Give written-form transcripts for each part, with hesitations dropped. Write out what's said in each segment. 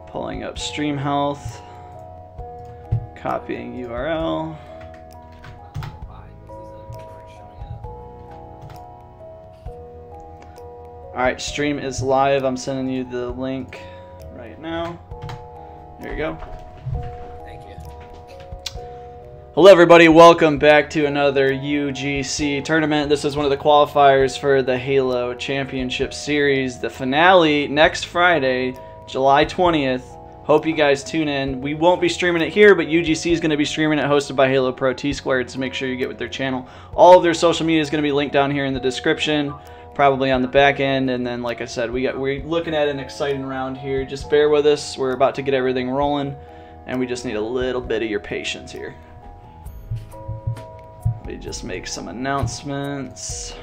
Pulling up stream health. Copying URL. Alright, stream is live. I'm sending you the link right now. There you go. Thank you. Hello everybody, welcome back to another UGC tournament. This is one of the qualifiers for the Halo Championship Series. The finale next Friday, July 20th. Hope you guys tune in. We won't be streaming it here, but UGC is going to be streaming it, hosted by Halo Pro T-Squared, so make sure you get with their channel. All of their social media is going to be linked down here in the description. Probably on the back end, and then like I said, we're looking at an exciting round here. Just bear with us. We're about to get everything rolling, and we just need a little bit of your patience here. Let me just make some announcements.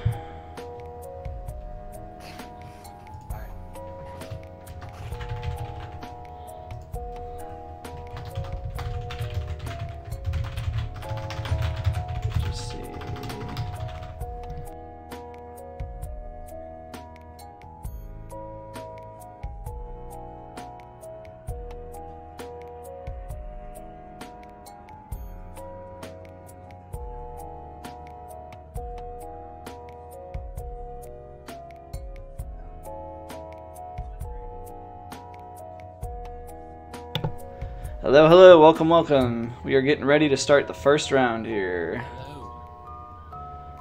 Hello, hello, welcome, welcome. We are getting ready to start the first round here.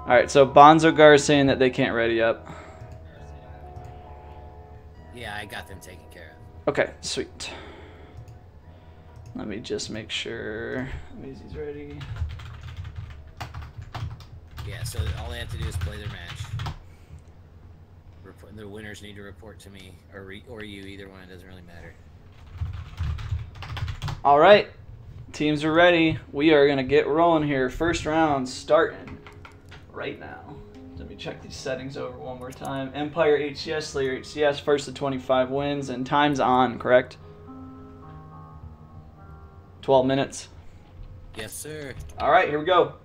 Alright, so Bonzogar is saying that they can't ready up. Yeah, I got them taken care of. Okay, sweet. Let me just make sure Maisie's ready. Yeah, so all they have to do is play their match. The winners need to report to me, or you, either one, it doesn't really matter. Alright, teams are ready. We are going to get rolling here. First round starting right now. Let me check these settings over one more time. Empire HCS, Slayer HCS, first to 25 wins, and time's on, correct? 12 minutes. Yes, sir. Alright, here we go.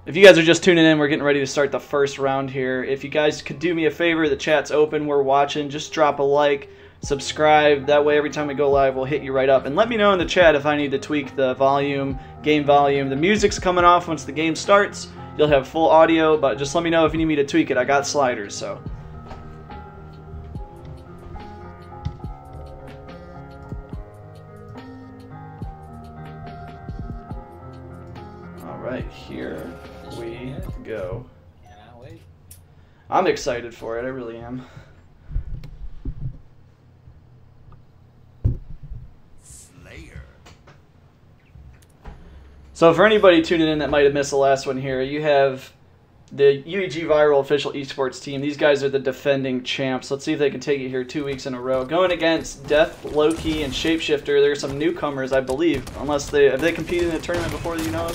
If you guys are just tuning in, we're getting ready to start the first round here. If you guys could do me a favor, the chat's open, we're watching, just drop a like. Subscribe, that way every time we go live we'll hit you right up, and let me know in the chat if I need to tweak the volume, game volume. The music's coming off once the game starts. You'll have full audio, but just let me know if you need me to tweak it. I got sliders, so alright, here we go. Cannot wait. I'm excited for it, I really am. So for anybody tuning in that might have missed the last one here, you have the UVG Viral official esports team. These guys are the defending champs. Let's see if they can take it here 2 weeks in a row. Going against Death, Loki, and Shapeshifter. There are some newcomers, I believe, unless have they competed in a tournament before that you know of?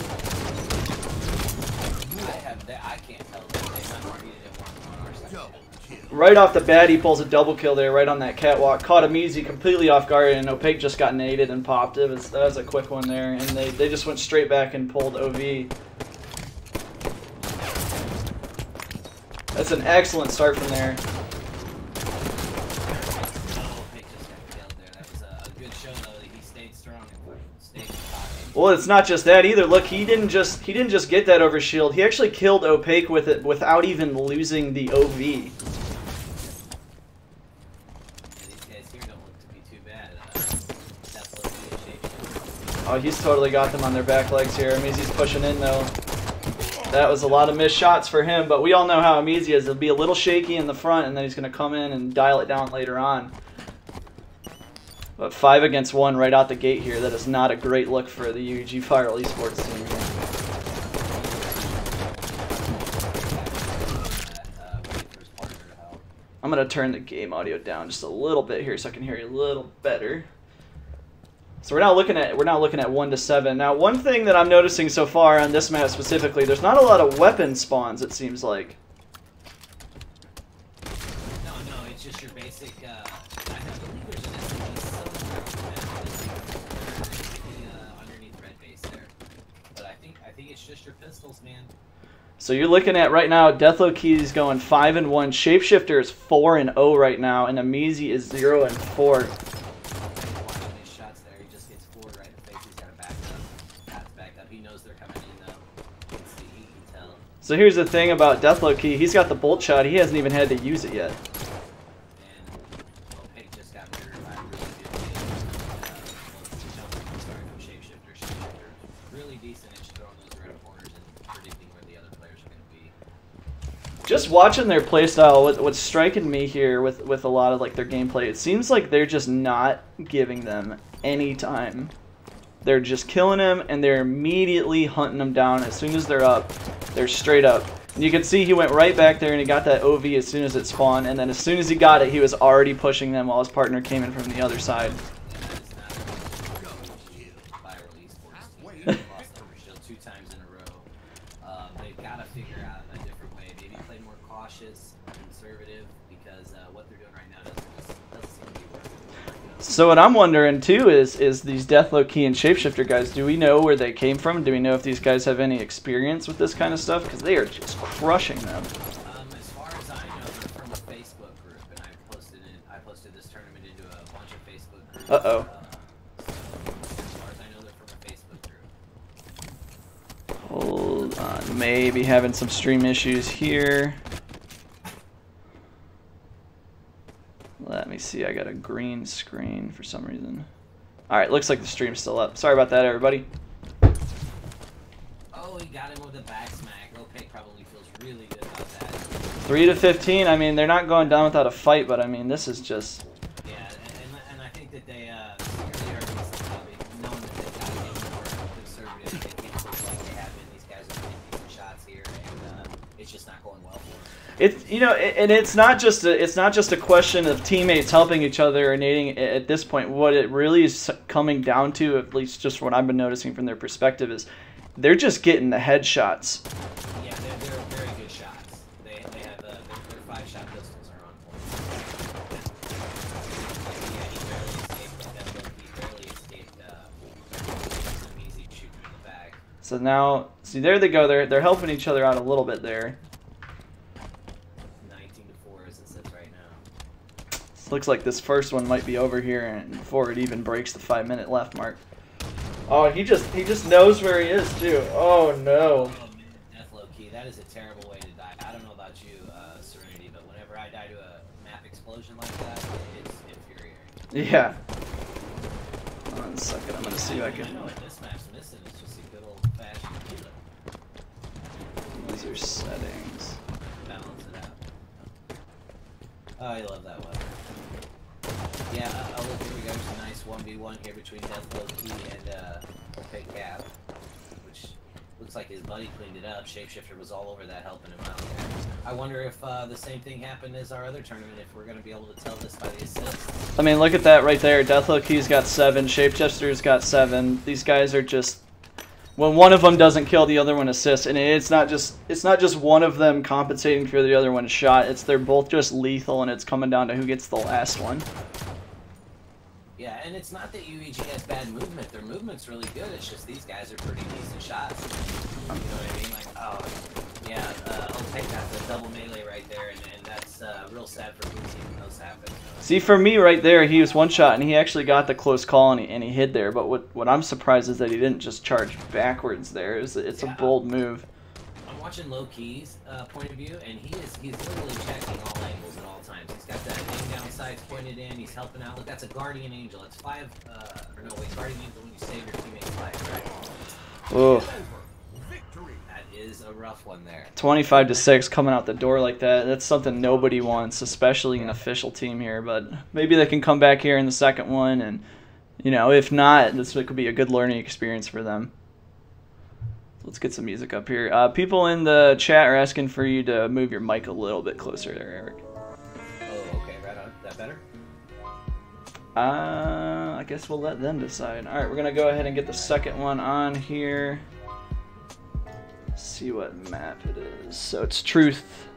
I can't tell. Right off the bat, he pulls a double kill there, right on that catwalk. Caught Amizi completely off guard, and Opaque just got naded and popped it. That was a quick one there, and they just went straight back and pulled OV. That's an excellent start from there. Well, it's not just that either. Look, he didn't just get that over shield. He actually killed Opaque with it without even losing the OV. Oh, he's totally got them on their back legs here. Amizi's pushing in, though. That was a lot of missed shots for him, but we all know how Amizi is. He'll be a little shaky in the front, and then he's going to come in and dial it down later on. But 5 against 1 right out the gate here. That is not a great look for the UGC Viral Esports team here. I'm going to turn the game audio down just a little bit here so I can hear you a little better. So we're now looking at 1 to 7. Now, one thing that I'm noticing so far on this map specifically, there's not a lot of weapon spawns, it seems like. No, it's just your basic. I believe there's an SMG underneath red base there, but I think it's just your pistols, man. So you're looking at right now, Deathlow Key's going 5-1. Shapeshifter is 4-0 right now, and Amizi is 0-4. Shots there, he just gets forward right in the face. He's got to back up. Pat's backed up. He knows they're coming in though. He can tell. So here's the thing about Deathlow Key. He's got the bolt shot. He hasn't even had to use it yet. And Opaque just got murdered by a really good starting from Shapeshifter. Shapeshifter really decent at throwing those red corners and predicting where the other players are going to be. Just watching their playstyle, what's striking me here with a lot of like their gameplay, it seems like they're just not giving them any time. They're just killing him, and they're immediately hunting them down. As soon as they're up, they're straight up. And you can see he went right back there, and he got that OV as soon as it spawned. And then as soon as he got it, he was already pushing them while his partner came in from the other side. Two times in a row. They've got to figure out a different way. Maybe play more cautious, conservative, because what they're doing right now doesn't seem to be working. So what I'm wondering too is these Deathlow Key and Shapeshifter guys, do we know where they came from? Do we know if these guys have any experience with this kind of stuff? Because they are just crushing them. As far as I know, they're from a Facebook group, and I posted this tournament into a bunch of Facebook groups. Uh-oh. So as far as I know, they're from a Facebook group. Hold on, maybe having some stream issues here. Let me see, I got a green screen for some reason. Alright, looks like the stream's still up. Sorry about that, everybody. Oh, he got him with a back smack. Opaque probably feels really good about that. 3-15, I mean, they're not going down without a fight, but I mean, this is just... Yeah, and I think that they really are probably knowing that they've got to get more conservative. They can't look like they have been. These guys are taking decent shots here, and it's just not going well for them. It's and it's not just a question of teammates helping each other or nading at this point. What it really is coming down to, at least just what I've been noticing from their perspective, is they're just getting the headshots. Yeah, they're very good shots. They have their 5-shot pistols are on point. Yeah, he barely escaped. Some easy shooting in the back. So now, see, there they go. They're helping each other out a little bit there. Looks like this first one might be over here, and before it even breaks the 5-minute left mark. Oh, he just knows where he is too. Oh no. Oh man, Deathlow Key, that is a terrible way to die. I don't know about you, Serenity, but whenever I die to a map explosion like that, it's infuriating. Yeah. One second, I'm gonna see if I can. I know what this map's missing. It's just a good old fashioned killer. These are settings. Balance it out. Oh, I love that weapon. Yeah, oh look, here we go. There's a nice 1v1 here between Deathlow Key and Opaque Cap, which looks like his buddy cleaned it up. Shapeshifter was all over that, helping him out. I wonder if the same thing happened as our other tournament, if we're going to be able to tell this by the assists. I mean, look at that right there. Deathlow Key's got 7, Shapeshifter's got 7. These guys are just... When one of them doesn't kill, the other one assists, and it's not just one of them compensating for the other one's shot. They're both just lethal, and it's coming down to who gets the last one. Yeah, and it's not that UVG has bad movement. Their movement's really good. It's just these guys are pretty decent shots. You know what I mean? Like, oh, yeah, Opaque got the double melee right there, and that's real sad for Blue Team when those happen. See, for me right there, he was one shot, and he actually got the close call, and he hid there. But what I'm surprised is that he didn't just charge backwards there. It's a bold move. I'm watching Low Key's point of view, and he's literally checking all angles at all times. He's got that aim down sights pointed in. He's helping out. Look, that's a Guardian Angel. It's 5, or no, wait, Guardian Angel when you save your teammate's life, right? Oh. That is a rough one there. 25-6 coming out the door like that. That's something nobody wants, especially an official team here. But maybe they can come back here in the second one, and if not, this could be a good learning experience for them. Let's get some music up here. People in the chat are asking for you to move your mic a little bit closer there, Eric. Oh, okay, right on. Is that better? I guess we'll let them decide. All right, we're gonna go ahead and get the second one on here. See what map it is. So it's Truth.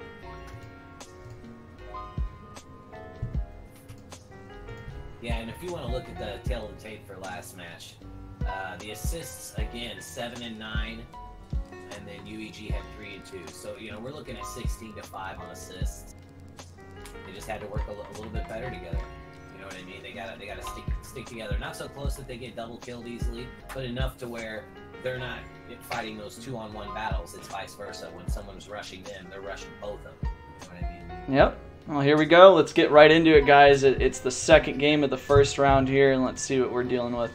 Yeah, and if you want to look at the tail of the tape for last match, the assists again 7 and 9, and then UVG had 3 and 2. So you know we're looking at 16 to 5 on assists. They just had to work a little bit better together. You know what I mean? They gotta stick together. Not so close that they get double killed easily, but enough to where they're not fighting those 2-on-1 battles. It's vice versa. When someone's rushing them, they're rushing both of them. You know what I mean? Yep. Well, here we go. Let's get right into it, guys. It's the second game of the first round here, and let's see what we're dealing with.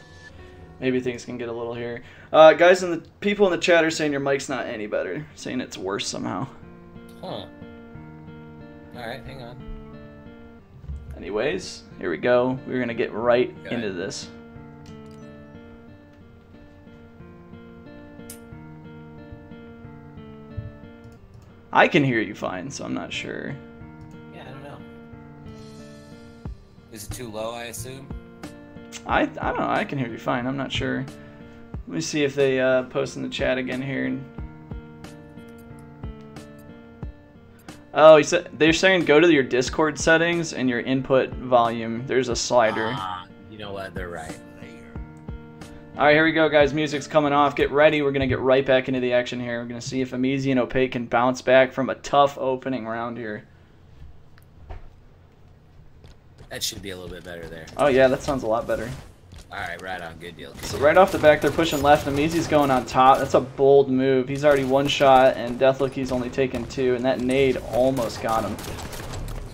Maybe things can get a little here. Guys, and the people in the chat are saying your mic's not any better, saying it's worse somehow. Huh. All right, hang on. Anyways, here we go. We're going to get right into this. I can hear you fine, so I'm not sure. Yeah, I don't know. Is it too low, I assume? I don't know. I can hear you fine. I'm not sure. Let me see if they post in the chat again here. Oh, they're saying go to your Discord settings and your input volume. There's a slider. You know what? They're right. All right, here we go, guys. Music's coming off. Get ready. We're going to get right back into the action here. We're going to see if Amizi and Opaque can bounce back from a tough opening round here. That should be a little bit better there. Oh, yeah, that sounds a lot better. All right, right on. Good deal. So right off the back, they're pushing left. Amizi's going on top. That's a bold move. He's already one shot, and Deathlooky's only taken 2, and that nade almost got him.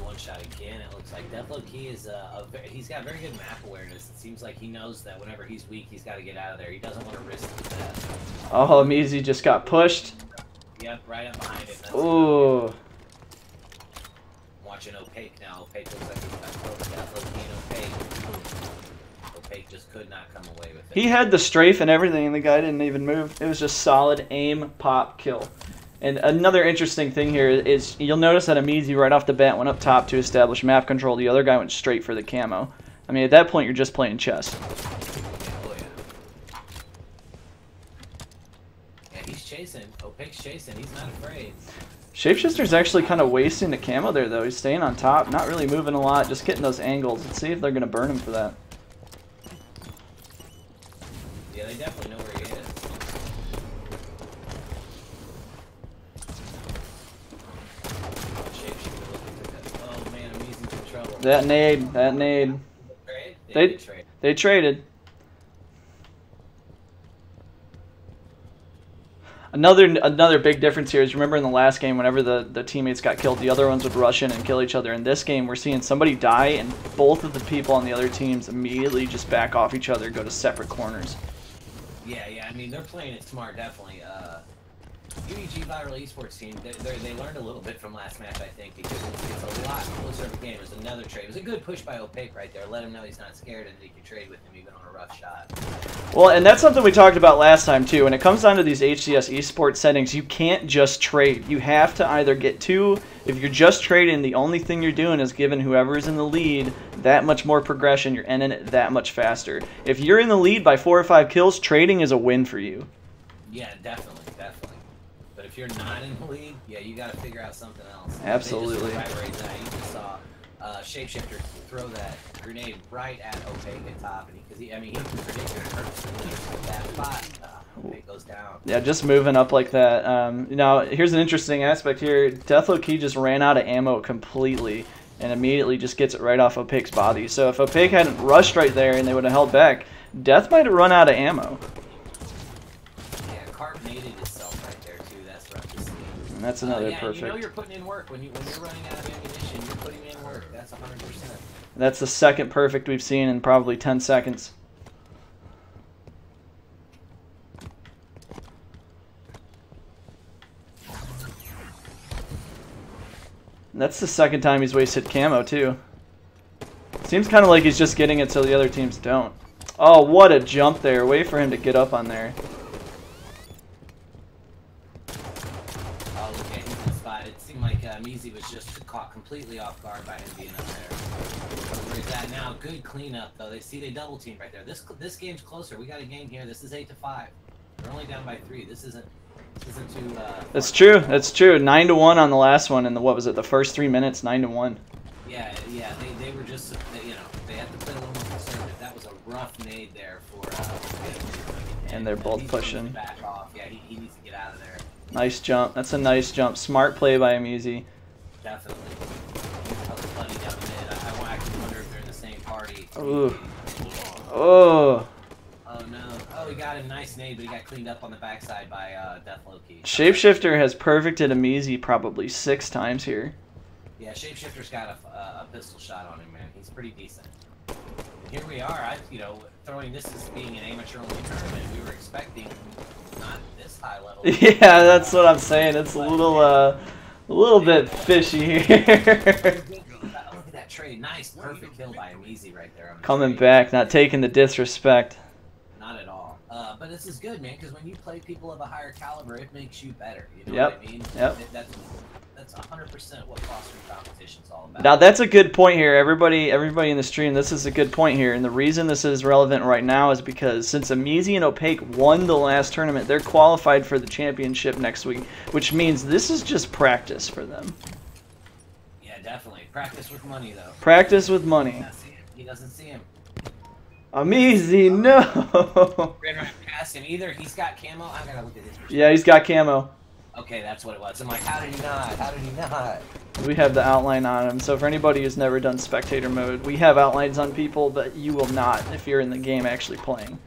One shot again. It looks like Deathlooky is he's got very good map awareness. It seems like he knows that whenever he's weak, he's got to get out of there. He doesn't want to risk his death. Oh, Amizi just got pushed. Yep, right up behind it. Ooh. Watching Opaque now. Opaque looks like he's about to throw Deathlooky and Opaque. Opaque just could not come away with it. He had the strafe and everything, and the guy didn't even move. It was just solid aim, pop, kill. And another interesting thing here is you'll notice that Amizi right off the bat went up top to establish map control. The other guy went straight for the camo. I mean, at that point, you're just playing chess. Yeah, he's chasing. Opaque's chasing. He's not afraid. Shapeshifter's actually kind of wasting the camo there, though. He's staying on top, not really moving a lot, just getting those angles. Let's see if they're going to burn him for that. Yeah, they definitely know where he is. Shapeshifter looking for that. Oh man, I'm using some trouble. That nade. They traded. Another big difference here is, remember in the last game, whenever the teammates got killed, the other ones would rush in and kill each other. In this game, we're seeing somebody die, and both of the people on the other teams immediately just back off each other, go to separate corners. Yeah, I mean, they're playing it smart, definitely. UVG Viral Esports team, they learned a little bit from last match, I think, because it's a lot closer of a game. It was another trade. It was a good push by Opaque right there. Let him know he's not scared and that he can trade with him even on a rough shot. Well, and that's something we talked about last time, too. When it comes down to these HCS esports settings, you can't just trade. You have to either get 2. If you're just trading, the only thing you're doing is giving whoever's in the lead that much more progression. You're ending it that much faster. If you're in the lead by 4 or 5 kills, trading is a win for you. Yeah, definitely. But if you're not in the lead, yeah, you got to figure out something else. Absolutely. Right where he's at. You just saw Shapeshifter throw that grenade right at Opaque at top, and he predicted that spot. Opaque goes down. Yeah, just moving up like that. Now, here's an interesting aspect here. Deathlooky just ran out of ammo completely, and immediately just gets it right off Opaque's body. So if Opaque hadn't rushed right there and they would have held back, Death might have run out of ammo. And that's another perfect. You know you're putting in work when you're running out of ammunition. You're putting in work. That's 100%. That's the second perfect we've seen in probably 10 seconds. And that's the second time he's wasted camo too. Seems kind of like he's just getting it so the other teams don't. Oh, what a jump there! Wait for him to get up on there. Amizi was just caught completely off guard by him being up there. Where's that now? Good cleanup though. They double team right there. This game's closer. We got a game here. This is 8-5. We're only down by 3. This isn't too. That's true. That's true. 9-1 on the last one, and what was it? The first 3 minutes, 9-1. Yeah. They were just they had to play a little more conservative. That was a rough nade there for. And they're both pushing. Back off. Yeah, he needs to get out of there. Nice jump. That's a nice jump. Smart play by Amizi. Definitely. That was funny down mid. I actually wonder if they're in the same party. Ooh. Oh. Oh no. Oh, he got a nice nade, but he got cleaned up on the backside by Death Loki. Shapeshifter has perfected Amizi probably 6 times here. Yeah, Shapeshifter's got a pistol shot on him, man. He's pretty decent. And here we are. Throwing this as being an amateur-only tournament, we were expecting not this high level. Yeah, that's what I'm saying. It's a little bit fishy here. Look at that trade. Nice, perfect kill by Amizi right there. On the Coming trade. back, not taking the disrespect. Not at all. But this is good, man, because when you play people of a higher caliber, it makes you better. You know what I mean? Yep. That's 100% what fostering competition is all about. Now that's a good point here. Everybody in the stream, this is a good point here. And the reason this is relevant right now is because since Amizi and Opaque won the last tournament, they're qualified for the championship next week, which means this is just practice for them. Yeah, definitely. Practice with money, though. Practice with money. He doesn't see him. Amizi, no! Ran right past him. Either he's got camo. I gotta look at his. Yeah, he's got camo. Okay, that's what it was. I'm like, how did he not? How did he not? We have the outline on him, so for anybody who's never done spectator mode, we have outlines on people, but you will not if you're in the game actually playing.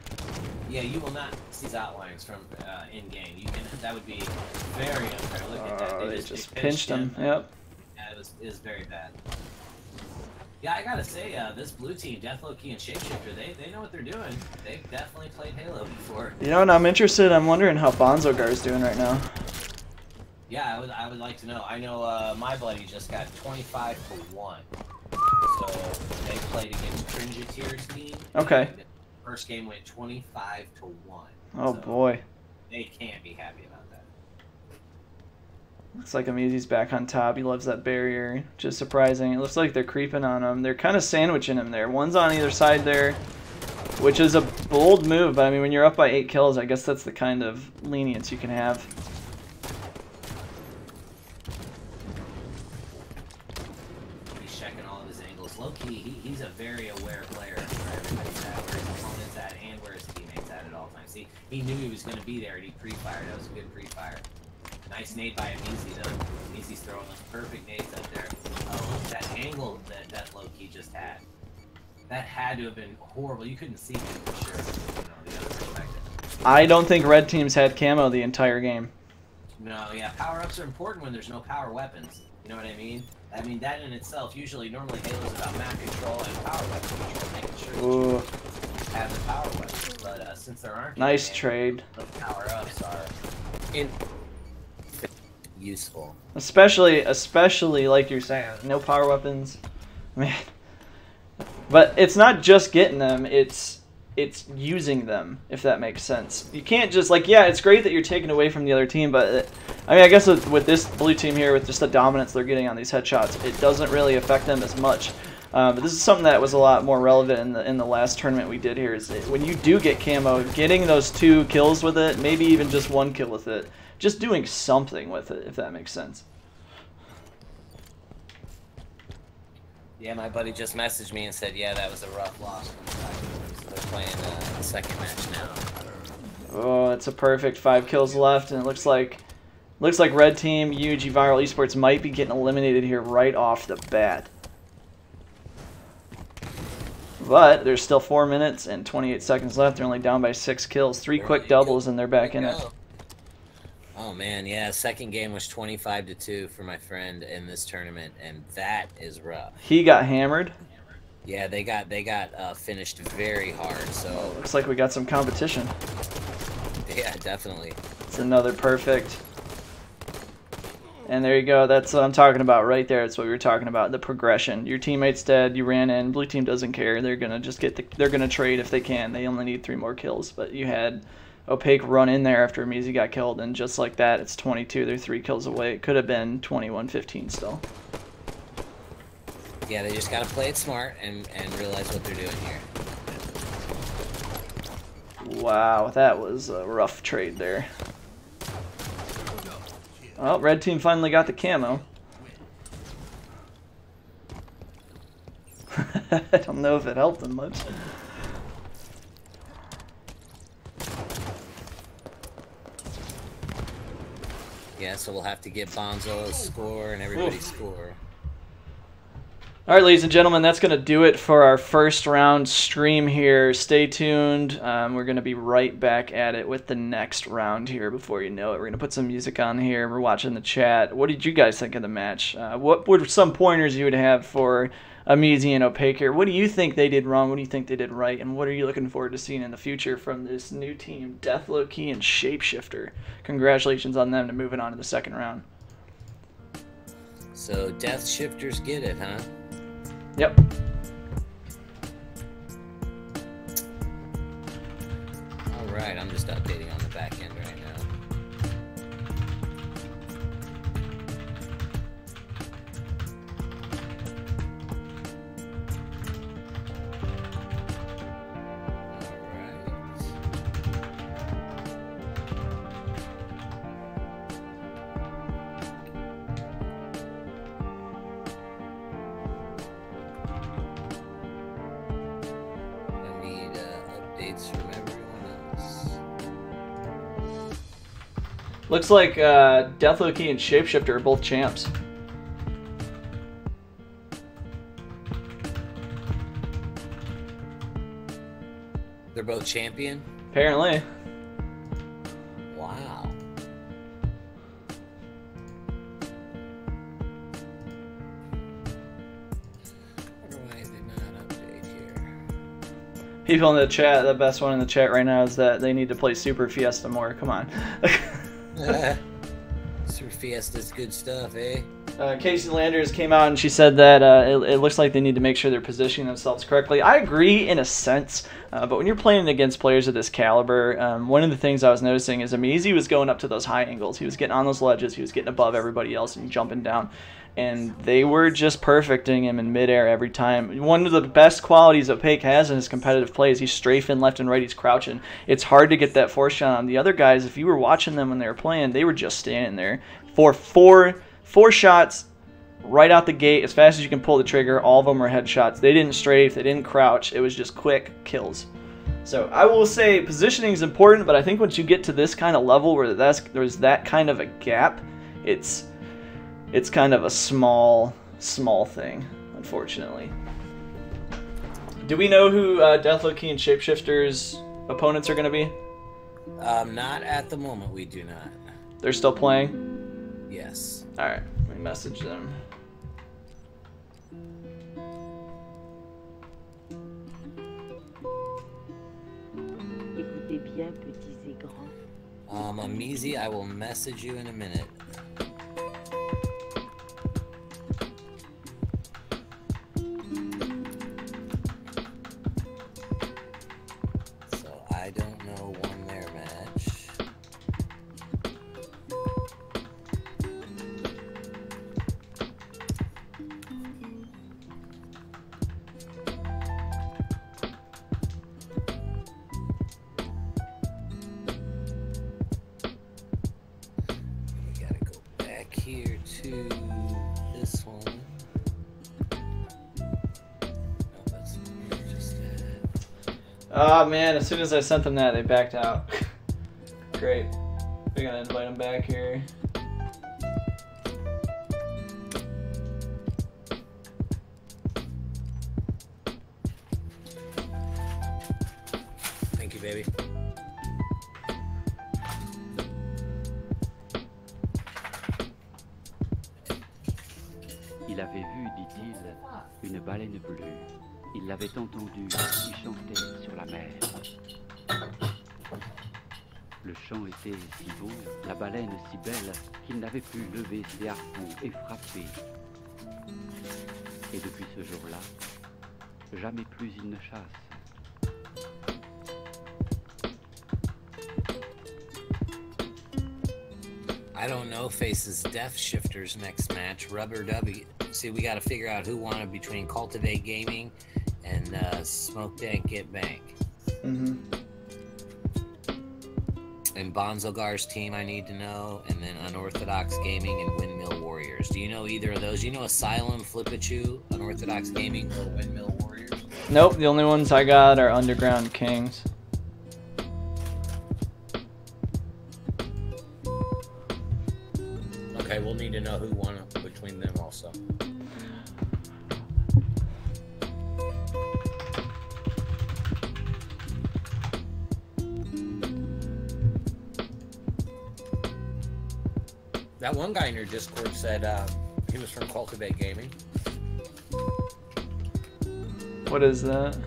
Yeah, you will not see these outlines from in-game. You can. That would be very unfair. Look at that. They just pinched him. Yep. Yeah, it was very bad. Yeah, I gotta say, this blue team, Death Loki and Shapeshifter, they know what they're doing. They've definitely played Halo before. You know, and I'm interested. I'm wondering how Bonzogar's doing right now. Yeah, I would like to know. I know my buddy just got 25-1. So they played against Trinjitier's team. Okay. First game went 25-1. Oh so boy. They can't be happy about that. Looks like Amizi's back on top. He loves that barrier. Just surprising. It looks like they're creeping on him. They're kind of sandwiching him there. One's on either side there, which is a bold move. But I mean, when you're up by 8 kills, I guess that's the kind of lenience you can have. Low-key, he's a very aware player where everybody's at, where his opponent's at, and where his teammates at all times. He knew he was going to be there, and he pre-fired. That was a good pre-fire. Nice nade by Amizi, though. Amizi's throwing those perfect nades up there. Oh, look at that angle that Low-key just had. That had to have been horrible. You couldn't see him for sure. The other perspective. I don't think red teams had camo the entire game. No, yeah, power-ups are important when there's no power weapons. You know what I mean? I mean, that in itself, normally Halo's about map control and power weapon control, making sure that you have the power weapons. But since there aren't, nice trade. The power-ups are useful. Especially like you're saying, no power weapons. Man, but it's not just getting them; it's using them, if that makes sense. You can't just, like, yeah, it's great that you're taking away from the other team, but I mean, I guess with this blue team here, with just the dominance they're getting on these headshots, it doesn't really affect them as much. But this is something that was a lot more relevant in the last tournament we did here, is that when you do get camo, getting those 2 kills with it, maybe even just 1 kill with it, just doing something with it, if that makes sense. Yeah, my buddy just messaged me and said, yeah, that was a rough loss. So they're playing the second match now. Oh, it's a perfect 5 kills left, and it looks like red team, UG Viral Esports might be getting eliminated here right off the bat. But there's still 4 minutes and 28 seconds left. They're only down by 6 kills. 3 quick doubles, and they're back in it. Oh man, yeah. Second game was 25-2 for my friend in this tournament, and that is rough. He got hammered. Yeah, they got finished very hard. So looks like we got some competition. Yeah, definitely. It's another perfect. And there you go. That's what I'm talking about right there. That's what we were talking about. The progression. Your teammate's dead. You ran in. Blue team doesn't care. They're gonna just they're gonna trade if they can. They only need 3 more kills. But you had Opaque run in there after Amizi got killed, and just like that, it's 22. They're 3 kills away. It could have been 21-15 still. Yeah, they just gotta play it smart and realize what they're doing here. Wow, that was a rough trade there. Well, red team finally got the camo. I don't know if it helped them much. Yeah, so we'll have to get Bonzo a score and everybody's score. All right, ladies and gentlemen, that's going to do it for our first round stream here. Stay tuned. We're going to be right back at it with the next round here before you know it. We're going to put some music on here. We're watching the chat. What did you guys think of the match? What were some pointers you would have for Amizi and Opaque here? What do you think they did wrong? What do you think they did right? And what are you looking forward to seeing in the future from this new team, Death Low-Key and Shapeshifter? Congratulations on them to moving on to the second round. So Death Shifters get it, huh? Yep. All right, I'm just updating on the back end right now. From everyone else. Looks like Death Low-Key and Shapeshifter are both champs. They're both champion? Apparently. Wow. People in the chat, the best one in the chat right now is that they need to play Super Fiesta more. Come on. Super Fiesta's good stuff, eh? Casey Landers came out and she said that it looks like they need to make sure they're positioning themselves correctly. I agree in a sense, but when you're playing against players of this caliber, one of the things I was noticing is Amizi was going up to those high angles. He was getting on those ledges. He was getting above everybody else and jumping down. And they were just perfecting him in midair every time. One of the best qualities Opaque has in his competitive play is he's strafing left and right, he's crouching. It's hard to get that force shot on. The other guys, if you were watching them when they were playing, they were just standing there for four shots right out the gate, as fast as you can pull the trigger. All of them were headshots. They didn't strafe, they didn't crouch. It was just quick kills. So I will say positioning is important, but I think once you get to this kind of level where there's that kind of a gap, it's kind of a small thing, unfortunately. Do we know who Death Low-Key and Shapeshifter's opponents are going to be? Not at the moment, we do not. They're still playing? Yes. Alright, let me message them. Amizi, I will message you in a minute. I don't know won their match. We gotta go back here to this one. Oh man, as soon as I sent them that, they backed out. Great. We're gonna invite them back here. Thank you, baby. Il avait vu, dit-il, une baleine bleue. Il l'avait entendue qui chantait sur la mer. Le chant était si beau, la baleine si belle, qu'il n'avait pu lever ses harpons et frapper. Et depuis ce jour-là, jamais plus il ne chasse. I don't know. Faces Death Shifters next match. Rubber W. See, we got to figure out who won it between Cultivate Gaming and Smoke Dank Get Bank. Mm-hmm. And Bonzogar's team, I need to know, and then Unorthodox Gaming and Windmill Warriors. Do you know either of those? Do you know Asylum, Flipachu, Unorthodox Gaming, or Windmill Warriors? Nope, the only ones I got are Underground Kings. need to know who won between them also. That one guy in your Discord said he was from Cultivate Gaming. What is that?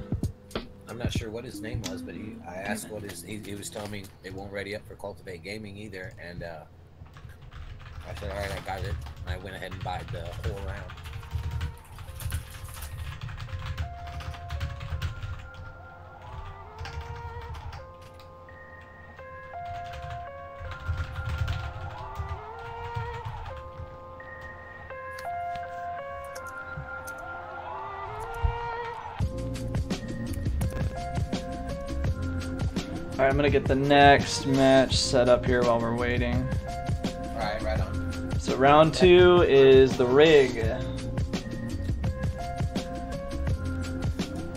I'm not sure what his name was, but I asked what he was telling me they won't ready up for Cultivate Gaming either, and I said, all right, I got it. And I went ahead and bought the whole round. Alright, I'm gonna get the next match set up here while we're waiting. Alright, right on. So round 2 is the rig.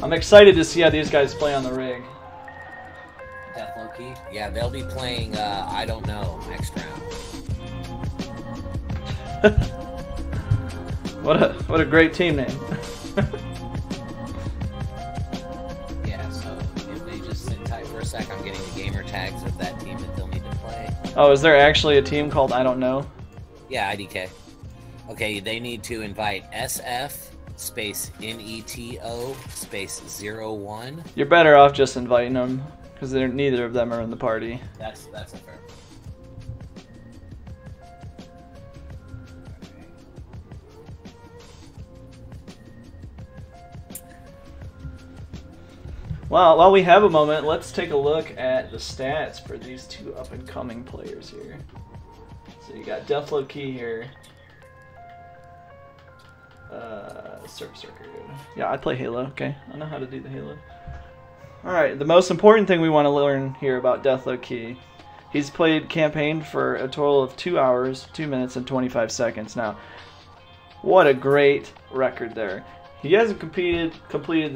I'm excited to see how these guys play on the rig. Death Low Key? Yeah, they'll be playing I Don't Know next round. What a great team name. I'm getting the gamer tags of that team that they'll need to play. Oh, is there actually a team called I Don't Know? Yeah, IDK. Okay, they need to invite SF space NETO space 01. You're better off just inviting them because neither of them are in the party. That's a fair. Well, while we have a moment, let's take a look at the stats for these two up-and-coming players here. So you got Death Low Key here. Circuit. Yeah, I play Halo. Okay, I know how to do the Halo. Alright, the most important thing we want to learn here about Death Low Key. He's played campaign for a total of 2 hours, 2 minutes, and 25 seconds. Now, what a great record there. He hasn't completed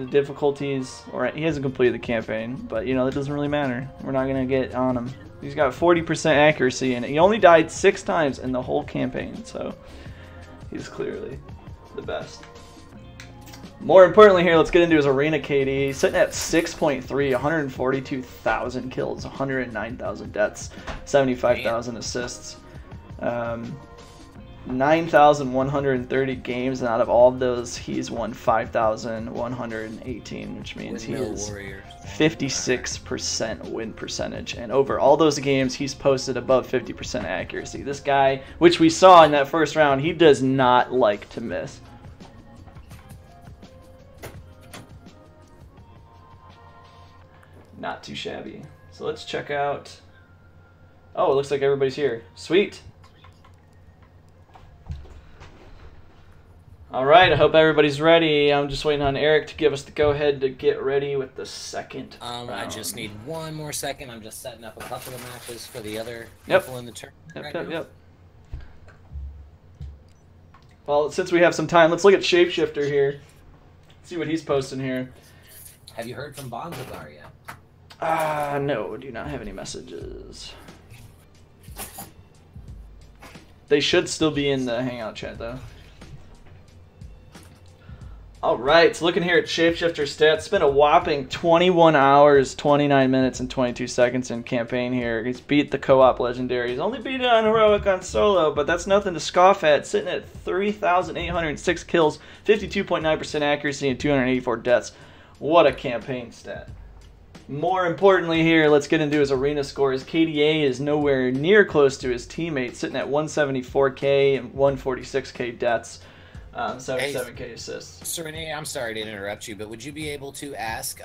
the difficulties, or he hasn't completed the campaign, but you know, that doesn't really matter. We're not going to get on him. He's got 40% accuracy, and he only died 6 times in the whole campaign, so he's clearly the best. More importantly here, let's get into his arena KD. He's sitting at 6.3, 142,000 kills, 109,000 deaths, 75,000 assists. 9,130 games, and out of all of those, he's won 5,118, which means he is 56% win percentage. And over all those games, he's posted above 50% accuracy. This guy, which we saw in that first round, he does not like to miss. Not too shabby. So let's check out... Oh, it looks like everybody's here. Sweet. Alright, I hope everybody's ready. I'm just waiting on Eric to give us the go-ahead to get ready with the second round. I just need one more second. I'm just setting up a couple of matches for the other people in the tournament. Yep. Well, since we have some time, let's look at Shapeshifter here. See what he's posting here. Have you heard from Bonzagar yet? No, do not have any messages. They should still be in the Hangout chat, though. Alright, so looking here at Shapeshifter stats, it's been a whopping 21 hours, 29 minutes, and 22 seconds in campaign here. He's beat the co-op legendary. He's only beat it on heroic on solo, but that's nothing to scoff at. Sitting at 3,806 kills, 52.9% accuracy, and 284 deaths. What a campaign stat. More importantly here, let's get into his arena score. His KDA is nowhere near close to his teammates, sitting at 174k and 146k deaths. 77k assists. Serenity, I'm sorry to interrupt you, but would you be able to ask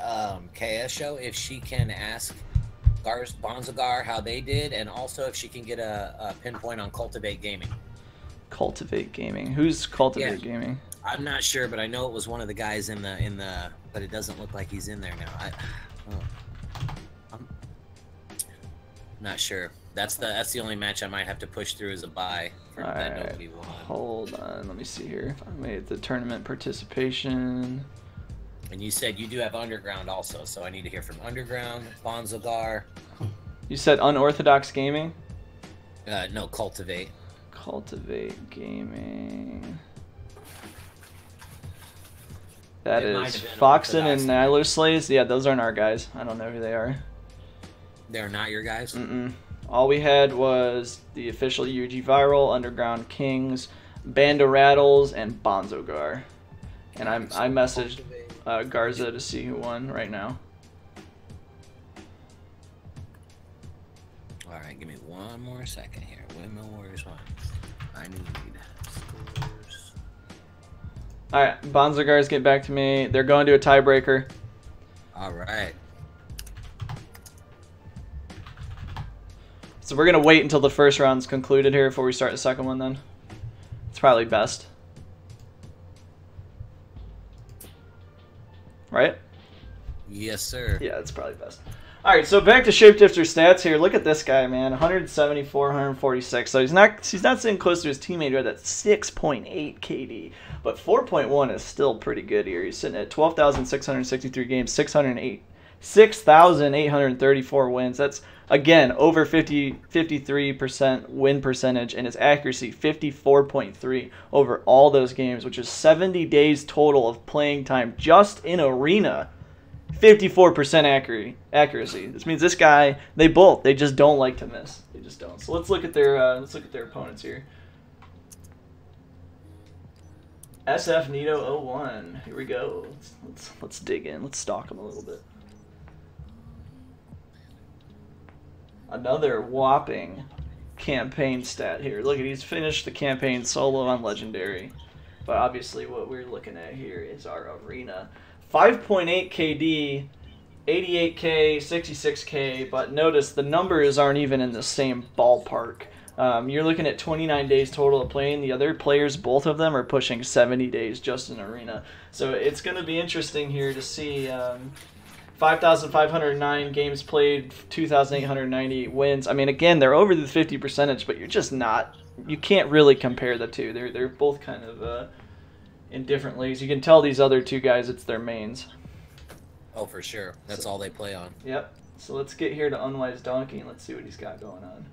KS Show if she can ask Bonzagar how they did, and also if she can get a pinpoint on Cultivate Gaming? Cultivate Gaming. Who's Cultivate Gaming? I'm not sure, but I know it was one of the guys in the. But it doesn't look like he's in there now. I'm not sure. That's the only match I might have to push through as a buy. Alright, hold on. Let me see here. If I made the tournament participation. And you said you do have Underground also, so I need to hear from Underground, Bonzagar. You said Unorthodox Gaming? No, Cultivate. Cultivate Gaming. That It might is have been Foxen and Orthodox. Nyler Slays. Yeah, those aren't our guys. I don't know who they are. They're not your guys? Mm-mm. All we had was the official UG Viral, Underground Kings, Banda Rattles, and Bonzogar. And I messaged Garza to see who won right now. Alright, give me one more second here. Windmill Warriors 1. I need scores. Alright, Bonzogar's get back to me. They're going to a tiebreaker. Alright. So we're going to wait until the first round's concluded here before we start the second one then. It's probably best. Right? Yes, sir. Yeah, it's probably best. Alright, so back to Shapeshifter stats here. Look at this guy, man. 174, 146. So he's not sitting close to his teammate who had that 6.8 KD. But 4.1 is still pretty good here. He's sitting at 12,663 games, 6,834 wins. That's, again, over 53% win percentage, and his accuracy 54.3 over all those games, which is 70 days total of playing time just in arena. 54% accuracy. This means this guy, they just don't like to miss. They just don't. So let's look at their opponents here. SF Nito 01. Here we go. Let's dig in. Let's stalk him a little bit. Another whopping campaign stat here. Look at, he's finished the campaign solo on Legendary. But obviously what we're looking at here is our arena. 5.8 KD, 88K, 66K, but notice the numbers aren't even in the same ballpark. You're looking at 29 days total of playing. The other players, both of them, are pushing 70 days just in arena. So it's going to be interesting here to see 5,509 games played, 2,898 wins. I mean, again, they're over the 50%, but you're just not, you can't really compare the two. They're both kind of in different leagues. You can tell these other two guys, it's their mains. Oh, for sure. That's all they play on. Yep. So let's get here to Unwise Donkey and let's see what he's got going on.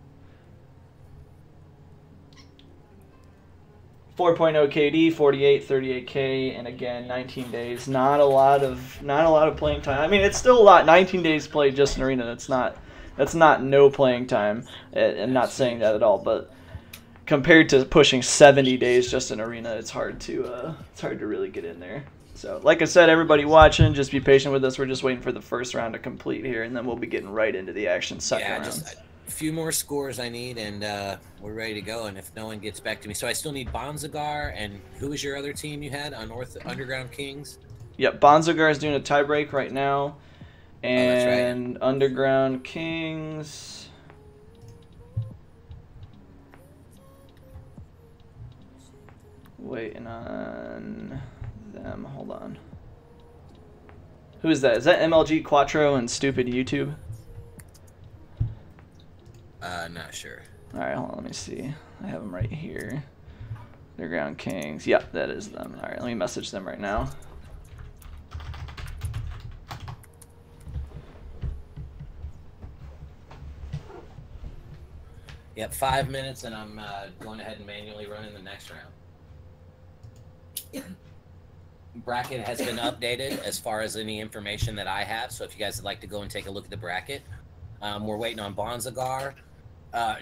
4.0 KD, 48, 38K, and again 19 days. Not a lot of playing time. I mean, it's still a lot. 19 days played just in arena. That's not no playing time. I'm not saying that at all, but compared to pushing 70 days just in arena, it's hard to really get in there. So, like I said, everybody watching, just be patient with us. We're just waiting for the first round to complete here, and then we'll be getting right into the action second round. Just a few more scores I need, and we're ready to go. And if no one gets back to me, so I still need Bonzagar, and who was your other team you had on Underground Kings? Yep, Bonzagar is doing a tiebreak right now, and that's right. Underground Kings. Waiting on them. Hold on. Who is that? Is that MLG Quattro and Stupid YouTube? Not sure. Alright, hold on, let me see. I have them right here. Underground Kings. Yep, that is them. Alright, let me message them right now. Yep, 5 minutes, and I'm going ahead and manually running the next round. Bracket has been updated as far as any information that I have, so if you guys would like to go and take a look at the bracket. We're waiting on Bonzagar.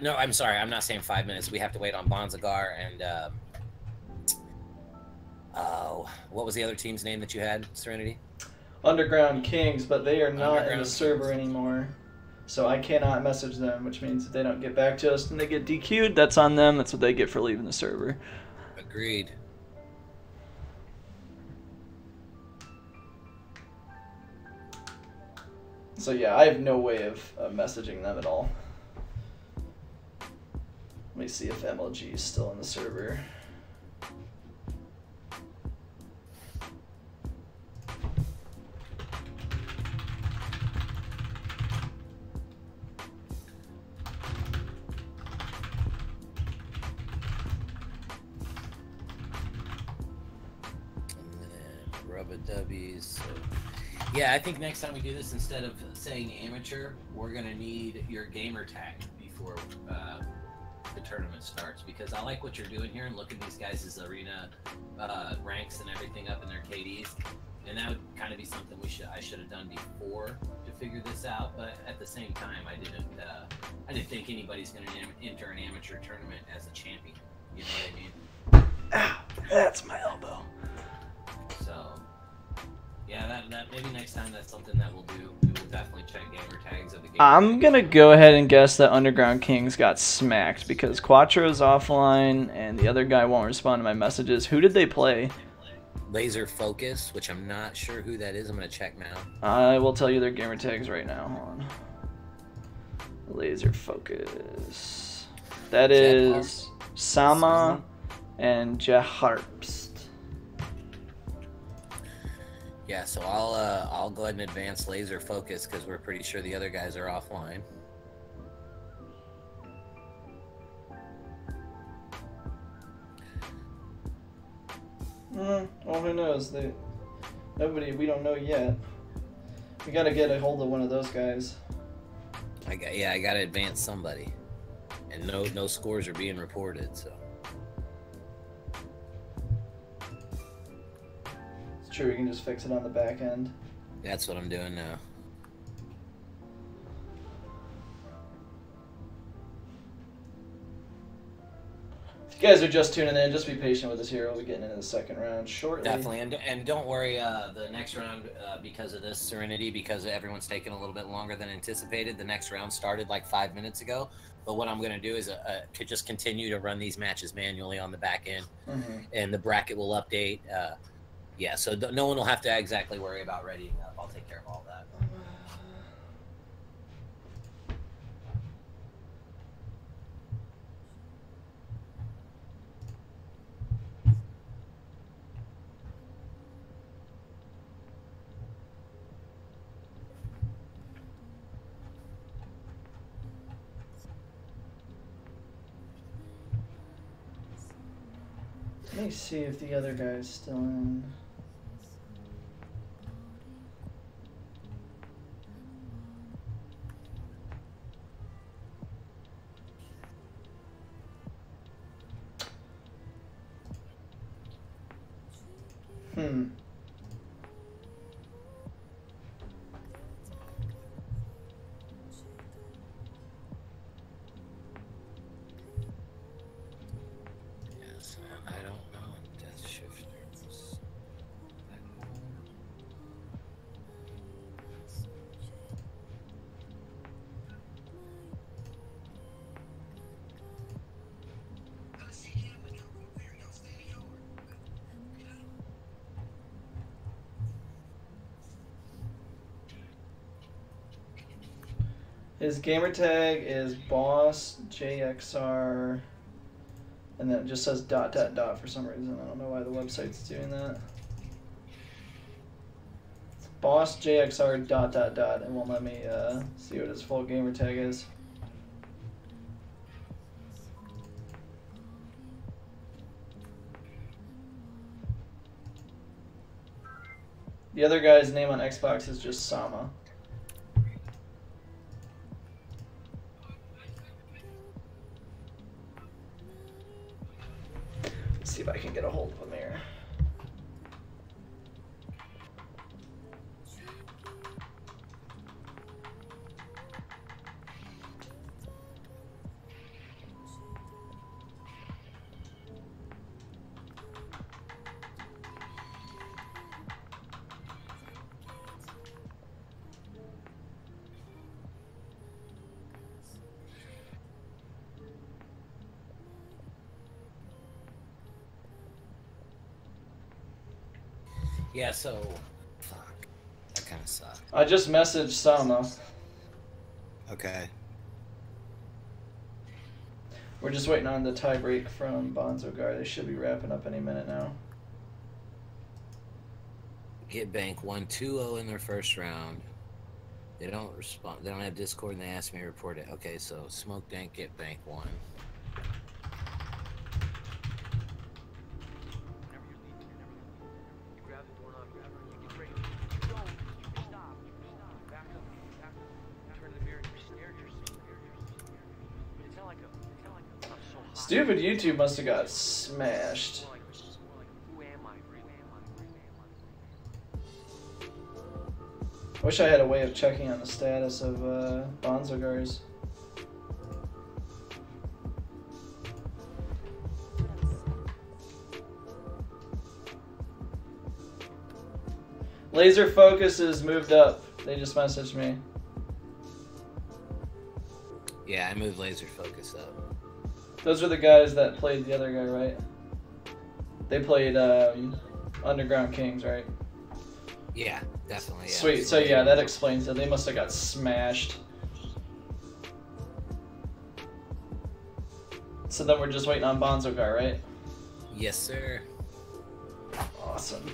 No, I'm sorry, I'm not saying 5 minutes. We have to wait on Bonzagar and what was the other team's name that you had, Serenity? Underground Kings, but they are not in the server Kings. anymore. So I cannot message them, which means if they don't get back to us and they get DQ'd, that's on them. That's what they get for leaving the server. Agreed. So yeah, I have no way of messaging them at all. Let me see if MLG is still in the server. W's. So. Yeah, I think next time we do this, instead of saying amateur, we're gonna need your gamer tag before the tournament starts, because I like what you're doing here and look at these guys' arena ranks and everything up in their KDs, and that would kind of be something I should have done before to figure this out. But at the same time, I didn't think anybody's going to enter an amateur tournament as a champion. You know what I mean? Ow, that's my elbow. So, yeah, that maybe next time that's something that we'll do. We will definitely check gamer tags of the game. I'm going to go ahead and guess that Underground Kings got smacked because Quattro's offline and the other guy won't respond to my messages. Who did they play? Laser Focus, which I'm not sure who that is. I'm going to check now. I will tell you their gamer tags right now. Hold on. Laser Focus. That is Sama and Jaharpst. Yeah, so I'll go ahead and advance Laser Focus because we're pretty sure the other guys are offline. Well, who knows? We don't know yet. We gotta get a hold of one of those guys. I gotta advance somebody, and no scores are being reported. So It's true. We can just fix it on the back end. that's what I'm doing now. If you guys are just tuning in, just be patient with us here. We'll be getting into the second round shortly. Definitely, and don't worry. The next round, because of this Serenity, because everyone's taking a little bit longer than anticipated. The next round started like 5 minutes ago. But what I'm going to do is to just continue to run these matches manually on the back end, and the bracket will update. Yeah, so no one will have to exactly worry about readying up. I'll take care of all that. Let me see if the other guy's still in. Yes, I don't know. Death Shifters. His gamer tag is boss JXR, and then it just says ... for some reason. I don't know why the website's doing that. It's boss JXR ... It won't let me see what his full gamer tag is. The other guy's name on Xbox is just Sama. Let's see if I can get a hold of him here. Yeah, so fuck. That kind of sucks. I just messaged Sama. Okay. We're just waiting on the tie break from Bonzo Guy. They should be wrapping up any minute now. Get Bank won 2-0 in their first round. They don't respond. They don't have Discord, and they asked me to report it. Okay, so Smoke Dank, Get Bank won. Stupid YouTube must have got smashed. Wish I had a way of checking on the status of Bonzogars. Laser Focus is moved up. They just messaged me. Yeah, I moved Laser Focus up. Those are the guys that played the other guy, right? They played Underground Kings, right? Yeah, definitely. Yeah. Sweet. So yeah, that explains it. They must have got smashed. So then we're just waiting on Bonzogar, right? Yes, sir. Awesome.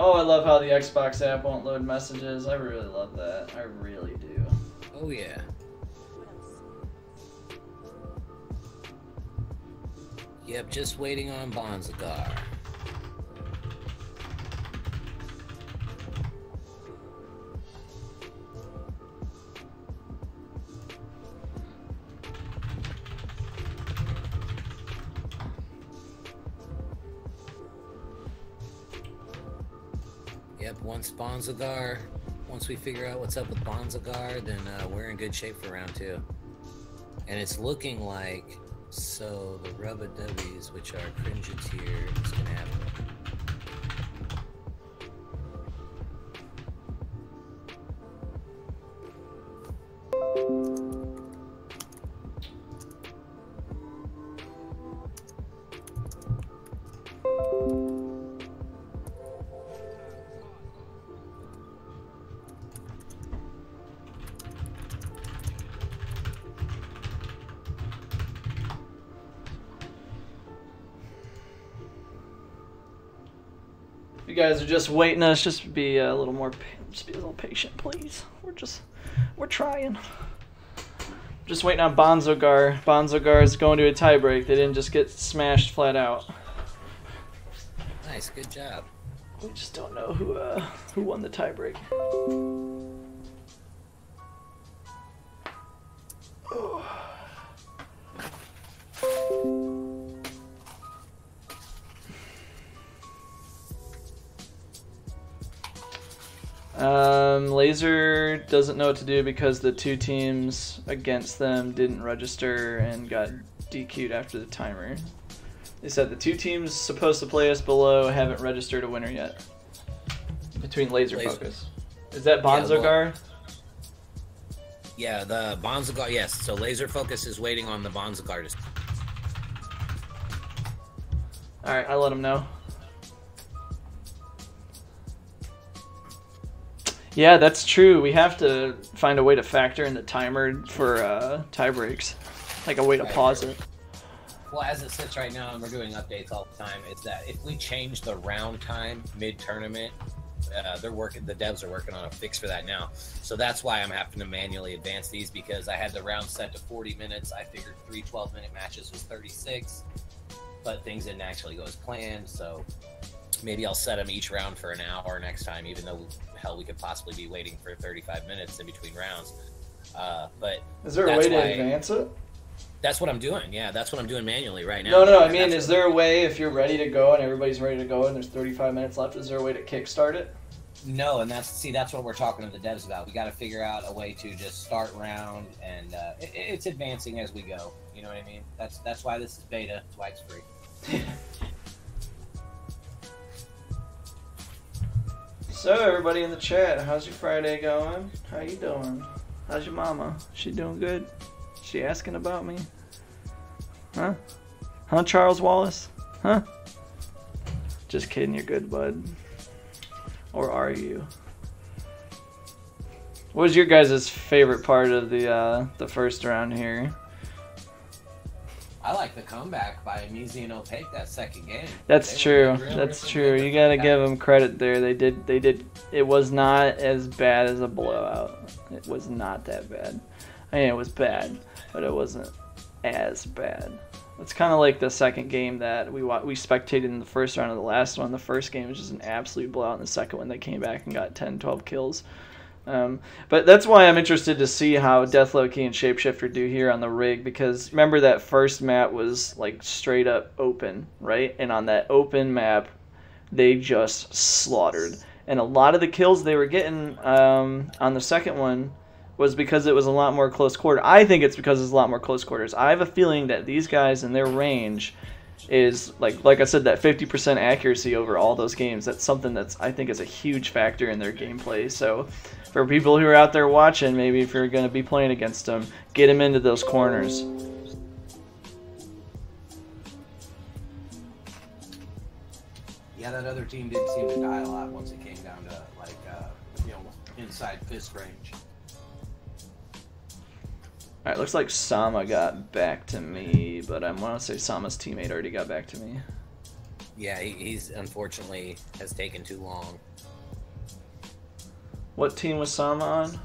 Oh, I love how the Xbox app won't load messages. I really love that. I really do. Oh, yeah. Yep, just waiting on Bonzagar. Yep, once we figure out what's up with Bonzagar, then we're in good shape for round 2. And it's looking like, so the rub-a-dubbies, which are Cringeteer, is going to happen. You guys are just waiting us. Just be a little more, just be a little patient, please. We're trying. Just waiting on Bonzogar. Bonzogar is going to a tiebreak. They didn't just get smashed flat out. Nice, good job. We just don't know who won the tiebreak. Laser doesn't know what to do because the 2 teams against them didn't register and got DQ'd after the timer. They said the 2 teams supposed to play us below haven't registered a winner yet. Between Laser Focus. Is that Bonzogar? Yeah, the Bonzagar, yes. So Laser Focus is waiting on the Bonzagar to... Alright, I'll let him know. Yeah, that's true. We have to find a way to factor in the timer for tie breaks. Like a way to pause it. Well, as it sits right now, and we're doing updates all the time, is that if we change the round time mid-tournament, the devs are working on a fix for that now. So that's why I'm having to manually advance these, because I had the round set to 40 minutes. I figured 3 12-minute matches was 36, but things didn't actually go as planned. So maybe I'll set them each round for an hour next time, even though, hell, we could possibly be waiting for 35 minutes in between rounds. But is there a way to advance it? That's what I'm doing. Yeah, that's what I'm doing manually right now. No. I mean, is there a way, if you're ready to go and everybody's ready to go and there's 35 minutes left, is there a way to kickstart it? No, and that's what we're talking to the devs about. We got to figure out a way to just start round, and it's advancing as we go. You know what I mean? That's why this is beta. That's why it's free. So everybody in the chat, how's your Friday going? How you doing? How's your mama? She doing good? She asking about me? Huh? Huh, Charles Wallace? Huh? Just kidding, you're good, bud. Or are you? What was your guys' favorite part of the first round here? I like the comeback by Ameezy and Opaque that second game. That's true. That's true. You gotta give them credit there. They did. It was not as bad as a blowout. It was not that bad. I mean, it was bad, but it wasn't as bad. It's kind of like the second game that we spectated in the first round of the last one. The first game was just an absolute blowout, and the second one they came back and got 10, 12 kills. But that's why I'm interested to see how Deathlokey and Shapeshifter do here on the rig, because remember that first map was like straight up open, right? And on that open map, they just slaughtered. And a lot of the kills they were getting on the second one was because it was a lot more close quarter. I think it's because it's a lot more close quarters. I have a feeling that these guys in their range is, like I said, that 50% accuracy over all those games. That's something that's, I think, is a huge factor in their gameplay. So for people who are out there watching, maybe if you're going to be playing against them, get them into those corners. Yeah, that other team didn't seem to die a lot once it came down to, like, inside fist range. Alright, looks like Sama got back to me, but I want to say Sama's teammate already got back to me. Yeah, he's unfortunately has taken too long. What team was Sama on?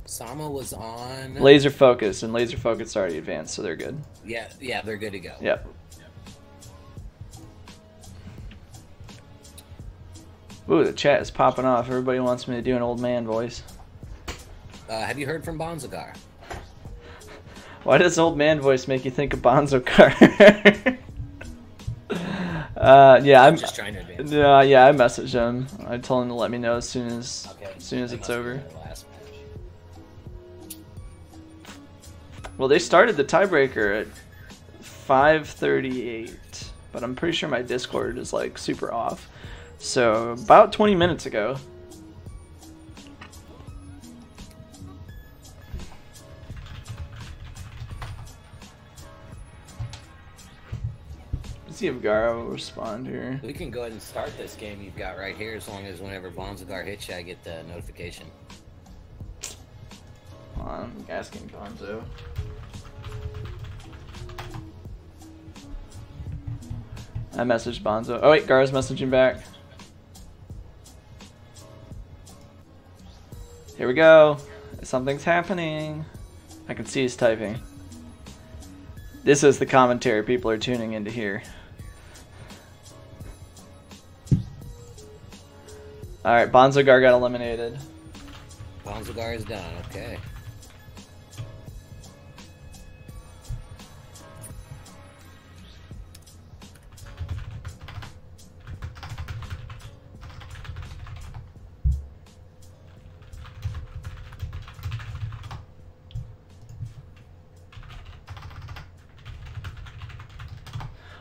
Sama was on... Laser Focus, and Laser Focus already advanced, so they're good. Yeah, they're good to go. Yep. Ooh, the chat is popping off. Everybody wants me to do an old man voice. Have you heard from Bonzagar? Why does old man voice make you think of Bonzagar? Yeah, I'm just trying to advance. Yeah, I messaged him. I told him to let me know as soon as it's over. Well, they started the tiebreaker at 5:38, but I'm pretty sure my Discord is like super off. So about 20 minutes ago. Let's see if Gara will respond here. We can go ahead and start this game you've got right here, as long as whenever Bonzagar hits you, I get the notification. Hold on, I'm asking Bonzo. I messaged Bonzo. Oh wait, Gara's messaging back. Here we go. Something's happening. I can see he's typing. This is the commentary people are tuning in to hear. Alright, Bonzagar got eliminated. Bonzagar is done, okay.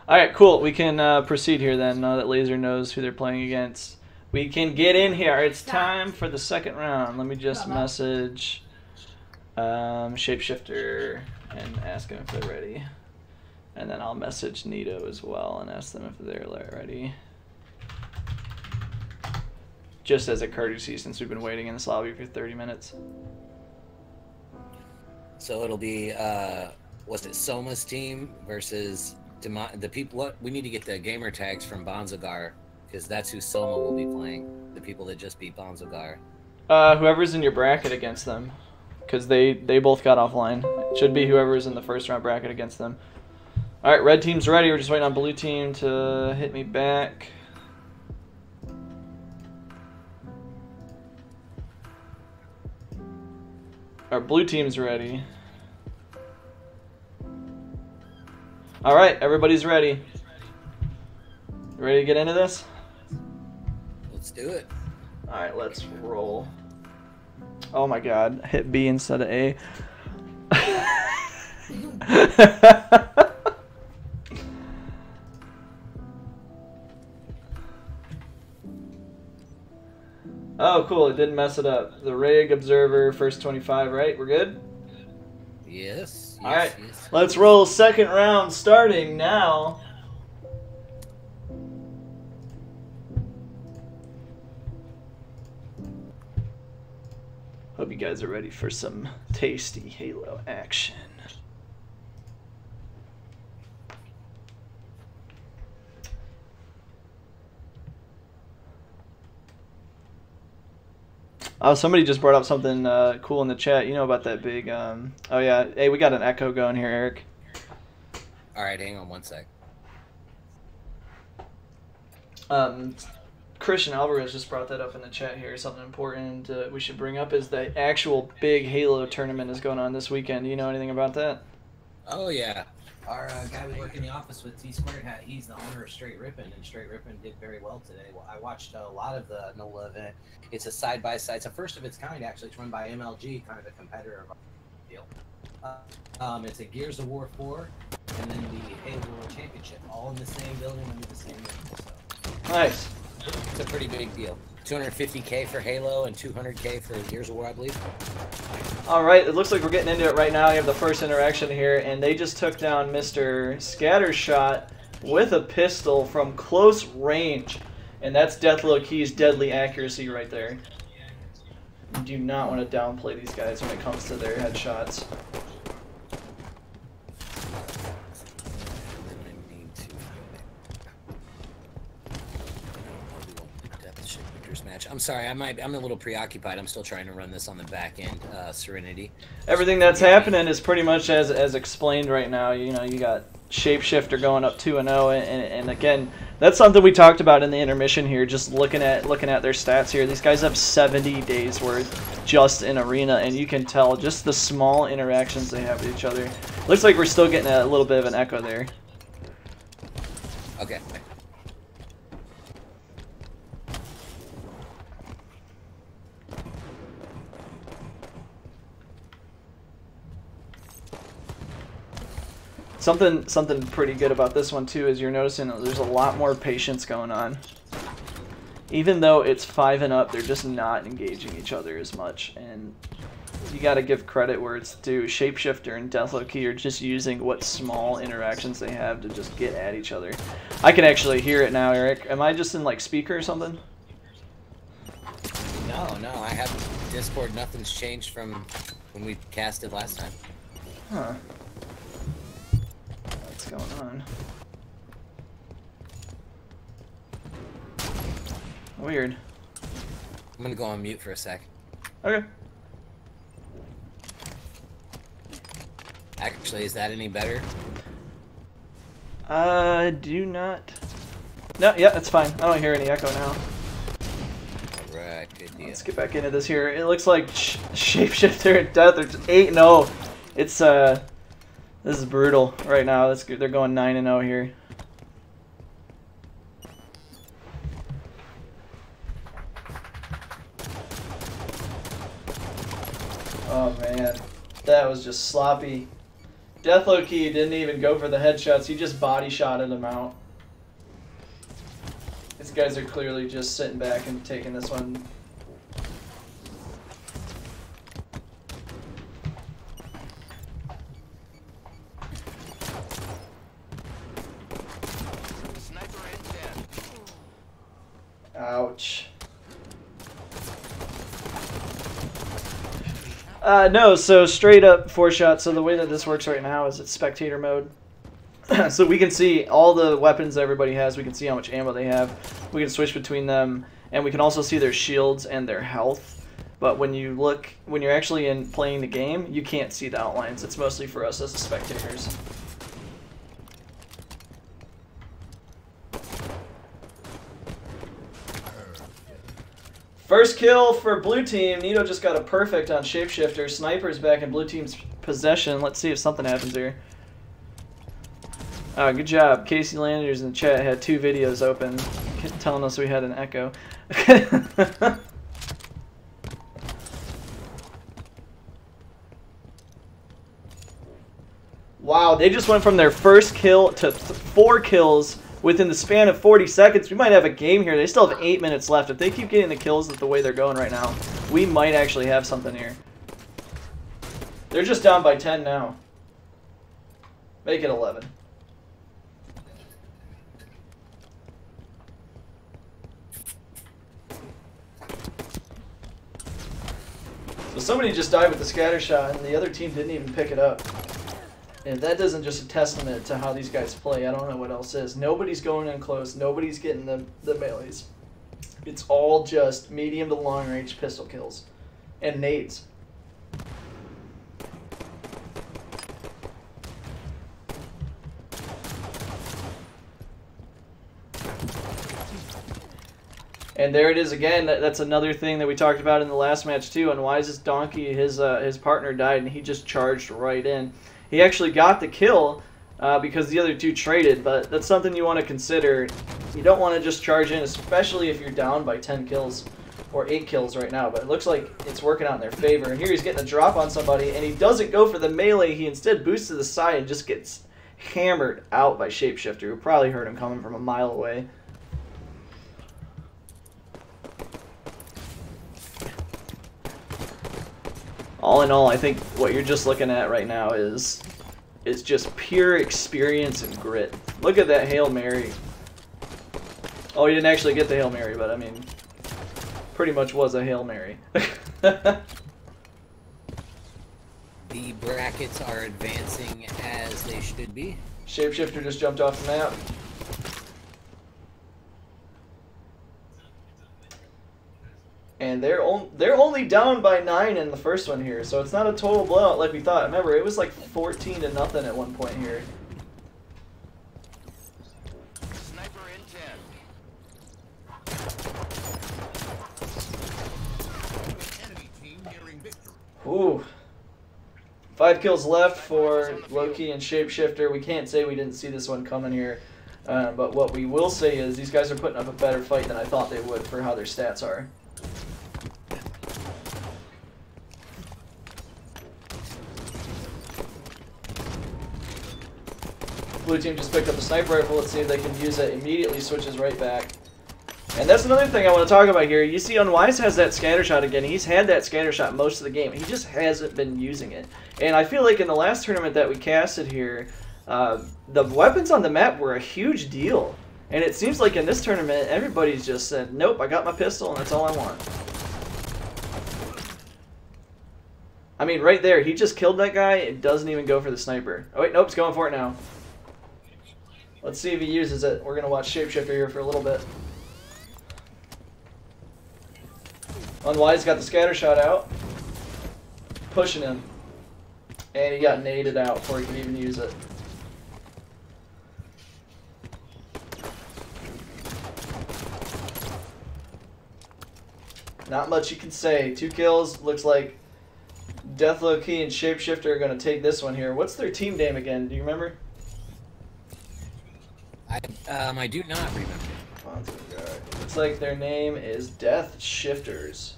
Alright, cool. We can proceed here then, now that Laser knows who they're playing against. We can get in here. It's time for the second round. Let me just message Shapeshifter and ask him if they're ready. And then I'll message Nito as well and ask them if they're ready. Just as a courtesy, since we've been waiting in this lobby for 30 minutes. So it'll be, was it Soma's team versus the people? What we need to get the gamer tags from Bonzagar, because that's who Soma will be playing. The people that just beat Bonzagar. Whoever's in your bracket against them, because they both got offline. It should be whoever's in the first round bracket against them. All right, red team's ready. We're just waiting on blue team to hit me back. Our blue team's ready. All right, everybody's ready. You ready to get into this? Let's do it. All right, let's roll. Oh my God, hit B instead of A. Oh, cool, it didn't mess it up. The rig observer, first 25, right? We're good? Yes. All right, yes. Let's roll second round starting now. Hope you guys are ready for some tasty Halo action. Oh, somebody just brought up something cool in the chat. You know about that big... oh, yeah. Hey, we got an echo going here, Eric. All right, hang on one sec. Christian Alvarez just brought that up in the chat here. Something important we should bring up is the actual big Halo tournament is going on this weekend. Do you know anything about that? Oh, yeah. Our guy we work in the office with, T Squared, he's the owner of Straight Rippin', and Straight Rippin' did very well today. Well, I watched a lot of the NOLA event. It's a side-by-side. It's a first of its kind, actually. It's run by MLG, kind of a competitor of our deal. It's a Gears of War 4, and then the Halo World Championship, all in the same building under the same roof. So. Nice. It's a pretty big deal. 250K for Halo and 200K for Gears of War, I believe. All right, it looks like we're getting into it right now. We have the first interaction here, and they just took down Mr. Scattershot with a pistol from close range, and that's Deathlow Key's deadly accuracy right there. You do not want to downplay these guys when it comes to their headshots. Match. I'm sorry, I'm a little preoccupied. I'm still trying to run this on the back end, Serenity. Everything that's happening is pretty much as explained right now. You know, you got Shapeshifter going up 2-0, and again, that's something we talked about in the intermission here. Just looking at their stats here, these guys have 70 days worth just in arena, and you can tell just the small interactions they have with each other. Looks like we're still getting a little bit of an echo there. Okay. Something pretty good about this one too is you're noticing that there's a lot more patience going on. Even though it's 5 and up, they're just not engaging each other as much, and you got to give credit where it's due. Shapeshifter and Deathlow Key are just using what small interactions they have to just get at each other. I can actually hear it now, Eric. Am I just in like speaker or something? No, I have Discord. Nothing's changed from when we casted last time. Huh. What's going on? Weird. I'm gonna go on mute for a sec. Okay. Actually, is that any better? Do not. No, yeah, that's fine. I don't hear any echo now. Right, good deal. Let's get back into this here. It looks like Shapeshifter and Death are just 8-0. It's this is brutal right now. They're going 9-0 here. Oh man, that was just sloppy. Deathlow Key didn't even go for the headshots. He just body shotted them out. These guys are clearly just sitting back and taking this one. Ouch. No, so straight up 4-shot. So the way that this works right now is it's spectator mode. So we can see all the weapons everybody has. We can see how much ammo they have. We can switch between them, and we can also see their shields and their health. But when you're actually playing the game, you can't see the outlines. It's mostly for us as the spectators. First kill for blue team. Nito just got a perfect on Shapeshifter. Sniper's back in blue team's possession. Let's see if something happens here. Good job. Casey Landers in the chat had 2 videos open telling us we had an echo. Wow, they just went from their first kill to 4 kills within the span of 40 seconds. We might have a game here. They still have 8 minutes left. If they keep getting the kills the way they're going right now, we might actually have something here. They're just down by 10 now. Make it 11. So somebody just died with the scatter shot, and the other team didn't even pick it up. And that doesn't just a testament to how these guys play. I don't know what else is. Nobody's going in close. Nobody's getting the melees. It's all just medium to long range pistol kills. and nades. And there it is again. That's another thing that we talked about in the last match too. And why is this donkey? His partner died, and he just charged right in. He actually got the kill because the other two traded. But that's something you want to consider. You don't want to just charge in, especially if you're down by 10 kills or 8 kills right now. But it looks like it's working out in their favor. And here he's getting a drop on somebody, and he doesn't go for the melee. He instead boosts to the side and just gets hammered out by Shapeshifter, who probably heard him coming from a mile away. All in all, I think what you're just looking at right now is just pure experience and grit. Look at that Hail Mary. Oh, he didn't actually get the Hail Mary, but I mean, pretty much was a Hail Mary. The brackets are advancing as they should be. Shapeshifter just jumped off the map. And they're only down by 9 in the first one here, so it's not a total blowout like we thought. Remember, it was like 14-0 at one point here. Sniper in 10. Enemy team nearing victory. Ooh. 5 kills left for Loki and Shapeshifter. We can't say we didn't see this one coming here, but what we will say is these guys are putting up a better fight than I thought they would for how their stats are. Blue team just picked up a sniper rifle. Let's see if they can use it. Immediately switches right back. And that's another thing I want to talk about here. You see Unwise has that scatter shot again. He's had that scatter shot most of the game. He just hasn't been using it. And I feel like in the last tournament that we casted here, the weapons on the map were a huge deal. And it seems like in this tournament, everybody's just said, nope, I got my pistol and that's all I want. I mean, right there, he just killed that guy. It doesn't even go for the sniper. Oh, wait, nope, he's going for it now. Let's see if he uses it. We're going to watch Shapeshifter here for a little bit. Unwise got the scatter shot out. Pushing him. And he got naded out before he could even use it. Not much you can say. 2 kills. Looks like Deathlow-Key and Shapeshifter are going to take this one here. What's their team name again? Do you remember? I do not remember. Looks like their name is Death Shifters.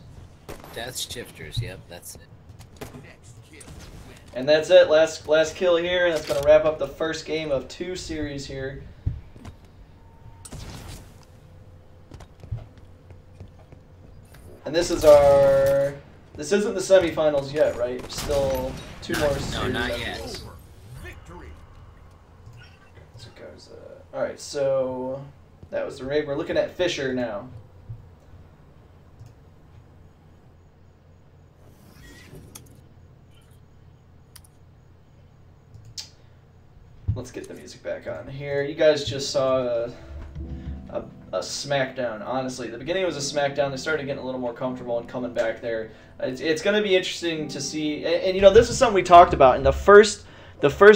Death Shifters, yep, that's it. And that's it. Last kill here. That's going to wrap up the first game of 2 series here. And this is our... This isn't the semifinals yet, right? Still 2 more series. No, not yet. Alright, so that was the raid. We're looking at Fisher now. Let's get the music back on here. You guys just saw a smackdown, honestly. The beginning was a smackdown. They started getting a little more comfortable and coming back there. It's going to be interesting to see. And you know, this is something we talked about in the first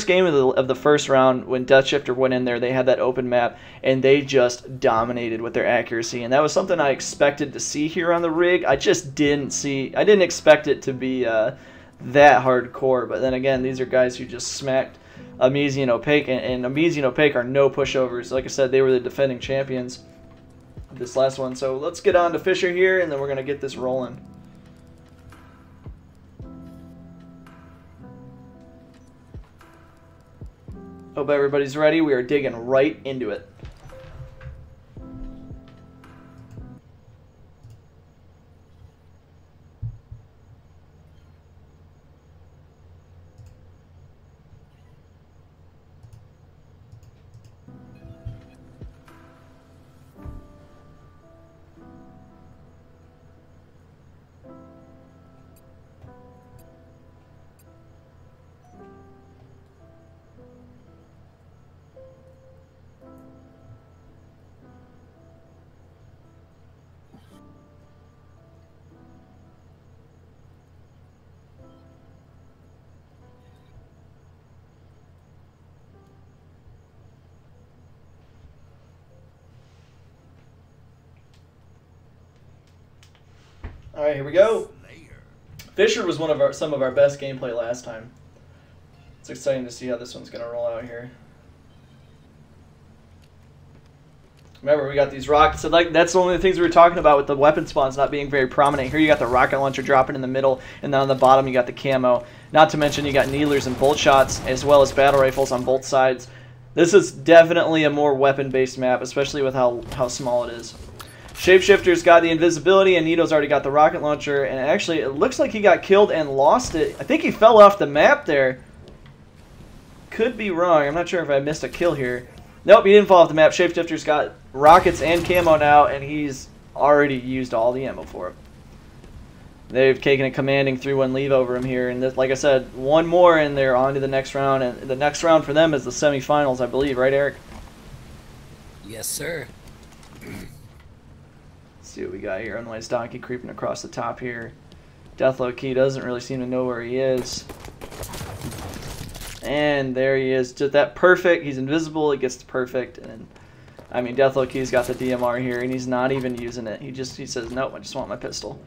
game of the first round when Death Shifter went in there. They had that open map, and they just dominated with their accuracy. And that was something I expected to see here on the rig. I just didn't see. I didn't expect it to be that hardcore. But then again, these are guys who just smacked Amizi and Opaque, and Amizi and Opaque are no pushovers. Like I said, they were the defending champions this last one. So let's get on to Fisher here, and then we're going to get this rolling. Hope everybody's ready. We are digging right into it. All right, here we go. Fisher was one of some of our best gameplay last time. It's exciting to see how this one's gonna roll out here. Remember, we got these rockets. So like that's one of the things we were talking about with the weapon spawns not being very prominent. Here you got the rocket launcher dropping in the middle, and then on the bottom you got the camo. Not to mention you got needlers and bolt shots, as well as battle rifles on both sides. This is definitely a more weapon-based map, especially with how small it is. Shapeshifter's got the invisibility, and Nito's already got the rocket launcher. And actually, it looks like he got killed and lost it. I think he fell off the map there. Could be wrong. I'm not sure if I missed a kill here. Nope, he didn't fall off the map. Shapeshifter's got rockets and camo now, and he's already used all the ammo for it. They've taken a commanding 3-1 leave over him here. And this, like I said, one more, and they're on to the next round. And the next round for them is the semifinals, I believe. Right, Eric? Yes, sir. See what we got here. Unwise Donkey creeping across the top here. Deathlow Key doesn't really seem to know where he is. And there he is. Just that perfect. He's invisible. It gets perfect. And I mean, Deathlow Key's got the DMR here, and he's not even using it. He says, nope, I just want my pistol.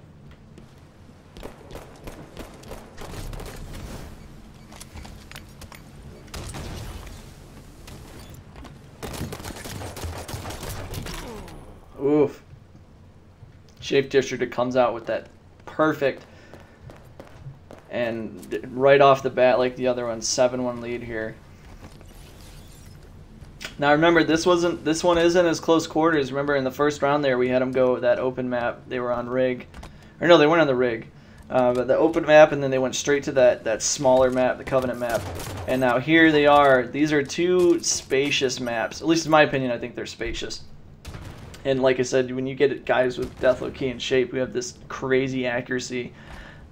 Oof. Shapeshifter comes out with that perfect, and right off the bat, like the other one, 7-1 lead here. Now remember, this one isn't as close quarters. Remember in the first round there, we had them go that open map. They were on rig, or no, they weren't on the rig, but the open map, and then they went straight to that smaller map, the Covenant map. And now here they are. These are two spacious maps. At least in my opinion, I think they're spacious. And like I said, when you get guys with Deathlow Key and Shape who have this crazy accuracy,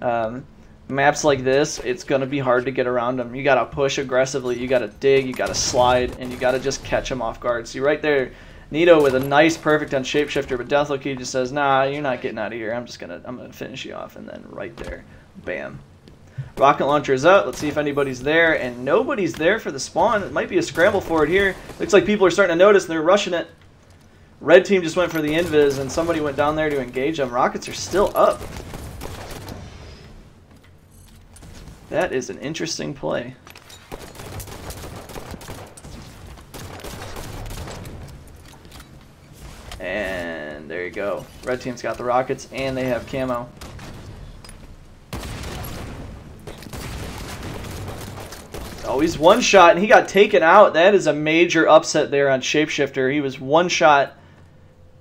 maps like this, it's going to be hard to get around them. You got to push aggressively, you got to dig, you got to slide, and you got to just catch them off guard. See right there, Nito with a nice perfect on Shapeshifter, but Deathlow Key just says, nah, you're not getting out of here. I'm gonna finish you off, and then right there, bam. Rocket launcher is up. Let's see if anybody's there, and nobody's there for the spawn. It might be a scramble for it here. Looks like people are starting to notice, and they're rushing it. Red team just went for the invis, and somebody went down there to engage them. Rockets are still up. That is an interesting play. And there you go. Red team's got the rockets, and they have camo. Oh, he's one shot, and he got taken out. That is a major upset there on Shapeshifter. He was one shot,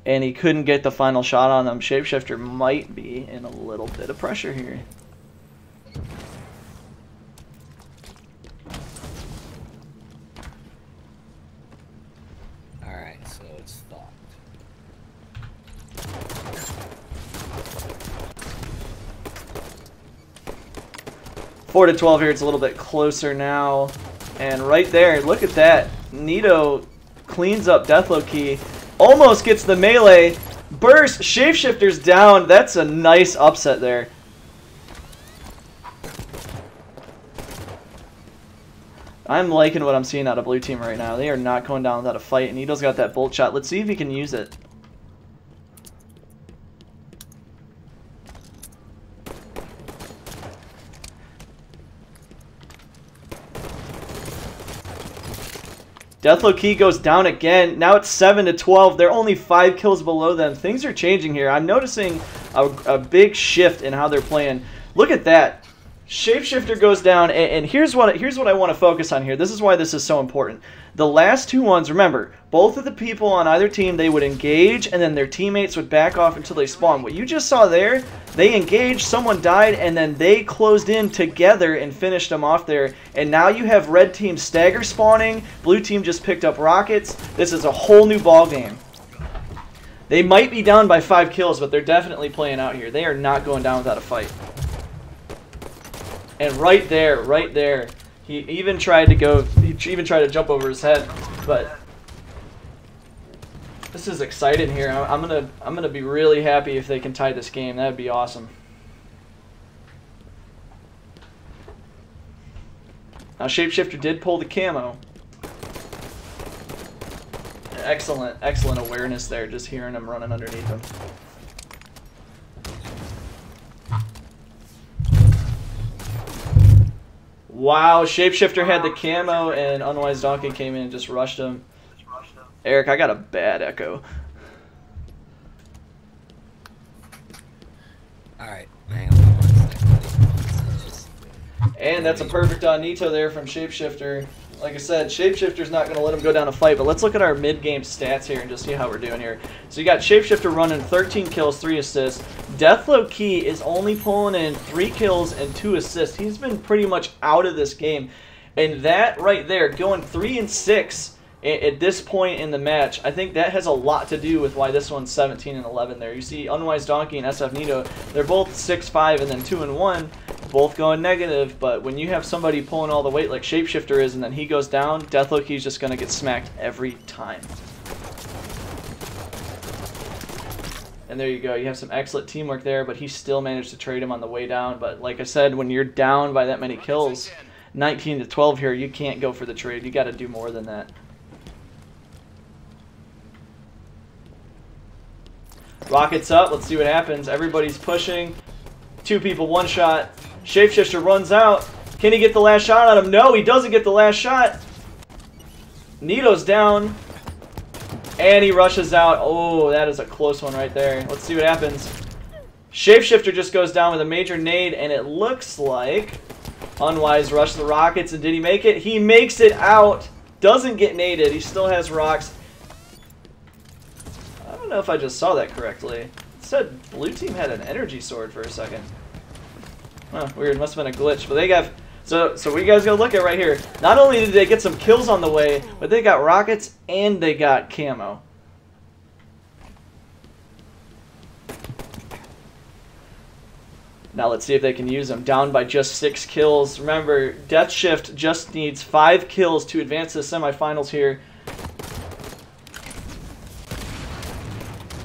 and he couldn't get the final shot on them. Shapeshifter might be in a little bit of pressure here. Alright, so it's thought. Four to 12 here. It's a little bit closer now. And right there, look at that. Nito cleans up Deathlow Key. Almost gets the melee. Burst. Shapeshifter's down. That's a nice upset there. I'm liking what I'm seeing out of blue team right now. They are not going down without a fight. And Nito's got that bolt shot. Let's see if he can use it. Deathlow Key goes down again. Now it's 7 to 12. They're only 5 kills below them. Things are changing here. I'm noticing a big shift in how they're playing. Look at that. Shapeshifter goes down, and here's what I want to focus on here. This is why this is so important. The last two ones, remember, both of the people on either team, they would engage, and then their teammates would back off until they spawn. What you just saw there, they engaged, someone died, and then they closed in together and finished them off there. And now you have red team stagger spawning, blue team just picked up rockets. This is a whole new ball game. They might be down by 5 kills, but they're definitely playing out here. They are not going down without a fight. And right there, he even tried to jump over his head, but this is exciting here. I'm gonna be really happy if they can tie this game. That'd be awesome. Now Shapeshifter did pull the camo. Excellent awareness there, just hearing him running underneath him. Wow, Shapeshifter had the camo and Unwise Donkey came in and just rushed him. Eric, I got a bad echo. Alright, hang on 1 second. And that's a perfect on Nito there from Shapeshifter. Like I said, Shapeshifter's not going to let him go down a fight, but let's look at our mid-game stats here and just see how we're doing here. So you got Shapeshifter running 13 kills, 3 assists. Deathlow Key is only pulling in 3 kills and 2 assists. He's been pretty much out of this game. And that right there, going 3 and 6 at this point in the match, I think that has a lot to do with why this one's 17 and 11 there. You see Unwise Donkey and SF Nito, they're both 6-5 and then 2 and 1. Both going negative, but when you have somebody pulling all the weight like Shapeshifter is and then he goes down, Deathlow Key's just going to get smacked every time. And there you go. You have some excellent teamwork there, but he still managed to trade him on the way down. But like I said, when you're down by that many kills, 19 to 12 here, you can't go for the trade. You got to do more than that. Rockets up. Let's see what happens. Everybody's pushing. 2 people, 1 shot. Shapeshifter runs out. Can he get the last shot on him? No, he doesn't get the last shot. Nito's down. And he rushes out. Oh, that is a close one right there. Let's see what happens. Shapeshifter just goes down with a major nade, and it looks like Unwise rushed the rockets, and did he make it? He makes it out. Doesn't get naded. He still has rocks. I don't know if I just saw that correctly. It said blue team had an energy sword for a second. Huh, weird. Must have been a glitch. But they got... So we guys gotta look at right here. Not only did they get some kills on the way, but they got rockets and they got camo. Now let's see if they can use them. Down by just 6 kills. Remember, Death Shift just needs 5 kills to advance to the semifinals here.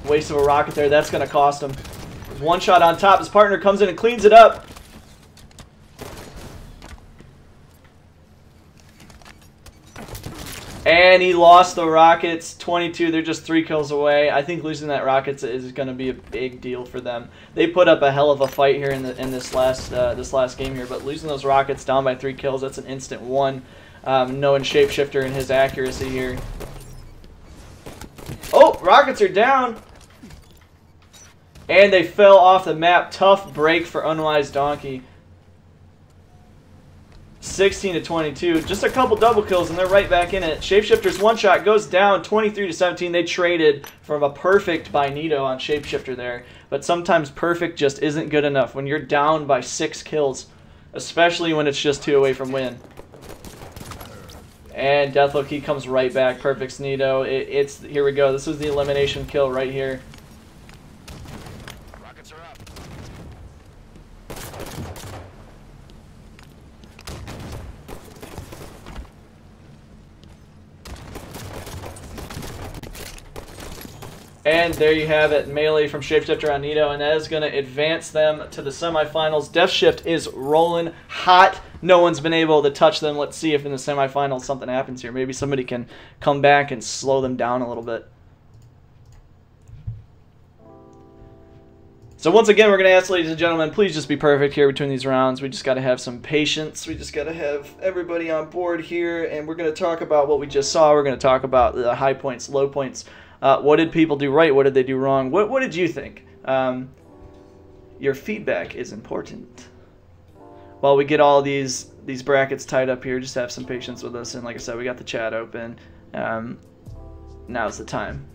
Waste of a rocket there. That's going to cost him. 1 shot on top. His partner comes in and cleans it up. And he lost the rockets. 22. They're just 3 kills away. I think losing that rockets is going to be a big deal for them. They put up a hell of a fight here in this last game here, but losing those rockets down by 3 kills, that's an instant 1. Knowing Shapeshifter and his accuracy here. Oh, rockets are down. And they fell off the map. Tough break for Unwise Donkey. 16 to 22. Just a couple double kills and they're right back in it. Shapeshifter's 1 shot goes down 23 to 17. They traded from a perfect by Nito on Shapeshifter there. But sometimes perfect just isn't good enough when you're down by 6 kills. Especially when it's just 2 away from win. And Deathlow Key comes right back. Perfect's Nito. Here we go. This is the elimination kill right here. And there you have it, melee from Shapeshifter on Nito, and that is going to advance them to the semifinals. Death Shift is rolling hot. No one's been able to touch them. Let's see if in the semifinals something happens here. Maybe somebody can come back and slow them down a little bit. So once again, we're going to ask, ladies and gentlemen, please just be perfect here between these rounds. We just got to have some patience. We just got to have everybody on board here, and we're going to talk about what we just saw. We're going to talk about the high points, low points. What did people do right? What did they do wrong? What did you think? Your feedback is important. While we get all these brackets tied up here, just have some patience with us. And like I said, we got the chat open. Now's the time.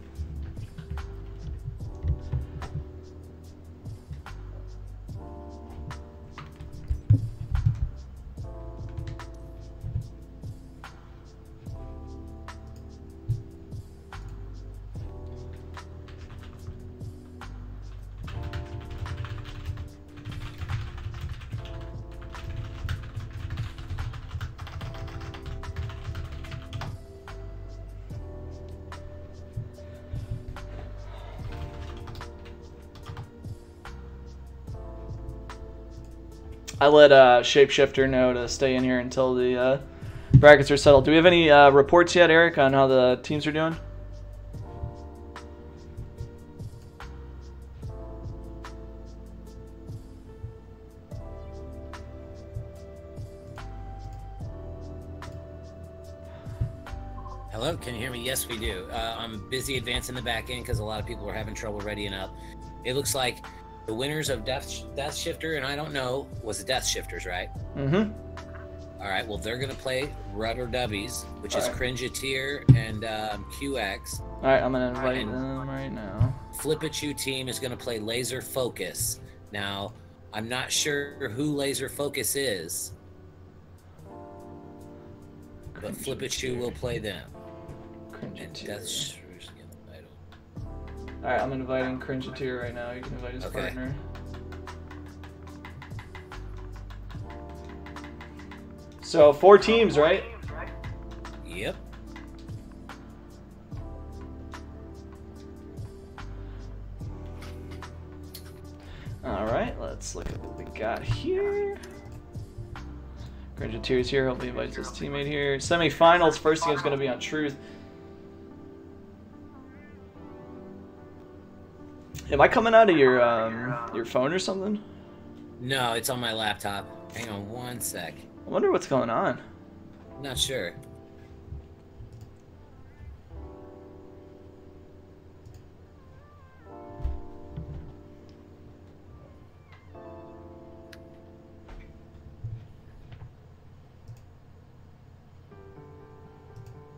I let Shapeshifter know to stay in here until the brackets are settled. Do we have any reports yet, Eric, on how the teams are doing? Hello, can you hear me? Yes, we do. I'm busy advancing the back end because a lot of people are having trouble readying up. It looks like the winners of Death Shifter, and I don't know, was the Death Shifters, right? Mm-hmm. All right, well, they're going to play Rudder Dubbies, which is Cringeteer and QX. All right, I'm going to invite them right now. Flipachu team is going to play Laser Focus. Now, I'm not sure who Laser Focus is, but Flipachu will play them. And Death Alright, I'm inviting Cringeteer right now. You can invite his partner. So 4 teams, right? Yep. Alright, let's look at what we got here. Cringeteer's here. Hope he invites his teammate here. Semifinals, first game is going to be on Truth. Am I coming out of your phone or something? No, it's on my laptop. Hang on one sec. I wonder what's going on. Not sure.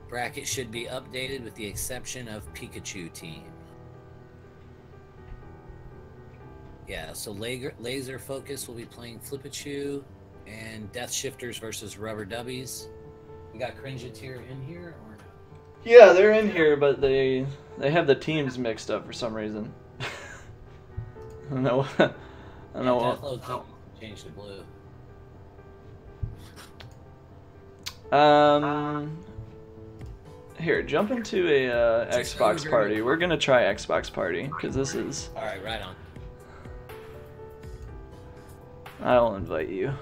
Bracket should be updated with the exception of Pikachu team. Yeah, so Laser Focus will be playing Flipachu and Death Shifters versus Rubber Dubbies. We got Cringeteer in here, or no? Yeah, they're in here, but they have the teams mixed up for some reason. I don't know. I don't know what. Deathload changed to blue. Here, jump into a Xbox party. We're gonna try Xbox party because this is. All right, right on. I'll invite you.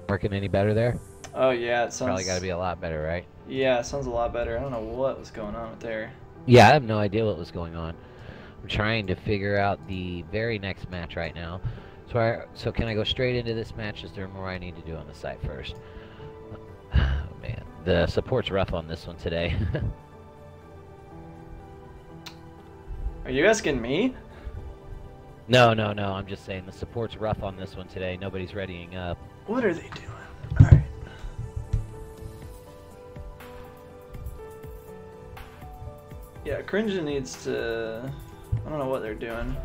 Working any better there? Oh yeah, it sounds. Probably got to be a lot better, right? Yeah, it sounds a lot better. I don't know what was going on with there. Yeah, I have no idea what was going on. I'm trying to figure out the very next match right now. So can I go straight into this match? Is there more I need to do on the site first? Oh man, the support's rough on this one today. Are you asking me? No. I'm just saying the support's rough on this one today. Nobody's readying up. What are they doing? Alright. Yeah, Cringe needs to... I don't know what they're doing.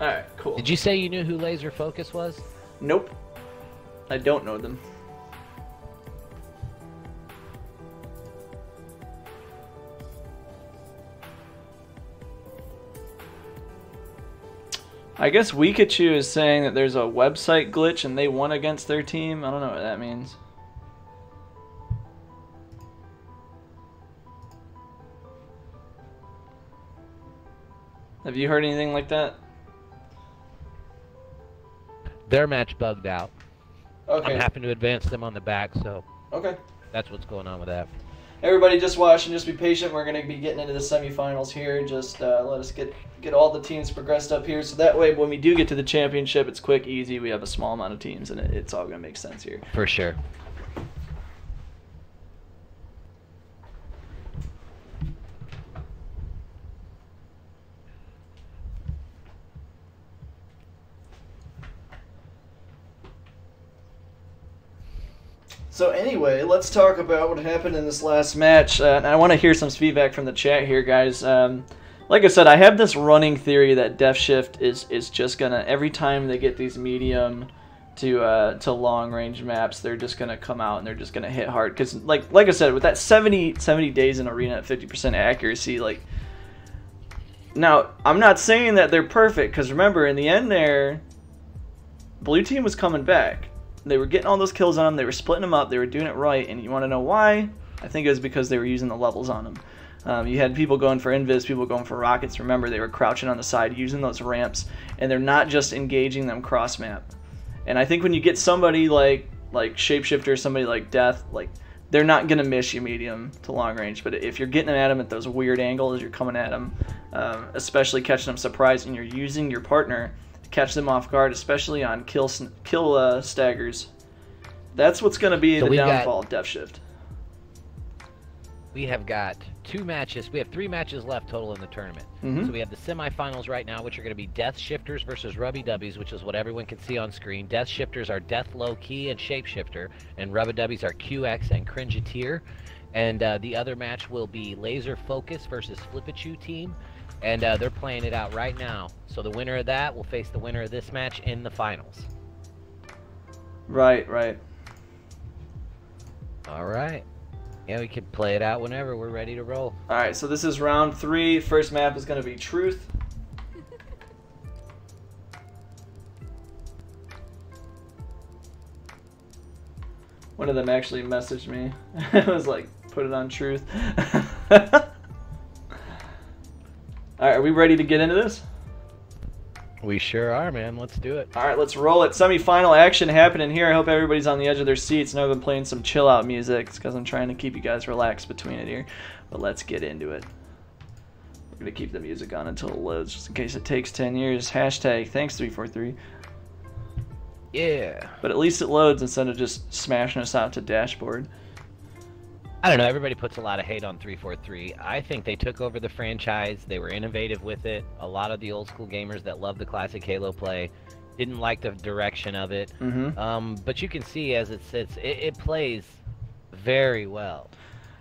Alright, cool. Did you say you knew who Laser Focus was? Nope. I don't know them. I guess Wikachu is saying that there's a website glitch and they won against their team. I don't know what that means. Have you heard anything like that? Their match bugged out. Okay. I'm having to advance them on the back, so Okay. that's what's going on with that. Everybody just watch and just be patient. We're going to be getting into the semifinals here. Just let us get all the teams progressed up here. So that way when we do get to the championship, it's quick, easy. We have a small amount of teams and it's all going to make sense here. For sure. So anyway, let's talk about what happened in this last match. And I want to hear some feedback from the chat here, guys. Like I said, I have this running theory that Death Shift is just gonna, every time they get these medium to long range maps, they're just gonna come out and they're just gonna hit hard. Because like I said, with that 70 days in arena at 50% accuracy, like, now I'm not saying that they're perfect, because remember in the end there, blue team was coming back. They were getting all those kills on them. They were splitting them up. They were doing it right. And you want to know why? I think it was because they were using the levels on them. You had people going for invis, people going for rockets. Remember, they were crouching on the side using those ramps, and they're not just engaging them cross map. And I think when you get somebody like Shapeshifter, somebody like Death, like, they're not going to miss you medium to long range. But if you're getting at them at those weird angles, you're coming at them, especially catching them surprised, and you're using your partner to catch them off guard, especially on kill staggers. That's what's going to be the downfall of Death Shift. We have got 2 matches. We have 3 matches left total in the tournament. So we have the semifinals right now, which are going to be Death Shifters versus Rubby Dubbies, which is what everyone can see on screen. Death Shifters are Death Low Key and Shapeshifter, and Rubby Dubbies are QX and Cringeteer. And the other match will be Laser Focus versus Flipachu team, and they're playing it out right now. So the winner of that will face the winner of this match in the finals. Right. All right. Yeah, we can play it out whenever we're ready to roll. All right, so this is round 3. First map is going to be Truth. One of them actually messaged me. It was like, put it on Truth. All right, are we ready to get into this? We sure are, man. Let's do it. All right, let's roll it. Semi-final action happening here. I hope everybody's on the edge of their seats. Now I've been playing some chill-out music because I'm trying to keep you guys relaxed between it here. But let's get into it. We're going to keep the music on until it loads, just in case it takes 10 years. Hashtag thanks 343. Yeah. But at least it loads instead of just smashing us out to dashboard. I don't know. Everybody puts a lot of hate on 343. I think they took over the franchise. They were innovative with it. A lot of the old school gamers that love the classic Halo play didn't like the direction of it. But you can see as it sits, it plays very well.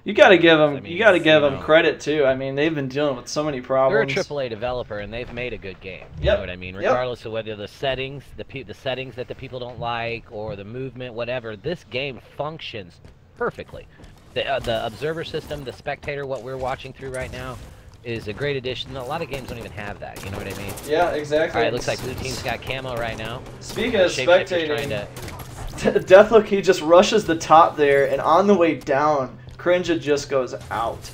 You got to give them. I mean, you got to give them credit too. I mean, they've been dealing with so many problems. They're a AAA developer, and they've made a good game. You Yep. know what I mean? Regardless of whether the settings, the settings that the people don't like, or the movement, whatever, this game functions perfectly. The observer system, the spectator, what we're watching through right now, is a great addition. A lot of games don't even have that. You know what I mean? Yeah, exactly. All right, looks like blue team's got camo right now. Speaking of spectating, Deathlook, he just rushes the top there, and on the way down, Cringe just goes out.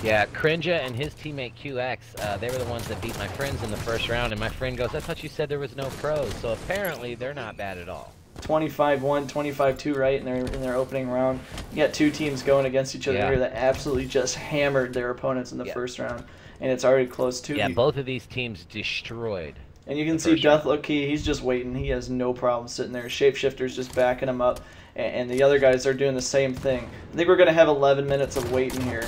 Yeah, Crinja and his teammate QX, they were the ones that beat my friends in the first round, and my friend goes, I thought you said there was no pros, so apparently they're not bad at all. 25-1, 25-2, right, in their opening round. You got 2 teams going against each other here that absolutely just hammered their opponents in the first round, and it's already close to. Yeah, both of these teams destroyed. And you can see Deathlook, he's just waiting. He has no problem sitting there. Shapeshifter's just backing him up, and the other guys are doing the same thing. I think we're going to have 11 minutes of waiting here.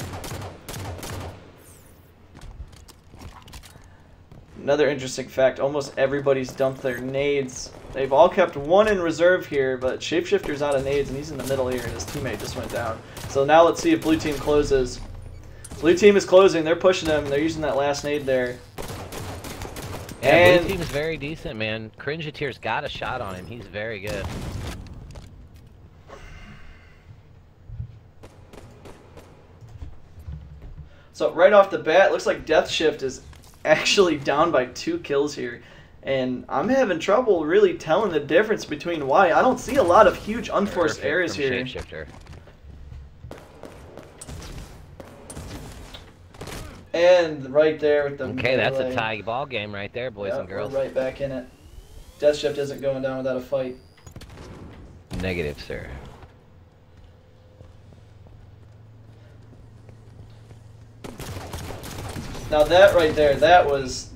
Another interesting fact, almost everybody's dumped their nades. They've all kept 1 in reserve here, but Shapeshifter's out of nades, and he's in the middle here, and his teammate just went down. So now let's see if blue team closes. Blue team is closing. They're pushing him. They're using that last nade there. Yeah, and blue team is very decent, man. Cringeteer's got a shot on him. He's very good. So right off the bat, looks like Death Shift is actually down by 2 kills here. And I'm having trouble really telling the difference between why. I don't see a lot of huge unforced errors here. Shapeshifter. And right there with the okay, that's a tie ball game right there, boys and girls. We're right back in it. Death Shift isn't going down without a fight. Negative, sir. Now that right there, that was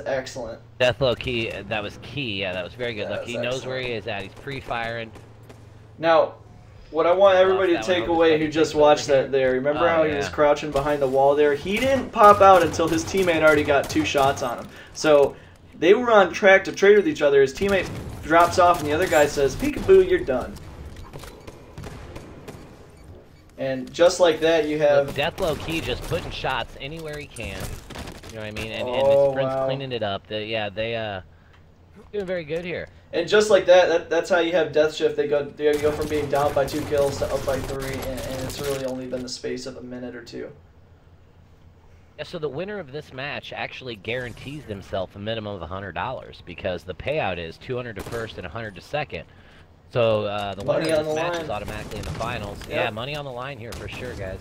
excellent. Death low key, that was key. Yeah, that was very good. Yeah, Look, he knows where he is at. He's pre-firing. Now, what I want everybody to take away who just watched that there, remember how he was crouching behind the wall there? He didn't pop out until his teammate already got 2 shots on him. So they were on track to trade with each other. His teammate drops off and the other guy says, peekaboo, you're done. And just like that, you have... Look, Death low key just putting shots anywhere he can. You know what I mean? And his friends cleaning it up. They doing very good here. And just like that's how you have Death Shift. They go from being down by 2 kills to up by 3, and it's really only been the space of a minute or 2. Yeah, so the winner of this match actually guarantees themselves a minimum of $100 because the payout is $200 to first and $100 to second. So the winner of this match is automatically in the finals. Yep. Yeah, money on the line here for sure, guys.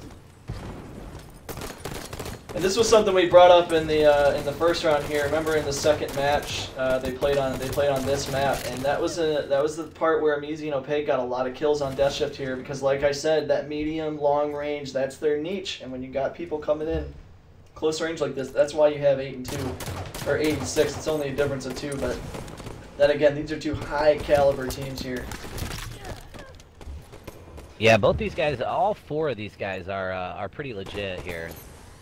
And this was something we brought up in the first round here. Remember in the second match, they played on this map, and that was the part where Ameezy and Opaque got a lot of kills on Death Shift here because, like I said, that medium long range, that's their niche. And when you got people coming in close range like this, that's why you have 8 and 2 or 8 and 6. It's only a difference of 2, but then again, these are two high caliber teams here. Yeah, both these guys, all 4 of these guys are pretty legit here.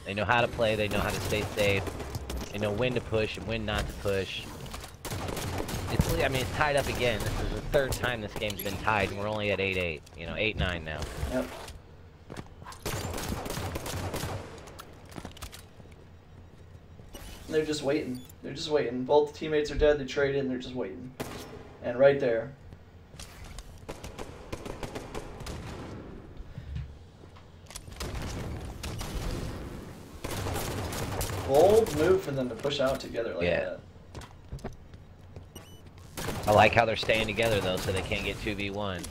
They know how to play, they know how to stay safe, they know when to push and when not to push. I mean, it's tied up again. This is the 3rd time this game's been tied, and we're only at 8-8. You know, 8-9 now. Yep. They're just waiting. They're just waiting. Both teammates are dead, they traded, and they're just waiting. And right there. Bold move for them to push out together like that. I like how they're staying together though, so they can't get 2v1.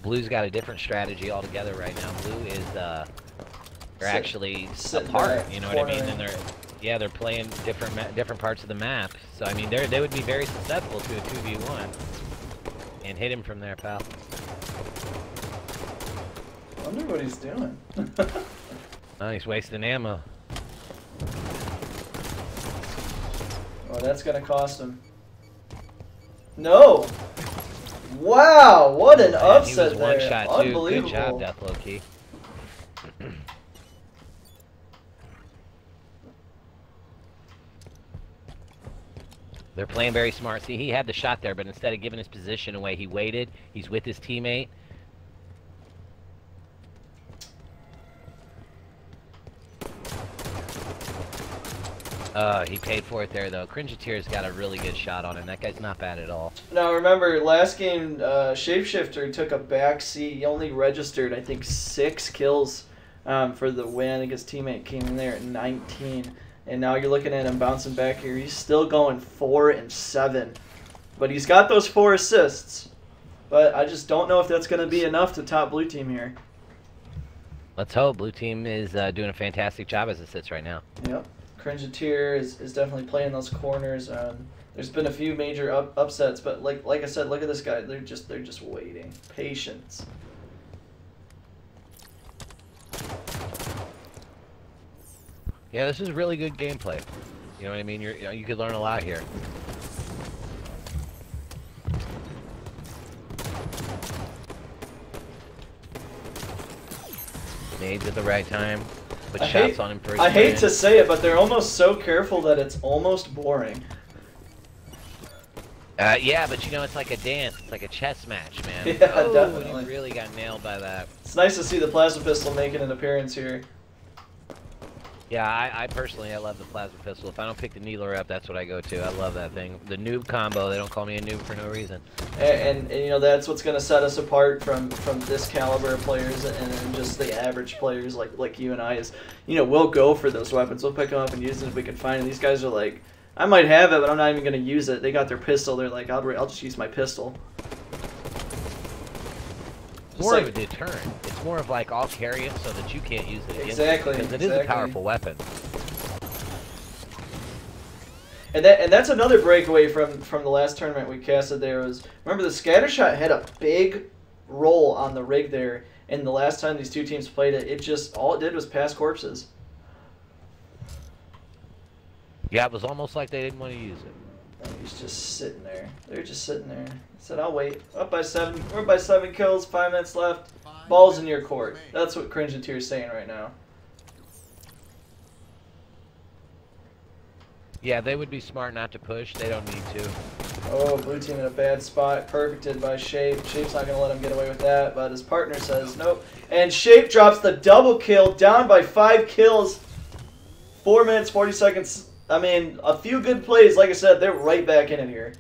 Blue's got a different strategy altogether right now. Blue is they're actually apart. You know what I mean? And they're playing different parts of the map. So I mean, they would be very susceptible to a 2v1. And hit him from there, pal. I wonder what he's doing. Oh, he's wasting ammo. Oh, that's gonna cost him. No! Wow, what an upset he was there. One shot too. Unbelievable. Good job, Death Low-Key. They're playing very smart. See, he had the shot there, but instead of giving his position away, he waited. He's with his teammate. He paid for it there, though. Cringeteer's got a really good shot on him. That guy's not bad at all. Now, remember, last game, Shapeshifter took a back seat. He only registered, I think, 6 kills for the win. I think his teammate came in there at 19. And now you're looking at him bouncing back here. He's still going 4 and 7. But he's got those 4 assists. But I just don't know if that's going to be enough to top blue team here. Let's hope. Blue team is doing a fantastic job as it sits right now. Yep. Cringeteer is definitely playing those corners. There's been a few major upsets, but like I said, look at this guy. They're just waiting. Patience. Yeah, this is really good gameplay. You know what I mean? You could learn a lot here. Nades at the right time. Put shots on him first. I hate to say it, but they're almost so careful that it's almost boring. Yeah, but you know, it's like a dance. It's like a chess match, man. Yeah, definitely. You really got nailed by that. It's nice to see the plasma pistol making an appearance here. Yeah, I personally, I love the plasma pistol. If I don't pick the needler up, that's what I go to. I love that thing. The noob combo, they don't call me a noob for no reason. And you know, that's what's going to set us apart from this caliber of players and just the average players like you and I is, you know, we'll go for those weapons. We'll pick them up and use them if we can find them. These guys are like, I might have it, but I'm not even going to use it. They got their pistol. They're like, I'll just use my pistol. More of a deterrent. It's more of like, I'll carry it so that you can't use it against Exactly. Because it is a powerful weapon. And that's another breakaway from the last tournament we casted there was, remember the scatter shot had a big role on the rig there, and the last time these two teams played it, all it did was pass corpses. Yeah, it was almost like they didn't want to use it. And he's just sitting there. They're just sitting there. He said, I'll wait. Up by 7. We're by 7 kills, 5 minutes left. Ball's in your court. That's what Cringeteer is saying right now. Yeah, they would be smart not to push. They don't need to. Oh, blue team in a bad spot. Perfected by Shape. Shape's not going to let him get away with that, but his partner says nope. And Shape drops the double kill, down by 5 kills. 4 minutes, 40 seconds. I mean, a few good plays. Like I said, they're right back in it here.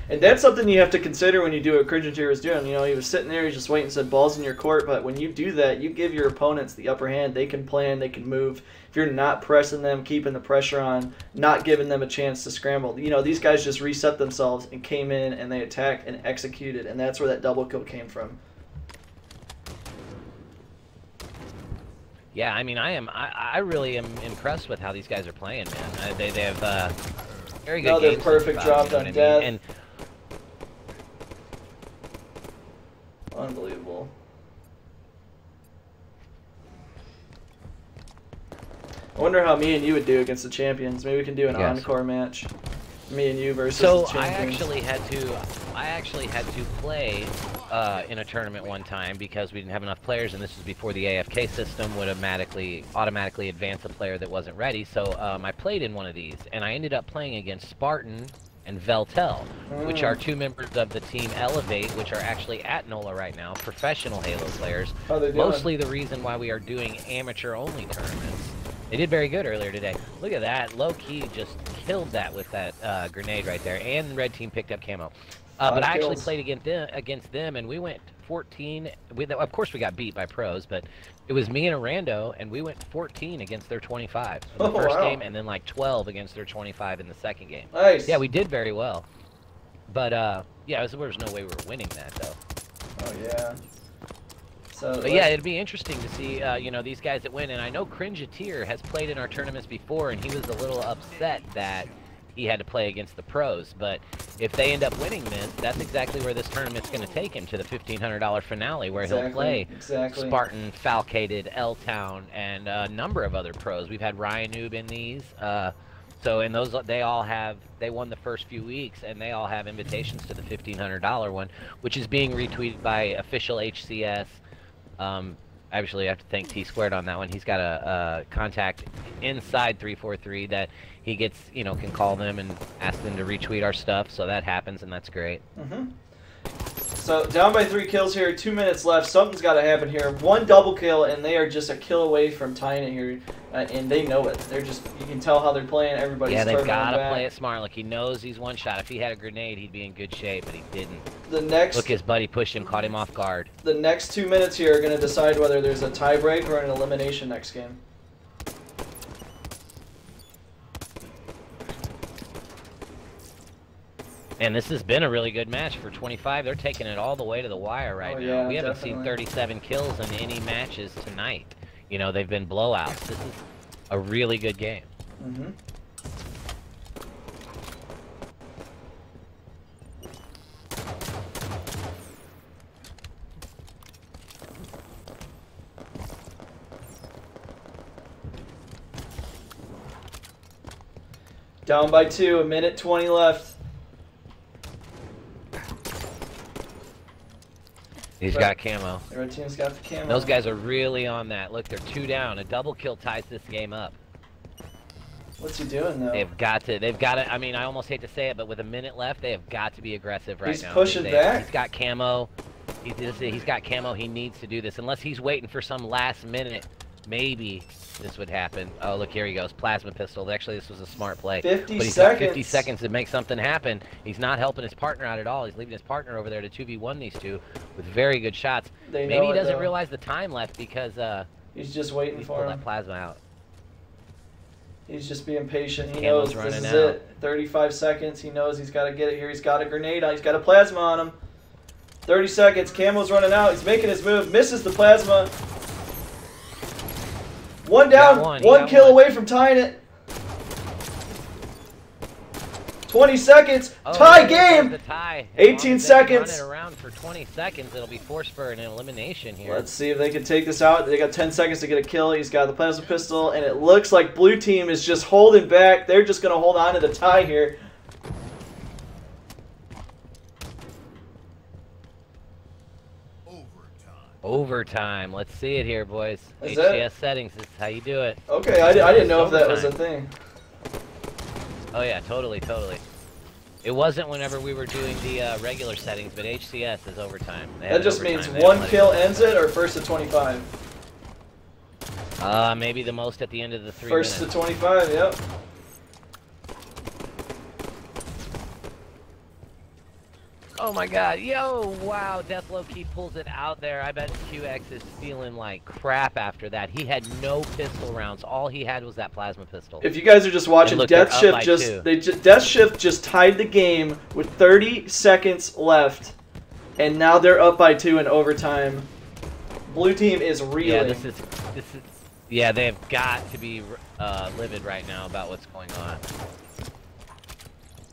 And that's something you have to consider when you do what Cringeteer was doing. You know, he was sitting there, he just waiting and said, ball's in your court. But when you do that, you give your opponents the upper hand. They can plan, they can move. If you're not pressing them, keeping the pressure on, not giving them a chance to scramble. You know, these guys just reset themselves and came in and they attacked and executed. And that's where that double kill came from. Yeah, I mean, I really am impressed with how these guys are playing, man. They have very good Another games. perfect drop on death. And unbelievable. I wonder how me and you would do against the champions. Maybe we can do an encore match. Me and you versus the champions. I actually had to play in a tournament one time because we didn't have enough players, and this was before the AFK system would automatically advance a player that wasn't ready. So I played in one of these, and I ended up playing against Spartan and Veltel, which are two members of the team Elevate, which are actually at NOLA right now, professional Halo players. How they doing? Mostly the reason why we are doing amateur-only tournaments. They did very good earlier today. Look at that. Low-key just killed that with that grenade right there. And the red team picked up camo. But I actually played against them, and we went 14. Of course, we got beat by pros, but it was me and a rando, and we went 14 against their 25 in the first game, and then like 12 against their 25 in the second game. Nice. Yeah, we did very well. But, yeah, there was no way we were winning that, though. Oh, yeah. So, but yeah, it'd be interesting to see, you know, these guys that win. And I know Cringeteer has played in our tournaments before, and he was a little upset that he had to play against the pros. But if they end up winning this, that's exactly where this tournament's going to take him, to the $1,500 finale, where he'll play Spartan, Falcated, L-Town, and a number of other pros. We've had Ryan Noob in these. So in those, they won the first few weeks, and they all have invitations to the $1,500 one, which is being retweeted by official HCS. Actually, I have to thank T-Squared on that one. He's got a contact inside 343 that he gets, you know, can call them and ask them to retweet our stuff. So that happens, and that's great. So down by 3 kills here, 2 minutes left. Something's got to happen here. One double kill, and they are just a kill away from tying it here, and they know it. They're just, you can tell how they're playing. Everybody's they've got to play it smart. Like, he knows he's one shot. If he had a grenade, he'd be in good shape, but he didn't. Look, his buddy pushed him, caught him off guard. The next 2 minutes here are going to decide whether there's a tie break or an elimination next game. And this has been a really good match for 25. They're taking it all the way to the wire right now. Yeah, we haven't seen 37 kills in any matches tonight. You know, they've been blowouts. This is a really good game. Down by 2, 1:20 left. He's got camo. The red team's got the camo. Those guys are really on that. Look, they're 2 down. A double kill ties this game up. What's he doing, though? They've got to, I mean, I almost hate to say it, but with a minute left, they have got to be aggressive right now. He's pushing back. He's got camo. He's got camo. He needs to do this. Unless he's waiting for some last minute, maybe this would happen. Oh, look, here he goes. Plasma pistol. Actually, this was a smart play. 50 but he's seconds. got 50 seconds to make something happen. He's not helping his partner out at all. He's leaving his partner over there to 2v1 these two with very good shots. Maybe he doesn't realize the time left because he's just waiting for him. That plasma out. He's just being patient. He knows this is it. 35 seconds. He knows he's got to get it here. He's got a grenade on. He's got a plasma on him. 30 seconds. Camo's running out. He's making his move. Misses the plasma. One down. One kill away from tying it. 20 seconds. Tie game. The tie. 18 seconds. Run it around for 20 seconds. It'll be forced for an elimination here. Let's see if they can take this out. They got 10 seconds to get a kill. He's got the plasma pistol, and it looks like blue team is just holding back. They're just going to hold on to the tie here. Overtime. Let's see it here, boys. HCS settings. This is how you do it. Okay, I didn't know if that was a thing. Oh yeah, totally. It wasn't whenever we were doing the regular settings, but HCS is overtime. That just means one kill ends it, or first to 25? Maybe the most at the end of the 3 minutes. First to 25, yep. Oh my god, yo, wow, Death Low-Key pulls it out there. I bet QX is feeling like crap after that. He had no pistol rounds. All he had was that plasma pistol. If you guys are just watching, Death Shift just tied the game with 30 seconds left, and now they're up by 2 in overtime. Blue team is reeling. Yeah, Yeah, they've got to be livid right now about what's going on.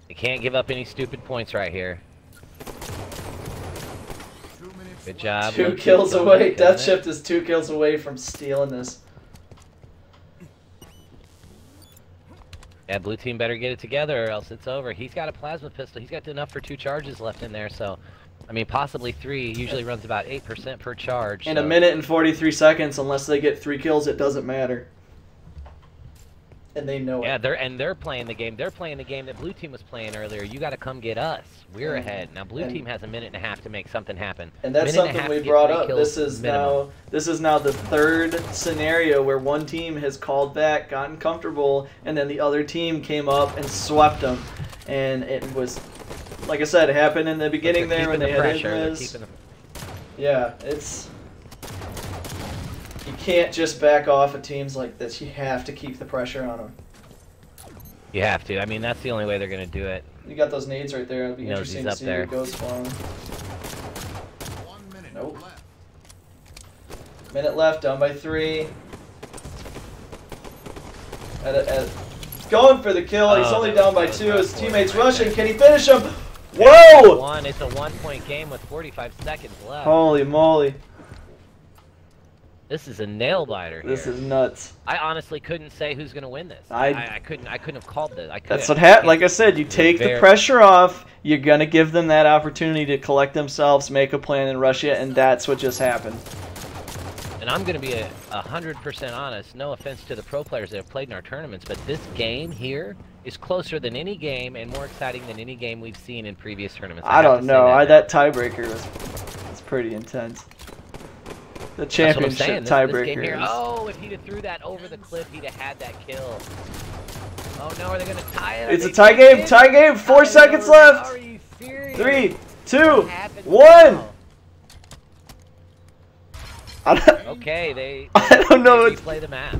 They can't give up any stupid points right here. Good job. 2 kills away. Death Shift is 2 kills away from stealing this. Yeah, blue team better get it together or else it's over. He's got a plasma pistol. He's got enough for 2 charges left in there, so... I mean, possibly 3. Usually runs about 8% per charge. In a minute and 43 seconds, unless they get 3 kills, it doesn't matter. And they know yeah, it. they're playing the game. They're playing the game that blue team was playing earlier. You got to come get us. We're ahead. Now blue team has a minute and a half to make something happen. And that's something we brought up. This is now the 3rd scenario where one team has called back, gotten comfortable, and then the other team came up and swept them. And it was, like I said, it happened in the beginning there when they had Invis. Yeah, it's... You can't just back off of teams like this. You have to keep the pressure on them. You have to. I mean, that's the only way they're going to do it. You got those nades right there. It'll be interesting to see where it goes for them. 1 minute Nope. left. Minute left, down by 3. Going for the kill. He's only down by 2. His teammate's rushing. Can he finish him? Whoa! It's a 1-point game with 45 seconds left. Holy moly. This is a nail biter here. This is nuts. I honestly couldn't say who's going to win this. I couldn't have called this. That's what happened. Like I said, you take the pressure off, you're going to give them that opportunity to collect themselves, make a plan, and rush it, and that's what just happened. And I'm going to be 100% honest, no offense to the pro players that have played in our tournaments, but this game here is closer than any game and more exciting than any game we've seen in previous tournaments. I don't know. That tiebreaker was pretty intense. The championship tiebreaker. Oh, if he'd have threw that over the cliff, he'd have had that kill. Oh no, are they going to tie it? It's a tie game. Tie game. 4 seconds left. Are you serious? 3, 2, 1. Okay, I don't know. They replay the map.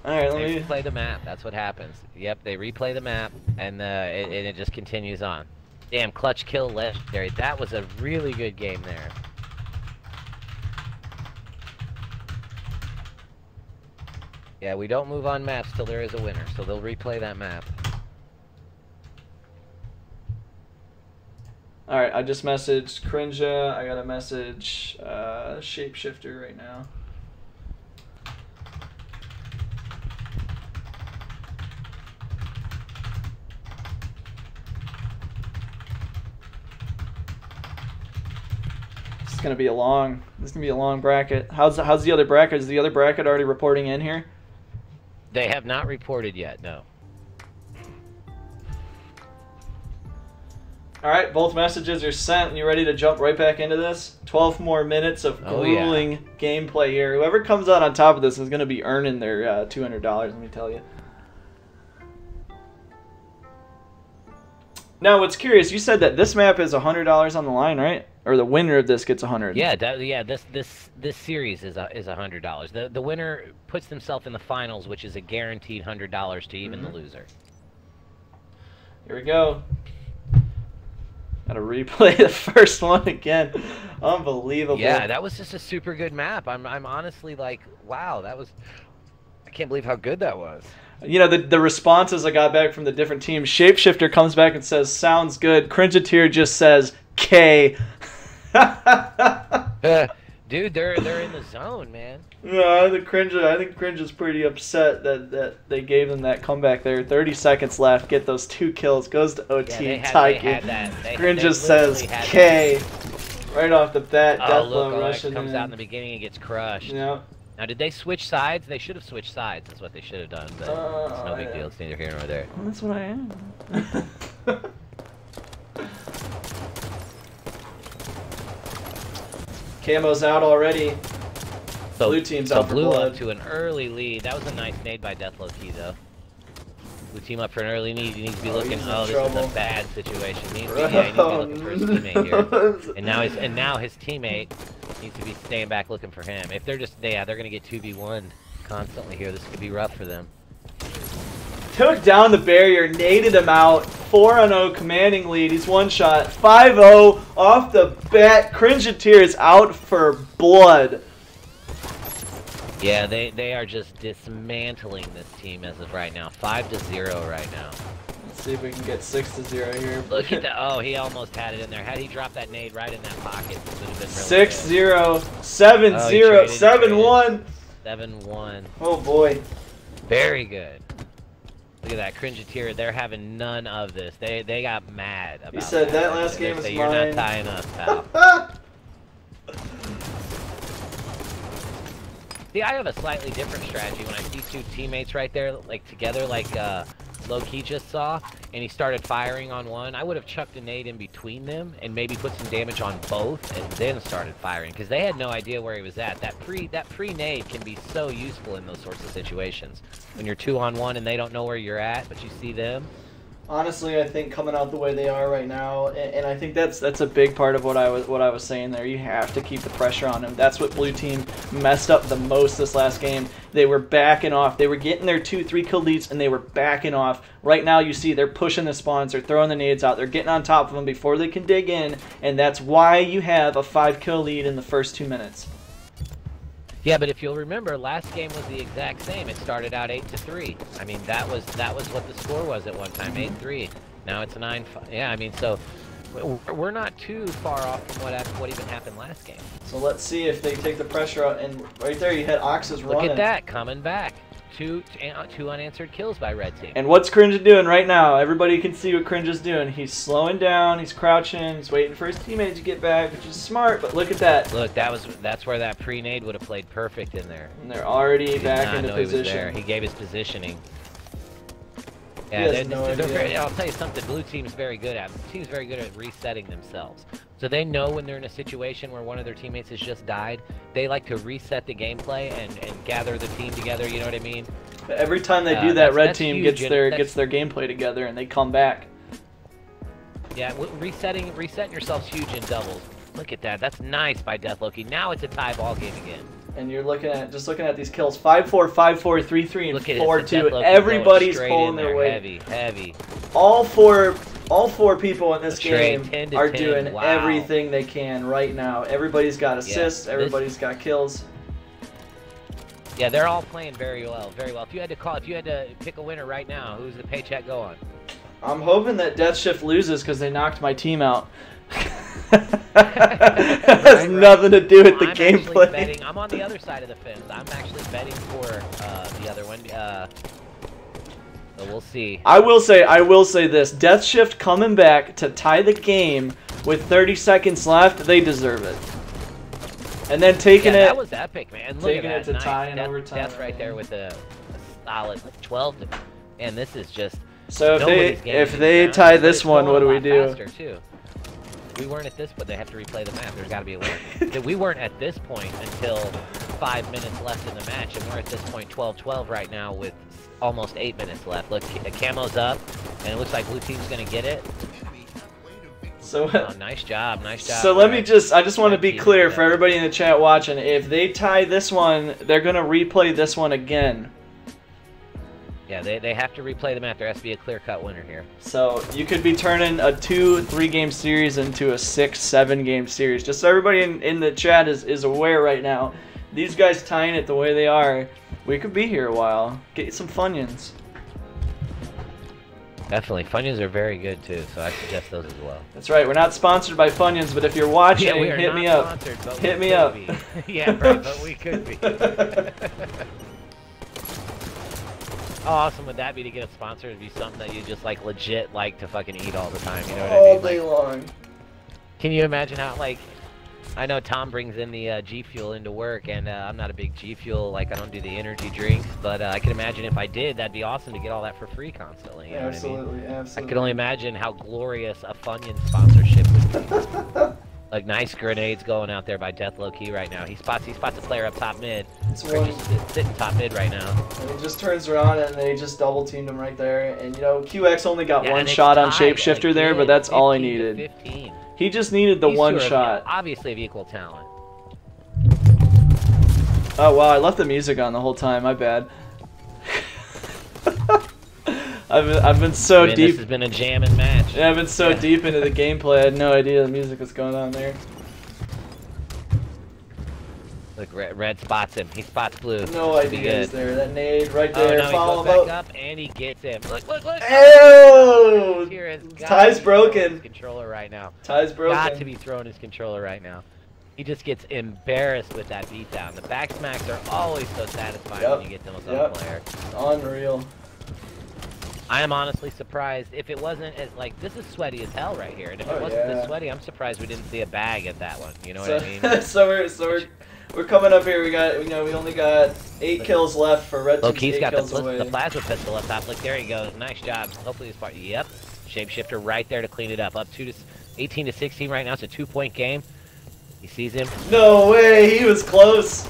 All right, They replay the map. That's what happens. Yep, they replay the map, and it just continues on. Damn, clutch kill legendary. That was a really good game there. Yeah, we don't move on maps till there is a winner, so they'll replay that map. Alright, I just messaged Crinja. I got a message Shapeshifter right now. This is gonna be a long bracket. How's the other bracket? Is the other bracket already reporting in here? They have not reported yet, no. Alright, both messages are sent. You ready to jump right back into this? 12 more minutes of grueling gameplay here. Whoever comes out on top of this is going to be earning their $200, let me tell you. Now, what's curious, you said that this map is $100 on the line, right? Or the winner of this gets $100. Yeah, this series is $100. The winner puts themselves in the finals, which is a guaranteed $100 to even the loser. Here we go. Gotta replay the first one again. Unbelievable. Yeah, that was just a super good map. I'm honestly like, wow, I can't believe how good that was. You know, the responses I got back from the different teams, Shapeshifter comes back and says, sounds good. Cringeateer just says, K. Dude, they're in the zone, man. No, I think Cringe's pretty upset that they gave them that comeback there. 30 seconds left. Get those 2 kills. Goes to OT. Cringe just says K. Right off the bat. Deathlow rushing comes out in the beginning and gets crushed. Yeah. Now, did they switch sides? They should have switched sides. That's what they should have done. But it's no big deal. It's neither here nor there. Well, that's what I am. Camo's out already. So, blue team's out for blood. Up to an early lead. That was a nice nade by Deathlow Key, though. Blue team up for an early lead. He needs to be looking. Oh, this is a bad situation. He needs to be looking for his teammate here. And now his teammate needs to be staying back looking for him. If they're just they're gonna get 2v1 constantly here. This could be rough for them. Took down the barrier, naded him out. 4-0 commanding lead. He's one shot. 5-0 off the bat. Cringeateer is out for blood. Yeah, they are just dismantling this team as of right now. 5-0 right now. Let's see if we can get 6-0 here. Look at that. Oh, he almost had it in there. Had he dropped that nade right in that pocket, it would have been really 6-0, 7-0, 7-1. 7-1. Oh boy. Very good. Look at that. Cringeteer, they're having none of this. They got mad about He said that last They game is say, mine. You're not tying us, pal. See, I have a slightly different strategy when I see two teammates right there, like together, like Low-Key just saw, and he started firing on one. I would have chucked a nade in between them and maybe put some damage on both, and then started firing because they had no idea where he was at. That pre-nade can be so useful in those sorts of situations when you're 2-on-1 and they don't know where you're at, but you see them. Honestly, I think coming out the way they are right now, and I think that's a big part of what I was saying there. You have to keep the pressure on them. That's what blue team messed up the most this last game. They were backing off. They were getting their 2-3 kill leads, and they were backing off. Right now, you see they're pushing the spawns. They're throwing the nades out. They're getting on top of them before they can dig in, and that's why you have a 5-kill lead in the first 2 minutes. Yeah, but if you'll remember, last game was the exact same. It started out 8-3. I mean, that was what the score was at one time, 8-3. Now it's 9-5. Yeah, I mean, so we're not too far off from what even happened last game. So let's see if they take the pressure out. And right there, you had Ox's running. Look at that, coming back. Two unanswered kills by red team. And what's Cringe doing right now? Everybody can see what Cringe is doing. He's slowing down. He's crouching. He's waiting for his teammate to get back, which is smart. But look at that. Look, that's where that pre-nade would have played perfect in there. And they're already back into position. He was there. He gave his positioning. Yeah, I'll tell you something. Blue team's very good at. Blue team's very good at resetting themselves. So they know when they're in a situation where one of their teammates has just died, they like to reset the gameplay and gather the team together. You know what I mean? Every time they do that, red team gets their gameplay together and they come back. Yeah, resetting yourself's huge in doubles. Look at that. That's nice by Death Loki. Now it's a tie ball game again. And you're looking at these kills: 5-4, 5-4, 3-3, and 4-2. It. Everybody's pulling their weight. Heavy. All four people in this game are doing everything they can right now. Everybody's got assists. Everybody's got kills. Yeah, they're all playing very well, very well. If you had to pick a winner right now, who's the paycheck go on? I'm hoping that Death Shift loses because they knocked my team out. That has nothing to do with the gameplay. I'm on the other side of the fence. I'm actually betting for the other one. So we'll see. I will say this: Death Shift coming back to tie the game with 30 seconds left. They deserve it. And then taking it. That was epic, man. Look taking at that. It to tie in overtime. Death right there with a solid 12. And this is just. So if they tie this one, what do we do? We weren't at this, but they have to replay the map. There's got to be a winner. We weren't at this point until 5 minutes left in the match, and we're at this point 12-12 right now with almost 8 minutes left. Look, camo's up, and it looks like blue team's gonna get it. So nice job. So I just want to be clear for everybody in the chat watching. If they tie this one, they're gonna replay this one again. Yeah, they have to replay the map. There has to be a clear-cut winner here. So you could be turning a 2-3 game series into a 6-7 game series. Just so everybody in the chat is aware right now. These guys tying it the way they are, we could be here a while. Get you some Funyuns. Definitely. Funyuns are very good too, so I suggest those as well. That's right. We're not sponsored by Funyuns, but if you're watching, hit me up. Hit me up. Yeah, right, but we could be. How awesome would that be to get a sponsor? It'd be something that you just like legit like to fucking eat all the time. You know what I mean? All day long. Can you imagine how like? I know Tom brings in the G Fuel into work, and I'm not a big G Fuel. Like I don't do the energy drinks, but I can imagine if I did, that'd be awesome to get all that for free constantly. You know absolutely, what I mean? absolutely. I can only imagine how glorious a Funyun sponsorship would be. Like nice grenades going out there by Death Low-Key right now. He spots a player up top mid. Just sitting top mid right now. And he just turns around and they just double teamed him right there. And you know, QX only got one shot on Shapeshifter there, but that's all he needed. 15. He just needed the one shot. Obviously of equal talent. Oh wow, I left the music on the whole time. My bad. I've been so deep. This has been a jamming match. Yeah, I've been so deep into the gameplay. I had no idea the music was going on there. Look, red spots him. He spots blue. No Should be idea he's good. there. That nade right Oh, there. no, he Follow goes him back up. up and he gets him. Look, look, look. Oh! Here has got Tie's to be throwing broken. His controller right now. Tie's broken. Got to be throwing his controller right now. He just gets embarrassed with that beatdown. The back smacks are always so satisfying when you get them with a player. Unreal. I am honestly surprised if it wasn't as like this is sweaty as hell right here, and if it wasn't this sweaty, I'm surprised we didn't see a bag at that one. You know what I mean? so we're coming up here. We got we only got 8 kills left for red team's He's 8 got kills the away. plasma pistol up top. Look, there he goes. Nice job. Hopefully this part. Yep. Shapeshifter right there to clean it up. Up 18 to 16 right now. It's a 2-point game. He sees him. No way, he was close.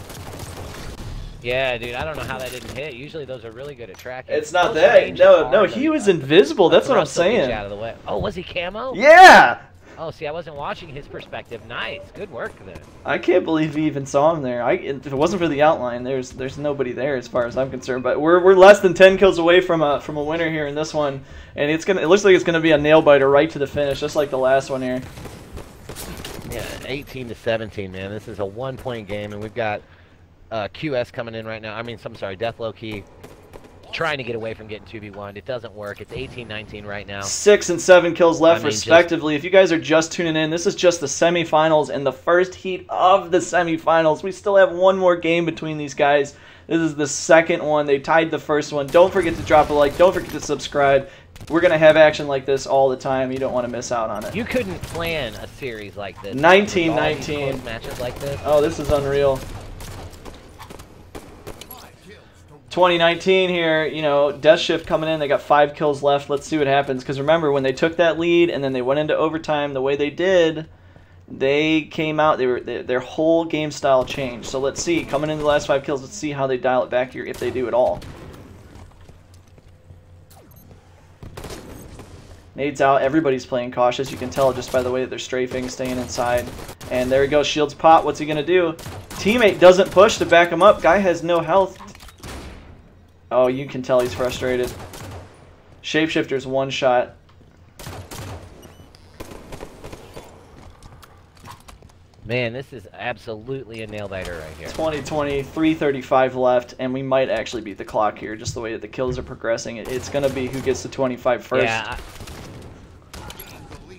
Yeah, dude, I don't know how that didn't hit. Usually those are really good at tracking. It's not that. No, he was invisible. That's what I'm saying. Out of the way. Oh, was he camo? Yeah. Oh, see, I wasn't watching his perspective. Nice, good work there. I can't believe he even saw him there. If it wasn't for the outline, there's nobody there as far as I'm concerned. But we're less than 10 kills away from a winner here in this one, and it looks like it's gonna be a nail biter right to the finish, just like the last one here. Yeah, 18 to 17, man. This is a 1-point game, and we've got QS coming in right now. I mean, I'm sorry, Death Low Key trying to get away from getting 2v1'd. It doesn't work. It's 18-19 right now. 6 and 7 kills left respectively. If you guys are just tuning in, this is just the semifinals and the first heat of the semifinals. We still have one more game between these guys. This is the second one. They tied the first one. Don't forget to drop a like. Don't forget to subscribe. We're going to have action like this all the time. You don't want to miss out on it. You couldn't plan a series like this. 19-19. Matches like this. Oh, this is unreal. 2019 here, Death Shift coming in. They got 5 kills left. Let's see what happens. Because remember, when they took that lead and then they went into overtime the way they did, they came out. Their whole game style changed. So let's see. Coming into the last 5 kills, let's see how they dial it back here, if they do at all. Nade's out. Everybody's playing cautious. You can tell just by the way that they're strafing, staying inside. And there he goes. Shields pop. What's he going to do? Teammate doesn't push to back him up. Guy has no health. Oh, you can tell he's frustrated. Shapeshifter's 1 shot. Man, this is absolutely a nail-biter right here. 20-20, 3:35 left, and we might actually beat the clock here, just the way that the kills are progressing. It's going to be who gets to 25 first. Yeah.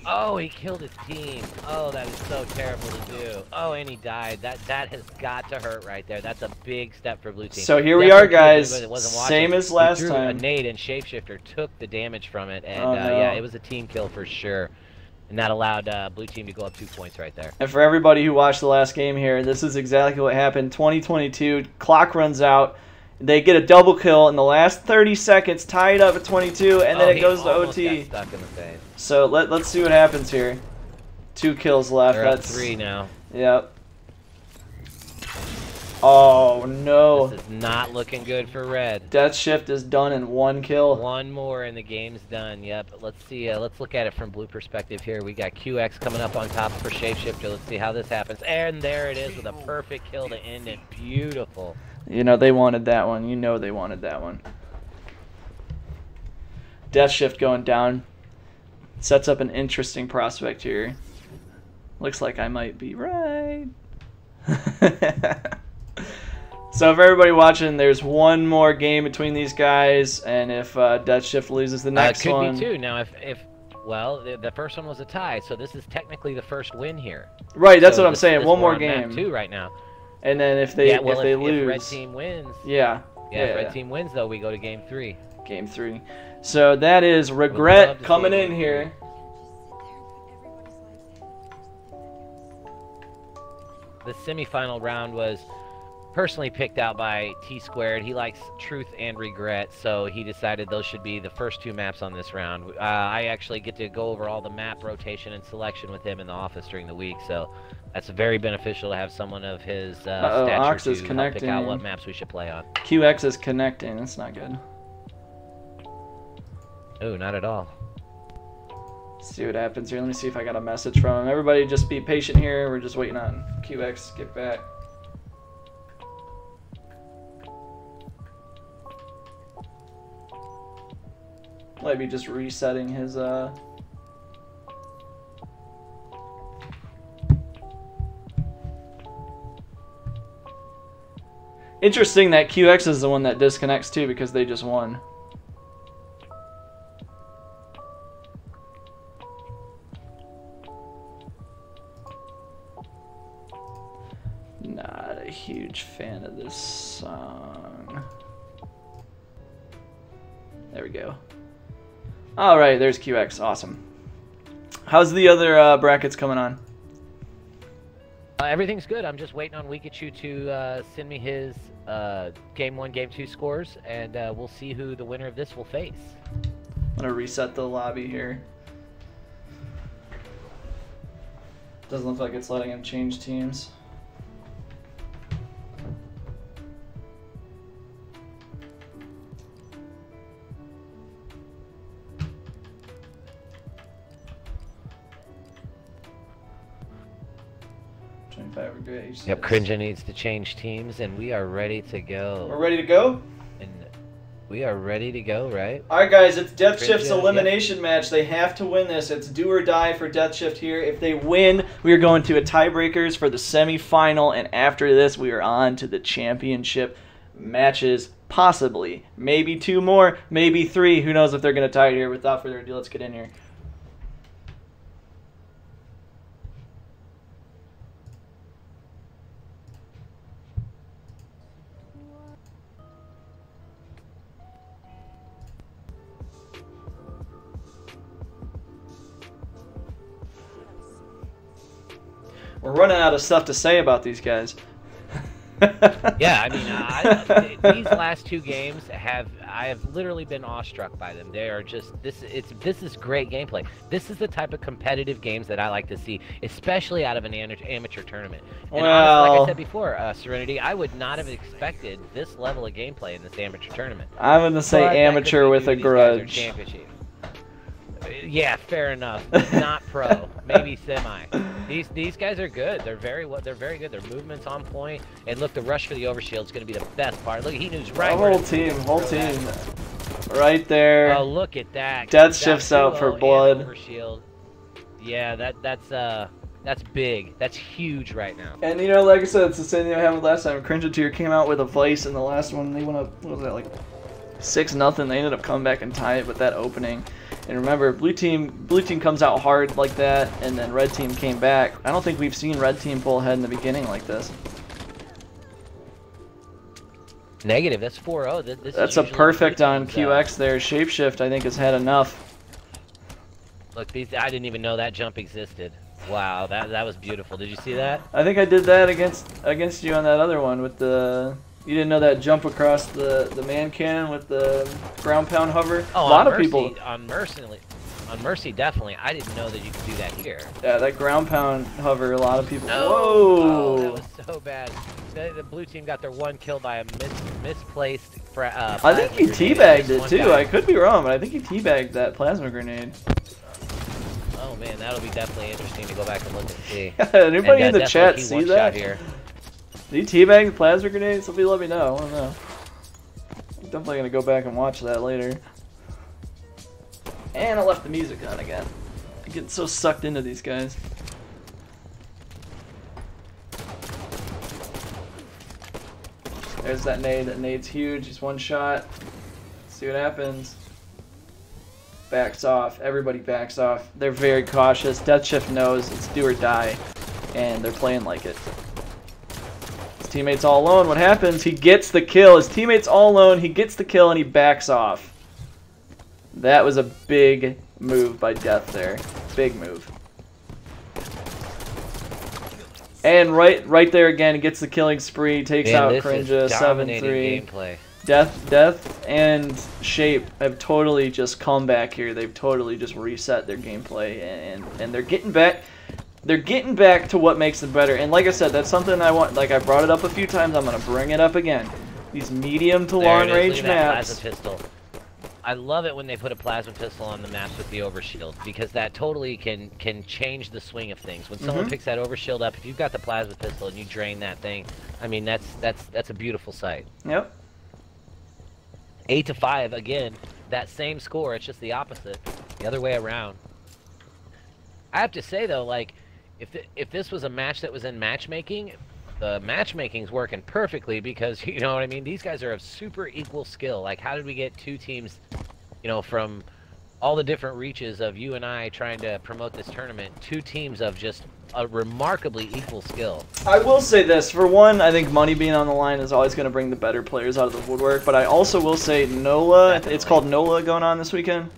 Oh, he killed his team. Oh, that is so terrible to do. Oh, and he died. That has got to hurt right there. That's a big step for blue team. So here we are, guys. Same as last he threw time. A nade and Shapeshifter took the damage from it, and yeah, it was a team kill for sure. And that allowed blue team to go up 2 points right there. And for everybody who watched the last game here, this is exactly what happened. 20-22, clock runs out. They get a double kill in the last 30 seconds, tied up at 22, and then it goes to OT. Got stuck in the face. So let's see what happens here. 2 kills left. They're That's up 3 now. Yep. Oh no. This is not looking good for red. Death Shift is done in 1 kill. 1 more and the game's done. Yep. Let's see. Let's look at it from blue perspective here. We got QX coming up on top for Shapeshifter. Let's see how this happens. And there it is with a perfect kill to end it. Beautiful. They wanted that one. They wanted that one. Death Shift going down. Sets up an interesting prospect here. Looks like I might be right. So if everybody watching, there's 1 more game between these guys, and if Death Shift loses the next one... Could be 2. Now, well, the first one was a tie, so this is technically the first win here. Right, that's what I'm saying. 1 more game. Map 2 right now. And then if they lose... If red team wins... Yeah. If red team wins, though, we go to game 3. Game 3. So that is Regret coming in here. The semifinal round was personally picked out by T-Squared. He likes Truth and Regret, so he decided those should be the first 2 maps on this round. I actually get to go over all the map rotation and selection with him in the office during the week, so that's very beneficial to have someone of his stature to help pick out what maps we should play on. QX is connecting. That's not good. Oh, not at all. Let's see what happens here. Let me see if I got a message from him. Everybody just be patient here. We're just waiting on QX to get back. Might be just resetting his Interesting that QX is the one that disconnects too because they just won. Not a huge fan of this song. There we go. Alright, there's QX. Awesome. How's the other brackets coming on? Everything's good. I'm just waiting on Wikachu to send me his Game 1, Game 2 scores, and we'll see who the winner of this will face. I'm going to reset the lobby here. Doesn't look like it's letting him change teams. HCS. Yep, Crinja needs to change teams, and we are ready to go. We're ready to go? And we are ready to go, right? Alright guys, it's Death Crinja, Shift's elimination match. They have to win this. It's do or die for Death Shift here. If they win, we are going to a tiebreakers for the semifinal, and after this we are on to the championship matches. Possibly. Maybe 2 more, maybe 3. Who knows if they're going to tie it here. Without further ado, let's get in here. We're running out of stuff to say about these guys. Yeah, I mean, these last 2 games I have literally been awestruck by them. They are just this is great gameplay. This is the type of competitive games that I like to see, especially out of an amateur tournament. And honestly, like I said before, Serenity, I would not have expected this level of gameplay in this amateur tournament. I'm gonna say amateur with a grudge. Yeah, fair enough. Not pro, maybe semi. These guys are good. They're very good. Their movement's on point. And look, the rush for the overshield is going to be the best part. Look, he knows right. Whole team, right there. Oh, look at that. Death Shift's out for blood. Overshield. Yeah, that's big. That's huge right now. And you know, like I said, it's the same thing I had with last time. Crinja Tier came out with a Vice in the last one. They went up, what was that, like 6-0. They ended up coming back and tie it with that opening. And remember, blue team comes out hard like that, and then red team came back. I don't think we've seen red team pull ahead in the beginning like this. Negative. That's 4-0. That's a perfect on QX there. Shapeshift, I think, has had enough. Look, I didn't even know that jump existed. Wow, that was beautiful. Did you see that? I think I did that against you on that other one with the. You didn't know that jump across the man cannon with the ground pound hover? Oh, a lot of people on Mercy definitely. I didn't know that you could do that here. Yeah, that ground pound hover, a lot of people. No. Whoa! Oh, that was so bad. The blue team got their 1 kill by a misplaced. I think he teabagged it too. Guy. I could be wrong, but I think he teabagged that plasma grenade. Oh man, that'll be definitely interesting to go back and look and see. Anybody in the chat see that? Here. Did he teabag the plasma grenade? Somebody let me know. I don't know. I'm definitely going to go back and watch that later. And I left the music on again. I'm getting so sucked into these guys. There's that nade. That nade's huge. Just 1 shot. Let's see what happens. Backs off. Everybody backs off. They're very cautious. Death Shift knows it's do or die. And they're playing like it. Teammates all alone. What happens? He gets the kill. His teammates all alone. He gets the kill and he backs off. That was a big move by Death there. Big move. And right there again, he gets the killing spree. Takes out Crinja. 7-3. Death and Shape have totally just come back here. They've totally just reset their gameplay and they're getting back. They're getting back to what makes them better. And like I said, that's something I want. Like I brought it up a few times. I'm going to bring it up again. These medium to long range maps. Plasma pistol. I love it when they put a plasma pistol on the maps with the overshield because that totally can change the swing of things. When someone picks that overshield up, if you've got the plasma pistol and you drain that thing, I mean that's a beautiful sight. Yep. 8-5 again. That same score. It's just the opposite, the other way around. I have to say though, like. If this was a match that was in matchmaking, the matchmaking's working perfectly because, you know what I mean, these guys are of super equal skill. Like, how did we get 2 teams, you know, from all the different reaches of you and I trying to promote this tournament, 2 teams of just a remarkably equal skill? I will say this. For one, I think money being on the line is always going to bring the better players out of the woodwork, but I also will say NOLA, Definitely. it's called NOLA going on this weekend.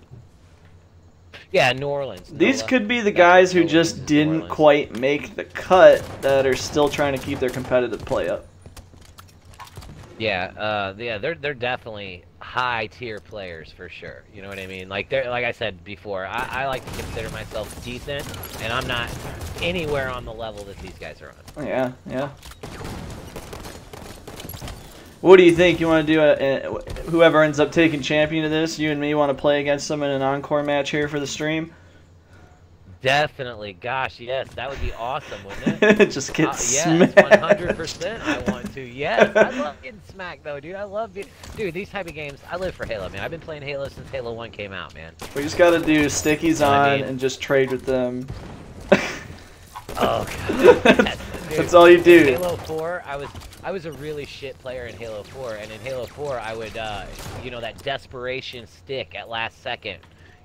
Yeah, New Orleans. These NOLA. codie the That's guys what who NOLA just is, New didn't Orleans. quite make the cut that are still trying to keep their competitive play up. Yeah, they're definitely high tier players for sure. You know what I mean? Like I said before, I like to consider myself decent, and I'm not anywhere on the level that these guys are on. Yeah, yeah. What do you think? You want to do whoever ends up taking champion of this, you and me want to play against them in an encore match here for the stream? Definitely. Gosh, yes, that would be awesome, wouldn't it? Just get Yes, smacked. 100% I want to. Yes, I love getting smacked though, dude. I love it. Dude, these type of games, I live for Halo, man. I've been playing Halo since Halo 1 came out, man. We just got to do stickies know what I on mean? and just trade with them. Oh, God. Yes, dude. That's all you do. In Halo 4, I was a really shit player in Halo 4, and in Halo 4, I would, you know, that desperation stick at last second.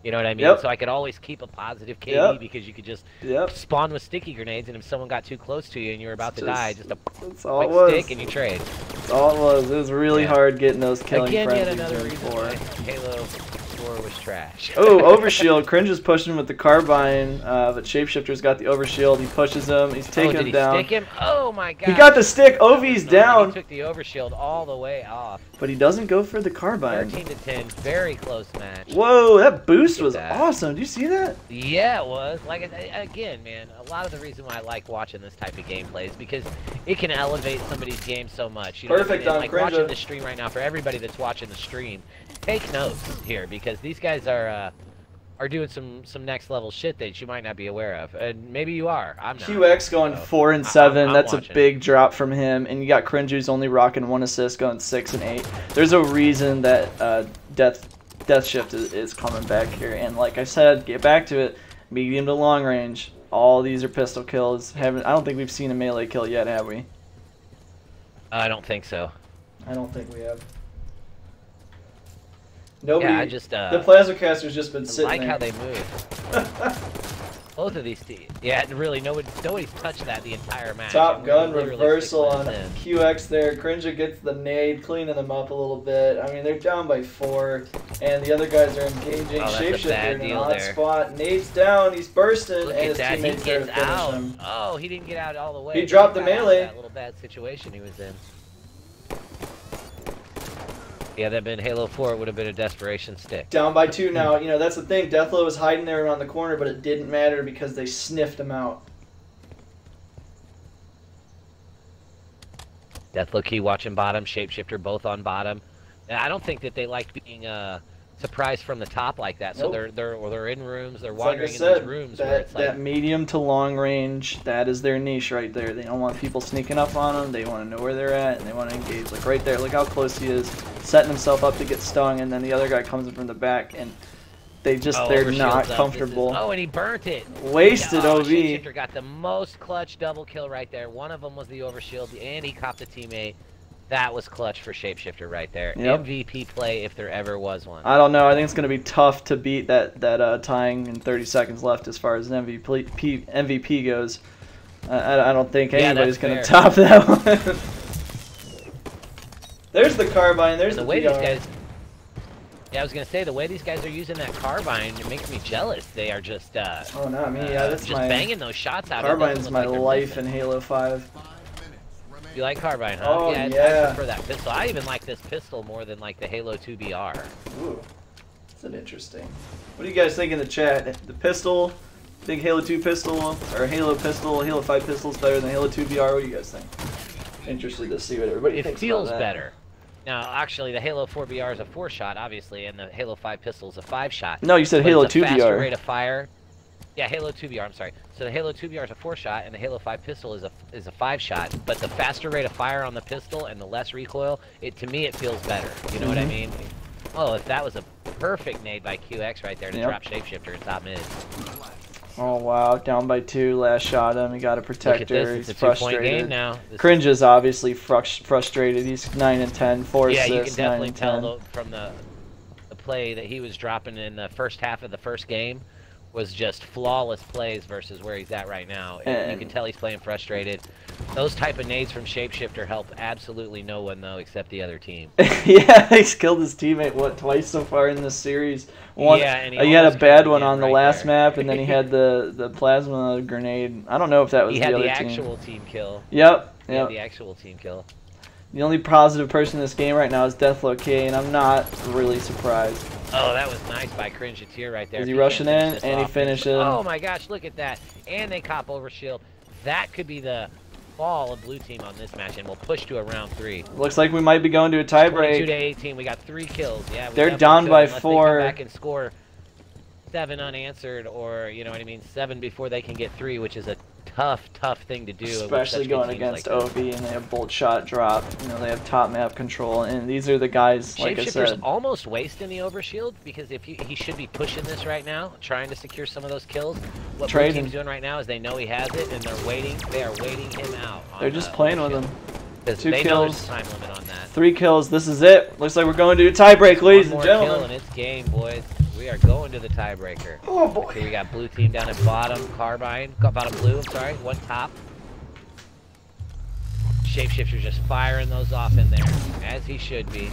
You know what I mean? Yep. So I could always keep a positive KD Yep. because you could just Yep. spawn with sticky grenades, and if someone got too close to you and you were about to die, just a That's all it quick was. stick and you trade. That's all it was. It was really Yeah. hard getting those killing Again, yet frenzies another in reason 4. why Halo 4 was trash. Oh, overshield. Cringe is pushing with the carbine, but Shapeshifter's got the overshield. He pushes him. He's taking did him he down. stick him? Oh my god. He got the stick. Ovi's He down, took the overshield all the way off. but he doesn't go for the carbine. 13 to 10, very close match. Whoa, that boost Look was at that. awesome. Did you see that? Yeah, it was. Like, again, man, a lot of the reason why I like watching this type of gameplay is because it can elevate somebody's game so much. You know what I Perfect mean? And, on like, Cringe. watching the stream right now, for everybody that's watching the stream, take notes here, because these guys are doing some next level shit that you might not be aware of, and maybe you are. I'm not. QX going So, 4 and 7. I'm That's a watching. big drop from him. And you got Cringe who's only rocking 1 assist, going 6 and 8. There's a reason that Death Shift is coming back here. And like I said, get back to it. Medium to long range. All these are pistol kills. I don't think we've seen a melee kill yet, have we? I don't think so. I don't think we have. Nobody. Yeah, I just the plasma caster's just been I sitting like there. how they move. Both of these teams. Yeah, really, nobody's touched that the entire match. Top And gun we're literally reversal 6 on minutes in. QX there. Cringer gets the nade, cleaning them up a little bit. I mean, they're down by 4, and the other guys are engaging. Oh, that's a Shapeshifter bad in an deal odd there. spot. Nade's down. He's bursting, Look and at his that, he teammates there to gets finish out. him. Oh, he didn't get out all the way. He dropped the got out of melee. That little bad situation he was in. Yeah, that been Halo 4, it would have been a desperation stick. Down by 2 now. You know, that's the thing. Deathlow was hiding there around the corner, but it didn't matter because they sniffed him out. Deathlow Key watching bottom, Shapeshifter both on bottom. And I don't think that they like being surprised from the top like that. So Nope. they're in rooms, they're It's like I wandering in said, these rooms where it's like that medium to long range, that is their niche right there. They don't want people sneaking up on them. They want to know where they're at, and they want to engage. Like right there, look how close he is, setting himself up to get stung, and then the other guy comes in from the back, and they're overshield's not up. This is- comfortable. oh, and he burnt it. Wasted Oh, OV. Shapeshifter got the most clutch double kill right there. One of them was the overshield, and he copped a teammate. That was clutch for Shapeshifter right there. Yep. MVP play if there ever was one. I don't know. I think it's going to be tough to beat that tying in 30 seconds left as far as an MVP goes. I don't think Yeah, anybody's that's going to fair. top that one. There's the carbine. There's And the the way PR. these guys... Yeah, I was going to say, the way these guys are using that carbine, it makes me jealous. They are just, Oh, not me. Yeah, that's just my banging those shots out. It carbine's doesn't my look like they're life missing. in Halo 5. 5 minutes remain. You like carbine, huh? Oh, I yeah. prefer that pistol. I even like this pistol more than like the Halo 2 BR. Ooh, that's an interesting. What do you guys think in the chat? The pistol, big Halo 2 pistol, or Halo pistol, Halo 5 pistol's better than Halo 2 BR? What do you guys think? Interested to see what everybody It thinks feels about that. better. Now, actually, the Halo 4 BR is a 4-shot, obviously, and the Halo 5 pistol is a 5-shot. No, you said But Halo it's a 2 faster BR. rate of fire. Yeah, Halo 2 BR, I'm sorry. So the Halo 2 BR is a 4-shot, and the Halo 5 pistol is a 5-shot. But the faster rate of fire on the pistol and the less recoil, to me, it feels better. You know what I mean? Oh, if that was a perfect nade by QX right there to Yep. drop Shapeshifter in top mid. Oh wow, down by 2, last shot him. He got a protector. It's He's a 2-point frustrated. game now. Cringe is obviously frustrated. He's 9 and 10, 4 Yeah, assists, you can definitely 9 and 10. tell from the play that he was dropping in the first half of the first game was just flawless plays versus where he's at right now. You can tell he's playing frustrated. Those type of nades from Shapeshifter help absolutely no one, though, except the other team. Yeah, he's killed his teammate, what, twice so far in this series. Yeah, and he had a bad one again on the right last there. map, and then he had the plasma grenade. I don't know if that was He the had other the team. actual team kill. Yep, He had yep. the actual team kill. The only positive person in this game right now is Deathlow K, and I'm not really surprised. Oh, that was nice by Cringeteer right there. Is he If rushing can't in? finish this And he offense- finishes. Oh my gosh, look at that. And they cop over shield. That could be the fall of blue team on this match, and we'll push to a round 3. Looks like we might be going to a 22 tiebreak. to 18. We got 3 kills. Yeah, we They're definitely down could, by unless 4. They come back and score 7 unanswered, or you know what I mean, 7 before they can get 3, which is a tough thing to do. with Especially such good going teams against like OV, and they have bolt shot drop. You know, they have top map control, and these are the guys, like I Shapeshifter's said. almost wasting the overshield because if he should be pushing this right now, trying to secure some of those kills. What blue Trading. team's doing right now is they know he has it, and they're waiting. They are waiting him out. They're just playing with him. 'Cause 2 they know there's kills. a time limit on that. 3 kills. This is it. Looks like we're going to a tiebreak, ladies One and more kill gentlemen. and it's game, boys. We are going to the tiebreaker. Oh boy. Okay, we got blue team down at bottom, carbine, bottom blue. I'm sorry, one top. Shapeshifter's just firing those off in there, as he should be.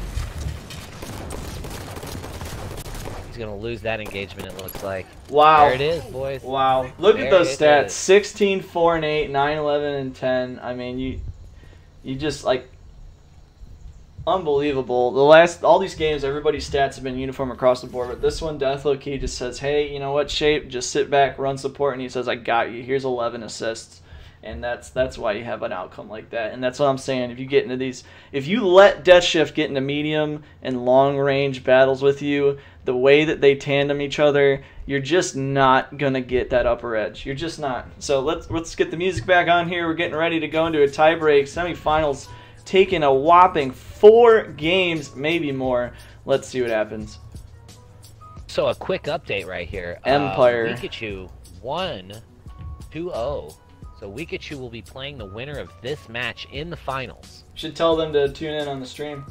He's gonna lose that engagement, it looks like. Wow. There it is, boys. Wow. Look at There those it stats. is. 16, 4, and 8, 9, 11, and 10. I mean, you just, like, unbelievable. All these games, everybody's stats have been uniform across the board, but this one, Deathlow Key just says, hey, you know what, Shape, just sit back, run support, and he says, I got you. Here's 11 assists. And that's why you have an outcome like that. And that's what I'm saying. If you get into these, if you let Death Shift get into medium and long range battles with you, the way that they tandem each other, you're just not gonna get that upper edge. You're just not. So let's get the music back on here. We're getting ready to go into a tiebreak. Semifinals taking a whopping 4 games, maybe more. Let's see what happens. So a quick update right here. Empire. Pikachu won 2-0. So Pikachu will be playing the winner of this match in the finals. Should tell them to tune in on the stream.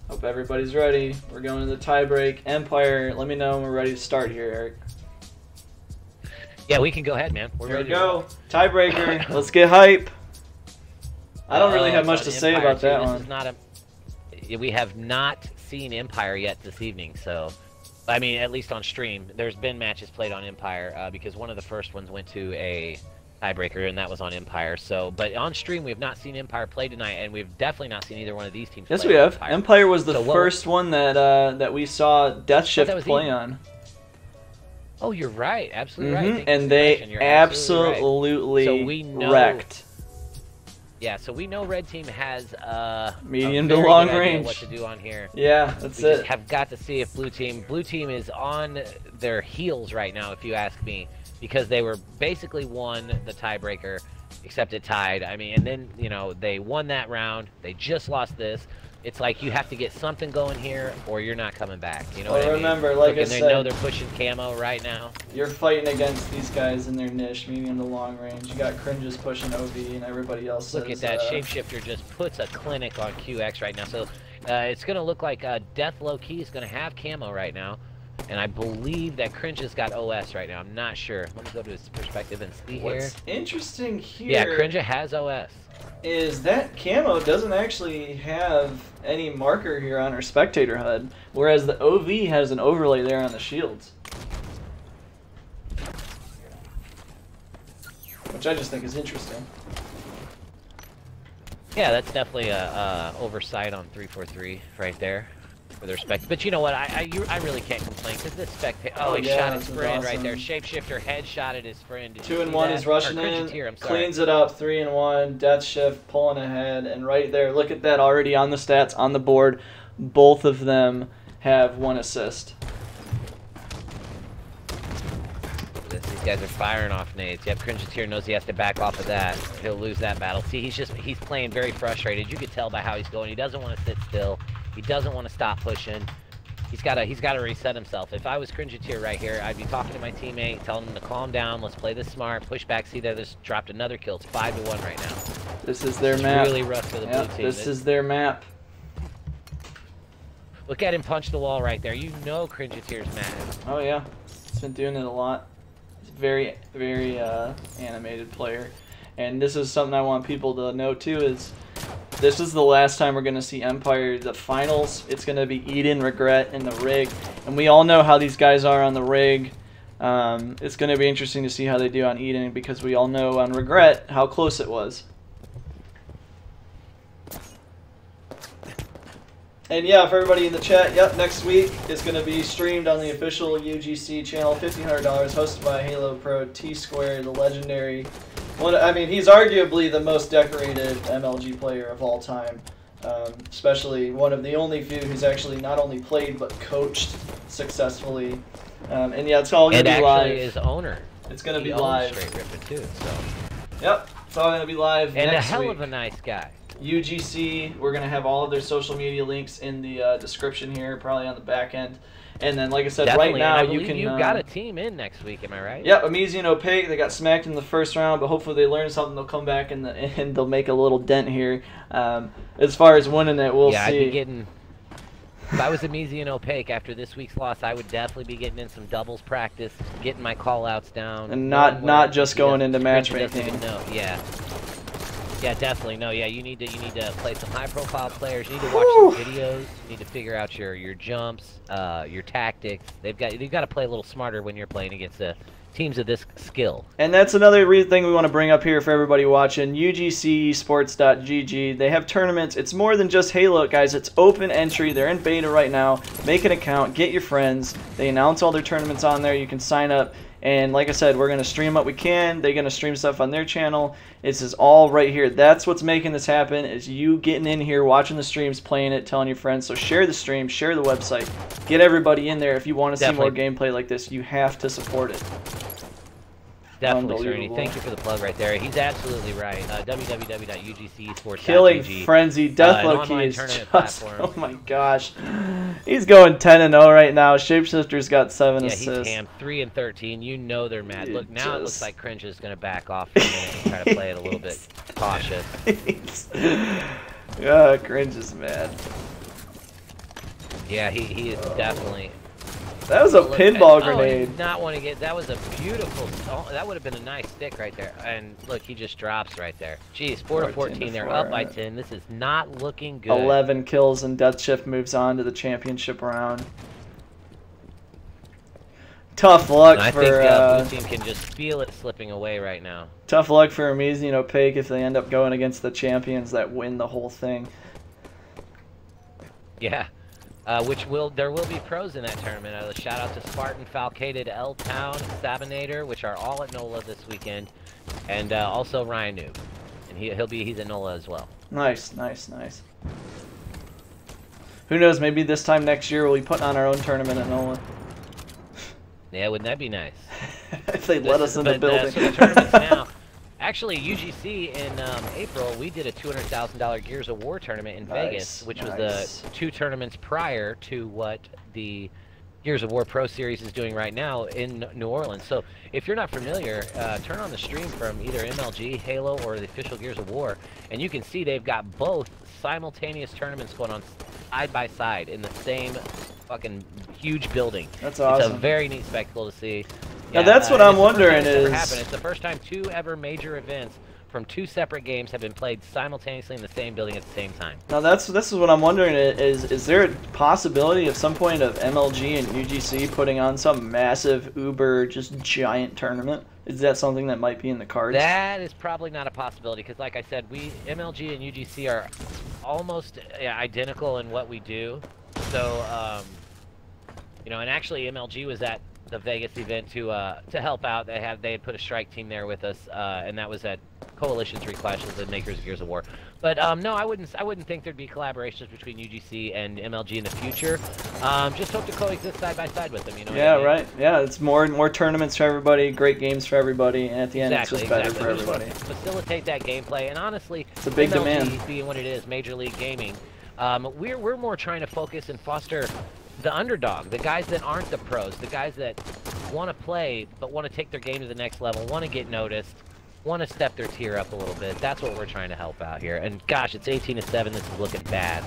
Hope everybody's ready. We're going to the tiebreak. Empire, let me know when we're ready to start here, Eric. Yeah, we can go ahead, man. We're Here we ready to go. Tiebreaker. Let's get hype. I don't really have it's much on to say Empire about that too. This one. is not we have not seen Empire yet this evening, so I mean, at least on stream. There's been matches played on Empire because one of the first ones went to a tiebreaker, and that was on Empire. So, but on stream, we have not seen Empire play tonight, and we've definitely not seen either one of these teams. Yes, play we on have. Empire was the first one that we saw Death Shift that was play Eden. on. Oh, you're right. Absolutely right. Thank you And for they correction. You're absolutely right. absolutely So we know- wrecked. Yeah, so we know Red Team has Medium a to very long good idea range. what to do on here. Yeah, that's We just it. have got to see if Blue Team is on their heels right now, if you ask me, because they were basically won the tiebreaker, except it tied. I mean, and then, you know, they won that round. They just lost this. It's like you have to get something going here, or you're not coming back. You know Well, what I mean? remember, like Look, I and they know said- they're pushing camo right now. You're fighting against these guys in their niche, medium to long range. You got Cringes pushing OV, and everybody else Look at says, that. Shapeshifter just puts a clinic on QX right now. So it's going to look like Death Low Key is going to have camo right now. And I believe that Cringe has got OS right now. I'm not sure. Let me go to his perspective and see here. What's interesting here Yeah, Cringe has OS. is that camo doesn't actually have any marker here on her spectator HUD, whereas the OV has an overlay there on the shields. Which I just think is interesting. Yeah, that's definitely a oversight on 343 right there with respect. But you know what? I really can't complain because this spectator. Oh, he yeah, shot his this is friend right awesome. there. Shapeshifter headshotted his friend. Did you 2 and see 1 that? is rushing Or in, Cringeteer, I'm sorry. cleans it up. 3 and 1, Death Shift pulling ahead, and right there, look at that already on the stats on the board. Both of them have 1 assist. These guys are firing off nades. Yep, Cringeteer knows he has to back off of that. He'll lose that battle. See, he's playing very frustrated. You could tell by how he's going. He doesn't want to sit still. He doesn't want to stop pushing. He's got to reset himself. If I was Cringeteer right here, I'd be talking to my teammate, telling him to calm down. Let's play this smart. Push back. See there, this dropped another kill. It's 5-1 right now. This is their map. Really rough for the blue team. This is their map. Look at him punch the wall right there. You know Cringeteer's mad. Oh yeah, he's been doing it a lot. He's a very, very animated player. And this is something I want people to know too, is this is the last time we're going to see Empire. The finals, it's going to be Eden, Regret, and the Rig. And we all know how these guys are on the Rig. It's going to be interesting to see how they do on Eden, because we all know on Regret how close it was. And yeah, for everybody in the chat, yep, next week is going to be streamed on the official UGC channel, $1,500, hosted by Halo Pro T-Square, the legendary. I mean, he's arguably the most decorated MLG player of all time. Especially one of the only few who's actually not only played but coached successfully. And yeah, it's all going to be live. And actually is owner. It's going to be live. Straight Ripper too, so. Yep, it's all going to be live and next a hell week. of a nice guy. UGC, we're going to have all of their social media links in the description here, probably on the back end. And then, like I said, Definitely. right now and I you can... you've got a team in next week, am I right? Yep, Amizi and Opaque, they got smacked in the first round, but hopefully they learn something. They'll come back and they'll make a little dent here. As far as winning it, we'll see. I'd be getting... If I was Amizi and Opaque after this week's loss, I would definitely be getting in some doubles practice, getting my call-outs down. And not just going into matchmaking. Yeah. Yeah, definitely. No, yeah, you need to play some high-profile players. You need to watch some videos. You need to figure out your jumps, your tactics. You've got to play a little smarter when you're playing against teams of this skill. And that's another thing we want to bring up here for everybody watching. UGCesports.gg. They have tournaments. It's more than just Halo, guys. It's open entry. They're in beta right now. Make an account. Get your friends. They announce all their tournaments on there. You can sign up. And like I said, we're going to stream what we can. They're going to stream stuff on their channel. This is all right here. That's what's making this happen, is you getting in here, watching the streams, playing it, telling your friends. So share the stream, share the website. Get everybody in there. If you want to see more gameplay like this, you have to support it. Definitely, Serenity. Thank you for the plug right there. He's absolutely right. www.ugcesports.gg. Killing Frenzy. Deathlow is just, platform. oh my gosh. He's going 10-0 right now. Shapeshifter's got 7 assists. Yeah, he's Cam 3-13. You know they're mad. Look, now it looks like Cringe is going to back off for a minute and try to play it a little bit cautious. Yeah, Cringe is mad. Yeah, he is definitely... That was a pinball grenade. Oh, not want to get. That was a beautiful. Oh, that would have been a nice stick right there. And look, he just drops right there. Jeez, 4-14. They're up by 10. This is not looking good. 11 kills, and Death Shift moves on to the championship round. Tough luck I for. I think Blue Team can just feel it slipping away right now. Tough luck for Amizi and Opaque if they end up going against the champions that win the whole thing. Yeah. There will be pros in that tournament. A shout out to Spartan, Falcated, L Town, Sabinator, which are all at NOLA this weekend, and also Ryan Noob, and he's at NOLA as well. Nice. Who knows? Maybe this time next year we'll be putting on our own tournament at NOLA. Yeah, wouldn't that be nice? If they let us in the building. So the tournaments now. Actually, UGC in April, we did a $200,000 Gears of War tournament in Vegas, which was the 2 tournaments prior to what the Gears of War Pro Series is doing right now in New Orleans. So if you're not familiar, turn on the stream from either MLG, Halo, or the official Gears of War, and you can see they've got both simultaneous tournaments going on side by side in the same fucking huge building. That's awesome. It's a very neat spectacle to see. Now that's what I'm wondering is... It's the first time 2 ever major events from 2 separate games have been played simultaneously in the same building at the same time. Now this is what I'm wondering is there a possibility at some point of MLG and UGC putting on some massive uber just giant tournament? Is that something that might be in the cards? That is probably not a possibility because like I said, MLG and UGC are almost identical in what we do. So you know, and actually MLG was at the Vegas event to help out. They had put a strike team there with us, and that was at Coalition's request as the makers of Gears of War. But no, I wouldn't think there'd be collaborations between UGC and MLG in the future. Just hope to coexist side by side with them. You know. Yeah, right. Yeah, it's more tournaments for everybody, great games for everybody, and at the end it's just better for everybody. Facilitate that gameplay, and honestly, it's a big MLG demand. Being what it is, Major League Gaming. We're more trying to focus and foster the underdog, the guys that aren't the pros, the guys that want to play but want to take their game to the next level, want to get noticed, want to step their tier up a little bit. That's what we're trying to help out here. And gosh, it's 18-7. This is looking bad.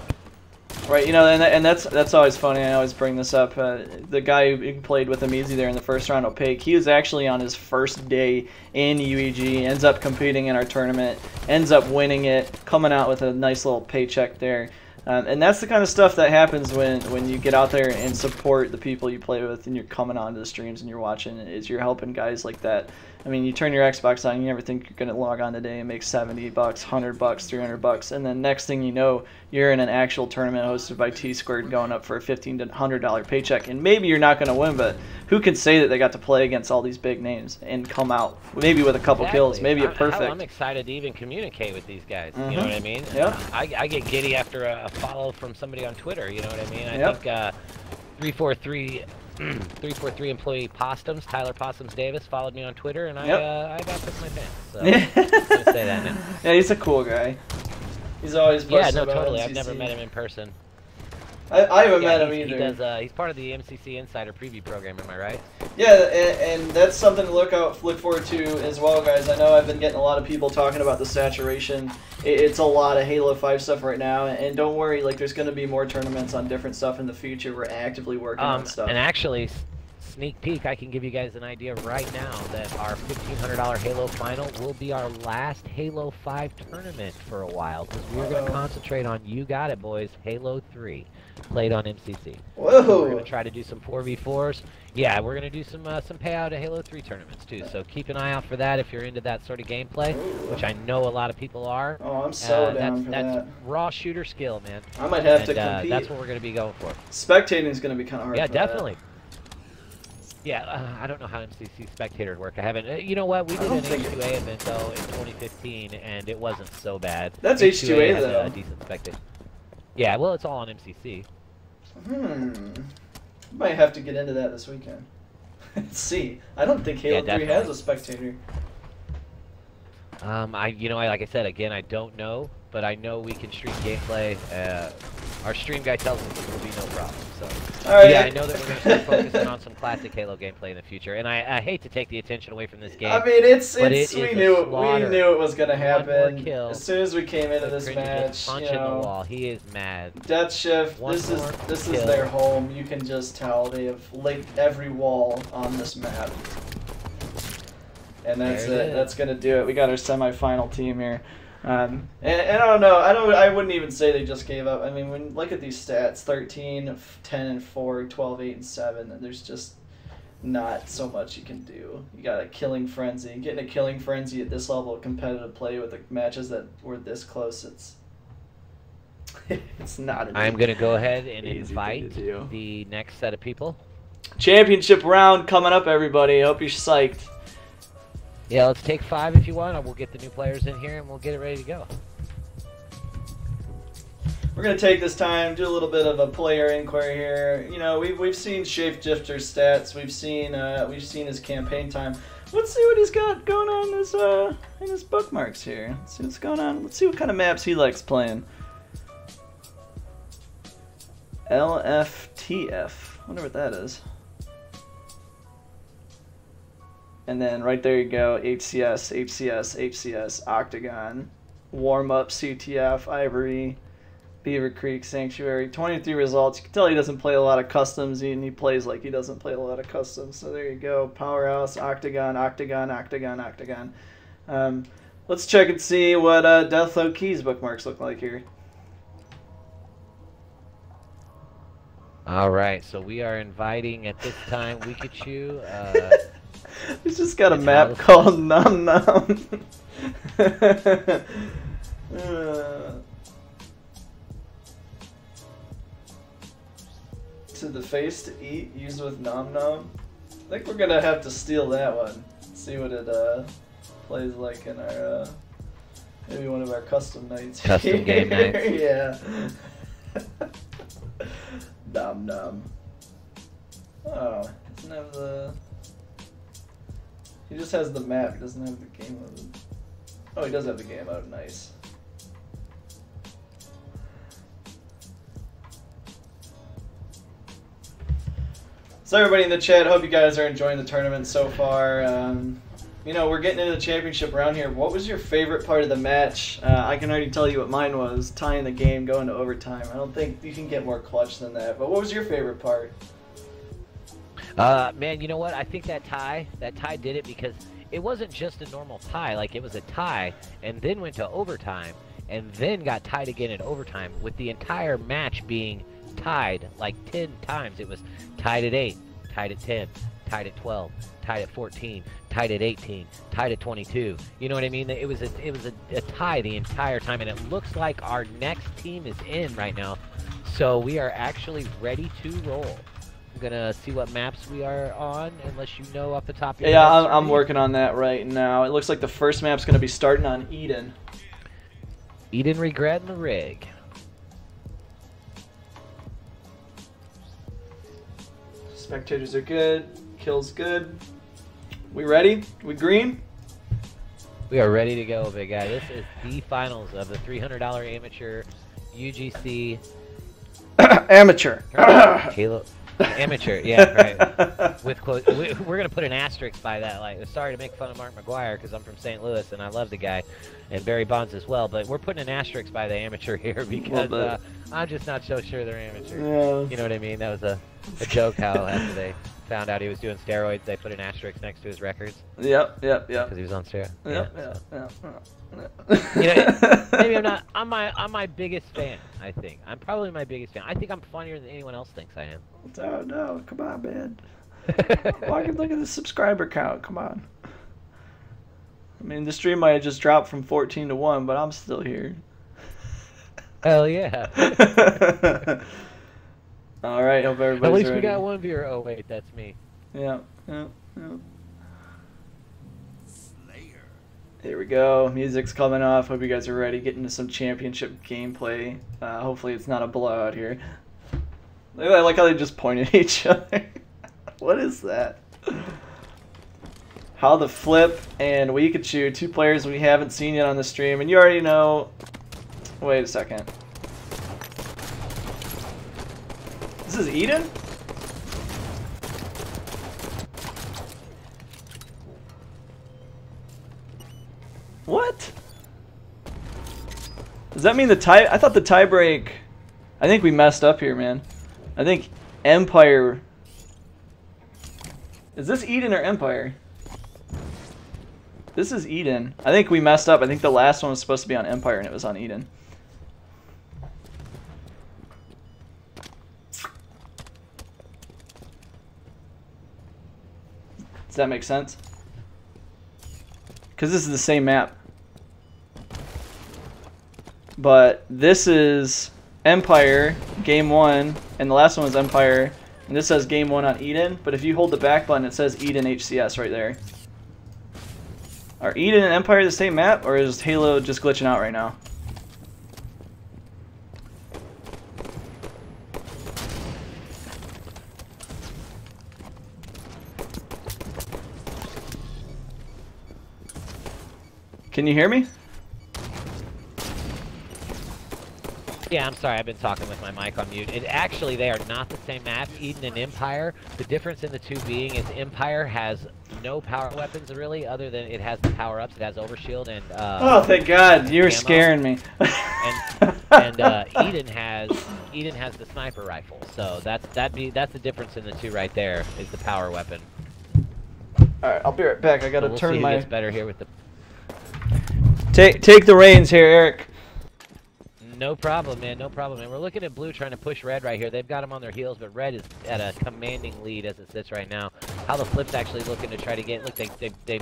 Right, you know, and that's always funny. I always bring this up. The guy who played with him easy there in the first round, Opaque, he was actually on his first day in UEG, ends up competing in our tournament, ends up winning it, coming out with a nice little paycheck there. And that's the kind of stuff that happens when you get out there and support the people you play with, and you're coming onto the streams and you're watching, is you're helping guys like that. I mean, you turn your Xbox on, you never think you're going to log on today and make $70, $100, $300, and then next thing you know, you're in an actual tournament hosted by T-Squared going up for a $15 to $100 paycheck. And maybe you're not going to win, but who can say that they got to play against all these big names and come out maybe with a couple kills, maybe a perfect. I'm excited to even communicate with these guys. You know what I mean? Yeah. I get giddy after a follow from somebody on Twitter. You know what I mean? I think 343 employee Possums, Tyler Possums Davis, followed me on Twitter, and I got put my pants. So I'm gonna say that now. Yeah, he's a cool guy. He's always posting about totally. MCC. I've never met him in person. I haven't met him either. He's part of the MCC Insider Preview program. Am I right? Yeah, and that's something to look forward to as well, guys. I know I've been getting a lot of people talking about the saturation. It's a lot of Halo 5 stuff right now, and don't worry, like there's going to be more tournaments on different stuff in the future. We're actively working on stuff. And actually, sneak peek, I can give you guys an idea right now that our $1,500 Halo final will be our last Halo 5 tournament for a while, because we're going to concentrate on, you got it, boys, Halo 3. Played on MCC. Whoa! So we're gonna try to do some 4v4s. Yeah, we're gonna do some payout at Halo 3 tournaments too. So keep an eye out for that if you're into that sort of gameplay, which I know a lot of people are. Oh, I'm so down for that. That's raw shooter skill, man. I might have to compete. That's what we're gonna be going for. Spectating is gonna be kind of hard. Yeah, definitely. Yeah, I don't know how MCC spectators work. I haven't. You know what? We did an H2A event though in 2015, and it wasn't so bad. That's H2A though. A decent spectator. Yeah, well, it's all on MCC. Might have to get into that this weekend. Let's see. I don't think Halo 3 has a spectator. Like I said, again, I don't know, but I know we can stream gameplay. Our stream guy tells us it will be no problem. So, yeah, I know that we're going to start focusing on some classic Halo gameplay in the future. And I hate to take the attention away from this game. I mean, we knew it was going to happen. As soon as we came into this match, punch in the wall. He is mad. Death Shift. This is their home. You can just tell they have licked every wall on this map. And that's it. That's going to do it. We got our semifinal team here. And I don't know. I wouldn't even say they just gave up. I mean, when look at these stats: 13, 10 and 4, 12, 8 and 7. And there's just not so much you can do. You got a killing frenzy. Getting a killing frenzy at this level of competitive play with the matches that were this close, it's not. I'm gonna go ahead and invite the next set of people. Championship round coming up, everybody. Hope you're psyched. Yeah, let's take 5 if you want, or we'll get the new players in here and we'll get it ready to go. We're gonna take this time, do a little bit of a player inquiry here. You know, we've seen Shapeshifter's stats, we've seen his campaign time. Let's see what he's got going on in his bookmarks here. Let's see what's going on. Let's see what kind of maps he likes playing. LFTF. Wonder what that is. And then right there you go, HCS, HCS, HCS, Octagon, Warm-Up, CTF, Ivory, Beaver Creek, Sanctuary. 23 results. You can tell he doesn't play a lot of customs, and he plays like he doesn't play a lot of customs. So there you go, Powerhouse, Octagon, Octagon, Octagon, Octagon. Let's check and see what Deathlow Keys bookmarks look like here. All right, so we are inviting at this time Wikachu. He's just got a map called Nom Nom. To the face to eat, used with Nom Nom. I think we're gonna have to steal that one. See what it plays like in our maybe one of our custom nights. Custom game nights. Yeah. Nom Nom. Oh, doesn't have the. He just has the map, he doesn't have the game mode. Oh, he does have the game mode, nice. So everybody in the chat, hope you guys are enjoying the tournament so far. You know, we're getting into the championship round here. What was your favorite part of the match? I can already tell you what mine was, tying the game, going to overtime. I don't think you can get more clutch than that, but what was your favorite part? Man, you know what? I think that tie did it because it wasn't just a normal tie. Like, it was a tie and then went to overtime and then got tied again in overtime with the entire match being tied like 10 times. It was tied at 8, tied at 10, tied at 12, tied at 14, tied at 18, tied at 22. You know what I mean? It was a tie the entire time, and it looks like our next team is in right now. So we are actually ready to roll. I'm gonna see what maps we are on, unless you know off the top of your head. Yeah, I'm working on that right now. It looks like the first map's gonna be starting on Eden. Eden Regret in the rig. Spectators are good. Kills good. We ready? We green? We are ready to go, big guy. This is the finals of the $300 amateur UGC. Amateur. Halo. Amateur, yeah, right. With quote, we're gonna put an asterisk by that. Like, sorry to make fun of Mark McGuire because I'm from St. Louis and I love the guy, and Barry Bonds as well. But we're putting an asterisk by the amateur here because I'm just not so sure they're amateur. Yeah. You know what I mean? That was a joke how after they found out he was doing steroids, they put an asterisk next to his records. Yep. Because he was on steroids. Yep. You know, maybe I'm my biggest fan. I think I'm probably my biggest fan. I think I'm funnier than anyone else thinks I am. No, come on, man. Well, I can look at the subscriber count. Come on. I mean, the stream might have just dropped from 14 to 1, but I'm still here. Hell yeah. All right, hope everybody's At least ready. we got one viewer. Oh wait, that's me. Yeah. Here we go. Music's coming off. Hope you guys are ready. Getting into some championship gameplay. Hopefully it's not a blowout here. I like how they just pointed at each other. What is that? How the Flip and Weekachu, two players we haven't seen yet on the stream, and you already know. Wait a second. This is Eden? What? Does that mean the tie? I thought the tie break. I think we messed up here, man. I think Empire. Is this Eden or Empire? This is Eden. I think we messed up. I think the last one was supposed to be on Empire and it was on Eden. Does that make sense? Because this is the same map. But this is Empire, Game 1, and the last one was Empire, and this says Game 1 on Eden, but if you hold the back button, it says Eden HCS right there. Are Eden and Empire the same map, or is Halo just glitching out right now? Can you hear me? Yeah, I'm sorry. I've been talking with my mic on mute. Actually, they are not the same map, Eden and Empire. The difference in the two being is Empire has no power weapons, really, other than it has the power-ups. It has overshield and... oh, thank God. You were scaring me. and Eden has the sniper rifle. So that's the difference in the two right there, is the power weapon. Alright, I'll be right back. I gotta turn my... We'll see who gets better here with the... Take the reins here, Eric. No problem, man. No problem. And we're looking at blue trying to push red right here. They've got him on their heels, but red is at a commanding lead as it sits right now. How the Flip's actually looking to try to get... Look, they...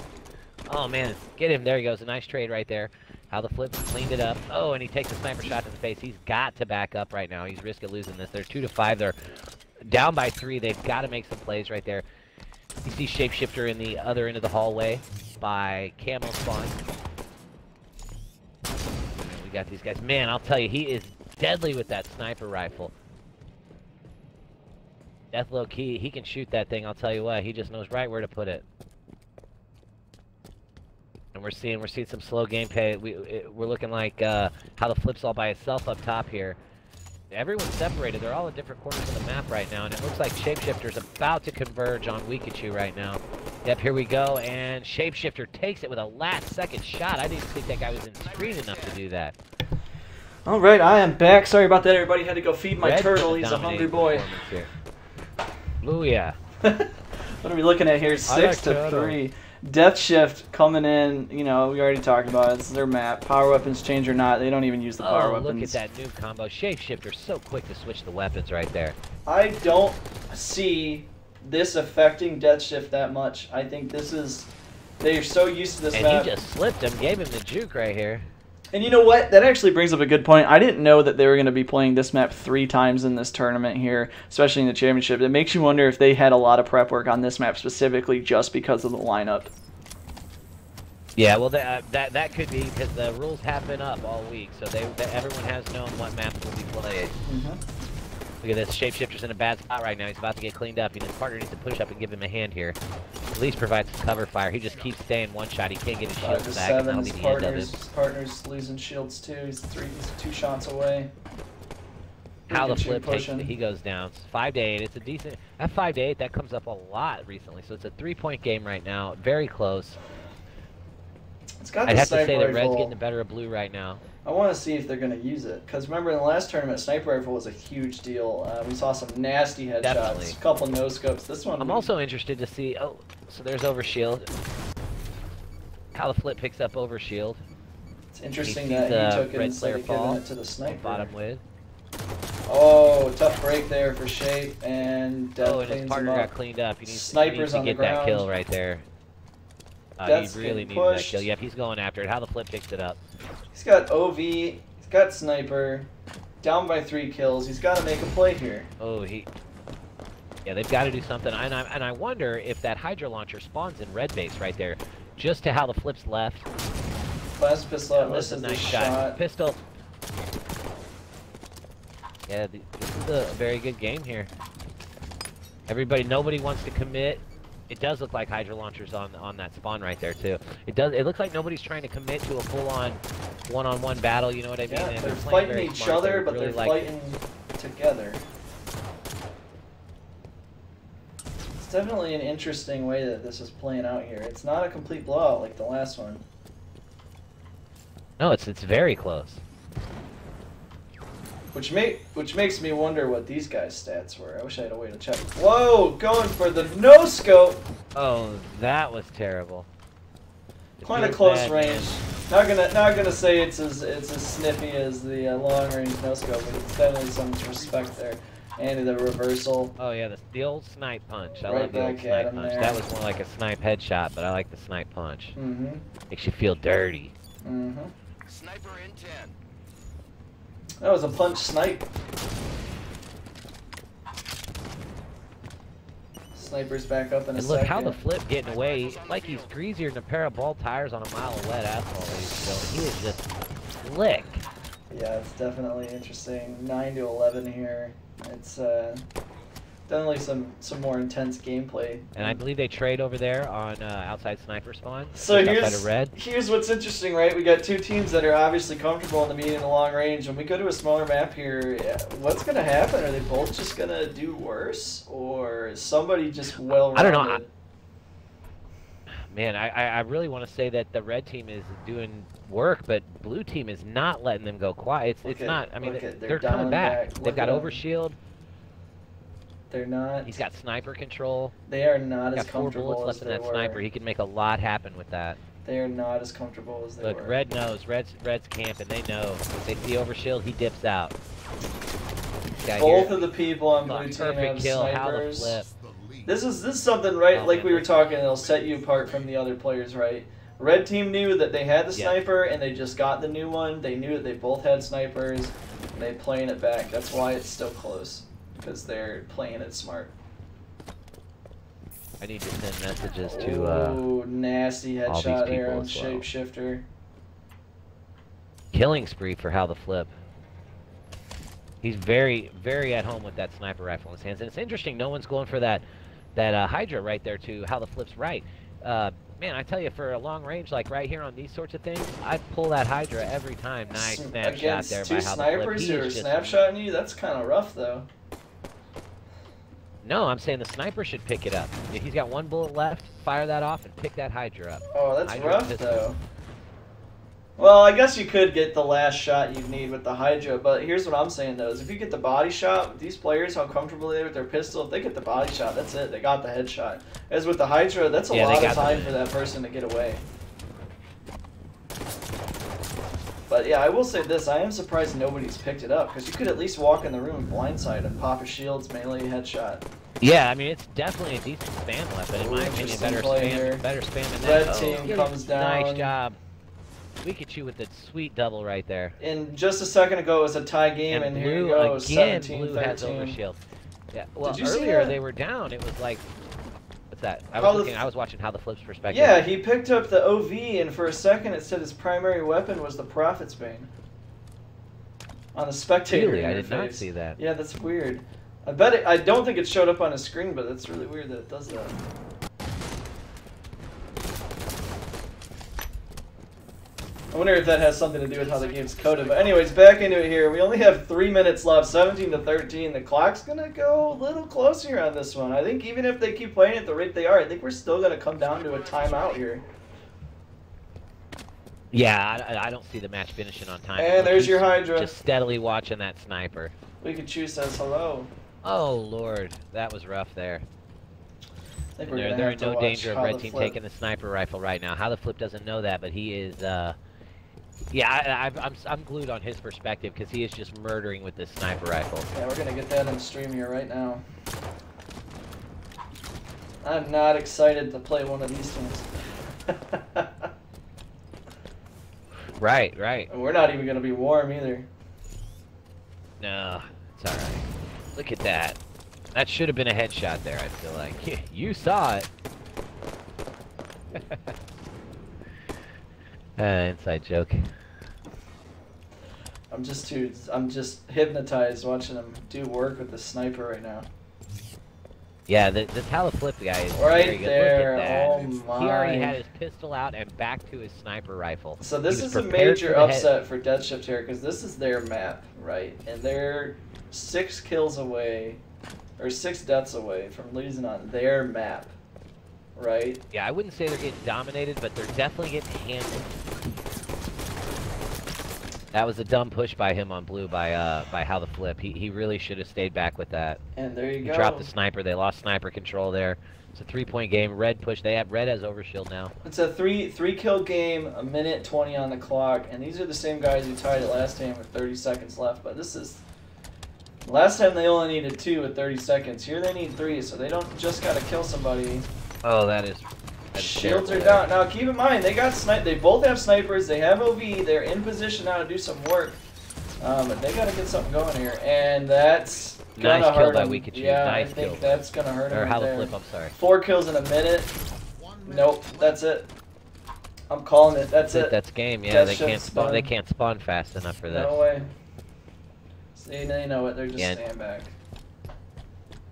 Oh, man. Get him. There he goes. A nice trade right there. How the Flip cleaned it up. Oh, and he takes a sniper shot to the face. He's got to back up right now. He's risking losing this. They're 2 to 5. They're down by 3. They've got to make some plays right there. You see Shapeshifter in the other end of the hallway by Camo Spawn. Got these guys. Man, I'll tell you, he is deadly with that sniper rifle. Deathlow Key, he can shoot that thing. I'll tell you what, he just knows right where to put it. And we're seeing some slow gameplay. We're looking like how the Flip's all by itself up top here. everyone's separated. They're all at different corners of the map right now, and it looks like Shapeshifter's about to converge on Weekachu right now. Yep, here we go, and Shapeshifter takes it with a last-second shot. I didn't think that guy was in screen enough to do that. All right, I am back. Sorry about that, everybody. Had to go feed my Red turtle. He's a hungry boy. Ooh, yeah. What are we looking at here? 6-3. Death Shift coming in. You know, we already talked about it. It's their map. Power weapons change or not, they don't even use the power weapons. Look at that new combo. Shapeshifter so quick to switch the weapons right there. I don't see this affecting Death Shift that much. I think this is... They're so used to this map. And he just slipped him, gave him the juke right here. And you know what? That actually brings up a good point. I didn't know that they were going to be playing this map 3 times in this tournament here, especially in the championship. It makes you wonder if they had a lot of prep work on this map specifically just because of the lineup. Yeah, well, that could be because the rules have been up all week, so everyone has known what maps will be played. Look at this. Shapeshifter's in a bad spot right now. He's about to get cleaned up. His partner needs to push up and give him a hand here. At least provide some cover fire. He just keeps staying one shot. He can't get his shields back, and that'll be the end of it. Partner's losing shields too. He's 2 shots away. How the flip takes it. He goes down. It's 5-8. It's a decent... At 5-8, that comes up a lot recently. So it's a 3-point game right now. Very close. I'd have to say that Red's getting the better of Blue right now. I want to see if they're going to use it. Because remember in the last tournament, Sniper Rifle was a huge deal. We saw some nasty headshots. Definitely. A couple no-scopes. This one... I'm also interested to see... Oh, so there's Overshield. How the flip picks up Overshield. It's interesting that he took it instead of giving it to the Sniper. Bottom lid. Oh, tough break there for Shape. And Death and his partner got cleaned up. He needs Snipers to get that kill right there. He really needs that kill. Yep, he's going after it. How the flip picks it up. He's got OV. He's got Sniper. Down by 3 kills. He's got to make a play here. Oh, yeah, they've got to do something. And I wonder if that Hydra launcher spawns in red base right there, just to how the flip's left. Plasma pistol misses the shot. Pistol. Yeah, this is a very good game here. Nobody wants to commit. It does look like Hydra launchers on that spawn right there too. It looks like nobody's trying to commit to a full-on one-on-one battle. You know what I mean? Yeah, they're fighting each other, but they're fighting together. It's definitely an interesting way that this is playing out here. It's not a complete blowout like the last one. No, it's very close. Which makes me wonder what these guys' stats were. I wish I had a way to check. Whoa, going for the no-scope! Oh, that was terrible. Kind of close range. Not gonna say it's as sniffy as the long-range no-scope, but it's definitely some respect there. And the reversal. Oh yeah, the old snipe punch. I love the old snipe punch. There. That was more like a snipe headshot, but I like the snipe punch. Makes you feel dirty. Sniper in 10. That was a punch snipe. Sniper's back up in a second. Look how the flip getting away. Like he's greasier than a pair of ball tires on a mile of wet asphalt. He is just slick. Yeah, it's definitely interesting. 9-11 here. It's definitely some more intense gameplay. And I believe they trade over there on outside sniper spawn. So here's what's interesting, right? We got 2 teams that are obviously comfortable in the medium and long range. When we go to a smaller map here, what's going to happen? Are they both just going to do worse? Or is somebody just well-rounded? I don't know. Man, I really want to say that the red team is doing work, but blue team is not letting them go quiet. It's not. I mean, they're coming back. They've got overshield. They're not. He's got sniper control. They are not as comfortable as they were. 4 bullets left in that sniper. He can make a lot happen with that. They are not as comfortable as they were. Look, Red knows. Red's camping. They know. If they see overshield, he dips out. Both of the people on blue team have snipers. This is something, right? Like we were talking, it'll set you apart from the other players, right? Red team knew that they had the sniper, and they just got the new one. They knew that they both had snipers, and they playing it back. That's why it's still close. Because they're playing it smart. I need to send messages to oh, nasty headshot there on Shapeshifter. Killing spree for How the Flip. He's very, very at home with that sniper rifle in his hands. And it's interesting, no one's going for that Hydra right there to How the Flip's right. Man, I tell you, for a long range, like right here on these sorts of things, I'd pull that Hydra every time. Nice snapshot Against there two by how the flip. snipers He who are is just... snapshotting you? That's kind of rough, though. No, I'm saying the sniper should pick it up. If he's got one bullet left, fire that off and pick that Hydra up. Oh, that's Hydra rough, pistol. though. Well, I guess you could get the last shot you need with the Hydra, but here's what I'm saying, though, is if you get the body shot with these players, how comfortable they are with their pistol, if they get the body shot, that's it. They got the headshot. As with the Hydra, that's a lot of time for that person to get away. But yeah, I will say this, I am surprised nobody's picked it up, because you could at least walk in the room and blindside and pop a shield's melee headshot. Yeah, I mean, it's definitely a decent spam weapon. In my opinion, better spam than that. Red team comes down. Nice job. Look at you with the sweet double right there. And just a second ago, it was a tie game, and here you go, 17-13. Blue has overshield. Yeah, well, earlier they were down. It was like... What's that? I was watching How the Flip's perspective. Yeah, he picked up the OV, and for a second it said his primary weapon was the Prophet's Bane. On the spectator Really? interface. I did not see that. Yeah, that's weird. I bet it, I don't think it showed up on his screen, but it's really weird that it does that. I wonder if that has something to do with how the game's coded. But anyways, back into it here. We only have 3 minutes left, 17-13. The clock's going to go a little closer on this one. I think even if they keep playing at the rate they are, I think we're still going to come down to a timeout here. Yeah, I don't see the match finishing on time. And there's your Hydra. Just steadily watching that sniper. Pikachu says hello. Oh, Lord. That was rough there. I think They're in no danger of Red Team taking the sniper rifle right now. How the Flip doesn't know that, but he is... Yeah, I'm glued on his perspective because he is just murdering with this sniper rifle. Yeah, we're going to get that in the stream here right now. I'm not excited to play one of these teams. Right. And we're not even going to be warm either. No, it's alright. Look at that. That should have been a headshot there, I feel like. You saw it. Inside joke. I'm just hypnotized watching him do work with the sniper right now. Yeah, this How the Flip guy is right very good. there. Look at that. Oh my. He already had his pistol out and back to his sniper rifle. So this is a major upset for Dead Shift here because this is their map, right? And they're 6 kills away, or 6 deaths away from losing on their map, right? Yeah, I wouldn't say they're getting dominated, but they're definitely getting handled. That was a dumb push by him on blue by How the Flip. He really should have stayed back with that. And there you go. He dropped the sniper. They lost sniper control there. It's a 3-point game. Red push. Red has overshield now. It's a three kill game, a minute 20 on the clock, and these are the same guys who tied it last time with 30 seconds left. But this is last time they only needed 2 with 30 seconds. Here they need 3, so they don't just gotta kill somebody. Oh, that is shields are down. Now keep in mind they got They both have snipers. They have OV. They're in position now to do some work. But they got to get something going here, and that's gonna hurt him. Yeah, I think that's gonna hurt him. Or How the Flip. I'm sorry. 4 kills in a minute. Nope, that's it. I'm calling it. That's it. That's game. Yeah, they can't spawn. They can't spawn fast enough for this. No way. See, they know it. They're just staying back.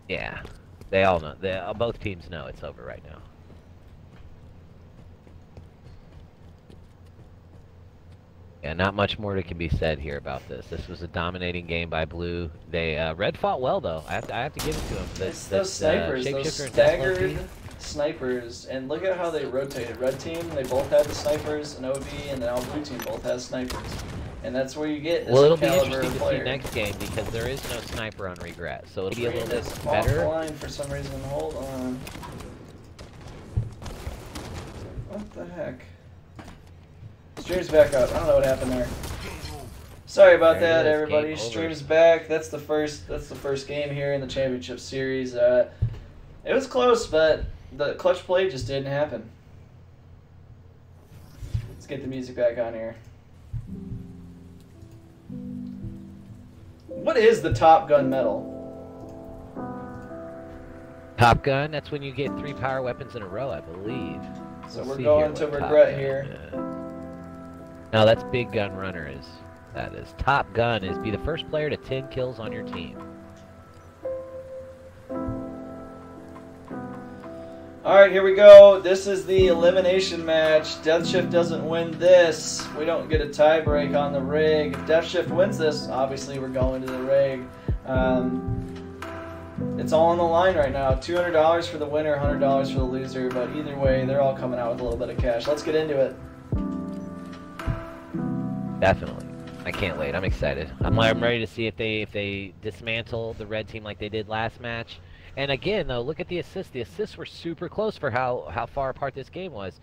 Yeah, they all know. Both teams know it's over right now. Yeah, not much more that can be said here about this. This was a dominating game by Blue. They Red fought well though. I have to give it to them. It's those snipers, those staggered snipers, and look at how they rotated. Red team, they both had the snipers, and OV, and now Blue team both has snipers, and that's where you get this it'll be caliber interesting player. To see next game because there is no sniper on Regret, so it'll be a little bit better. better. Offline for some reason. Hold on. What the heck? Stream's back up. I don't know what happened there. Sorry about that, everybody. Stream's back. That's the first game here in the championship series. It was close, but the clutch play just didn't happen. Let's get the music back on here. What is the Top Gun medal? Top Gun. That's when you get 3 power weapons in a row, I believe. So we're going to Regret here. No, that's Big Gun Runner is. That is. Top Gun is be the first player to 10 kills on your team. Alright, here we go. This is the elimination match. Death Shift doesn't win this. We don't get a tie break on the rig. If Death Shift wins this, obviously we're going to the rig. It's all on the line right now. $200 for the winner, $100 for the loser. But either way, they're all coming out with a little bit of cash. Let's get into it. Definitely. I can't wait. I'm excited. I'm ready to see if they dismantle the red team like they did last match. And again, though, look at the assists. The assists were super close for how far apart this game was,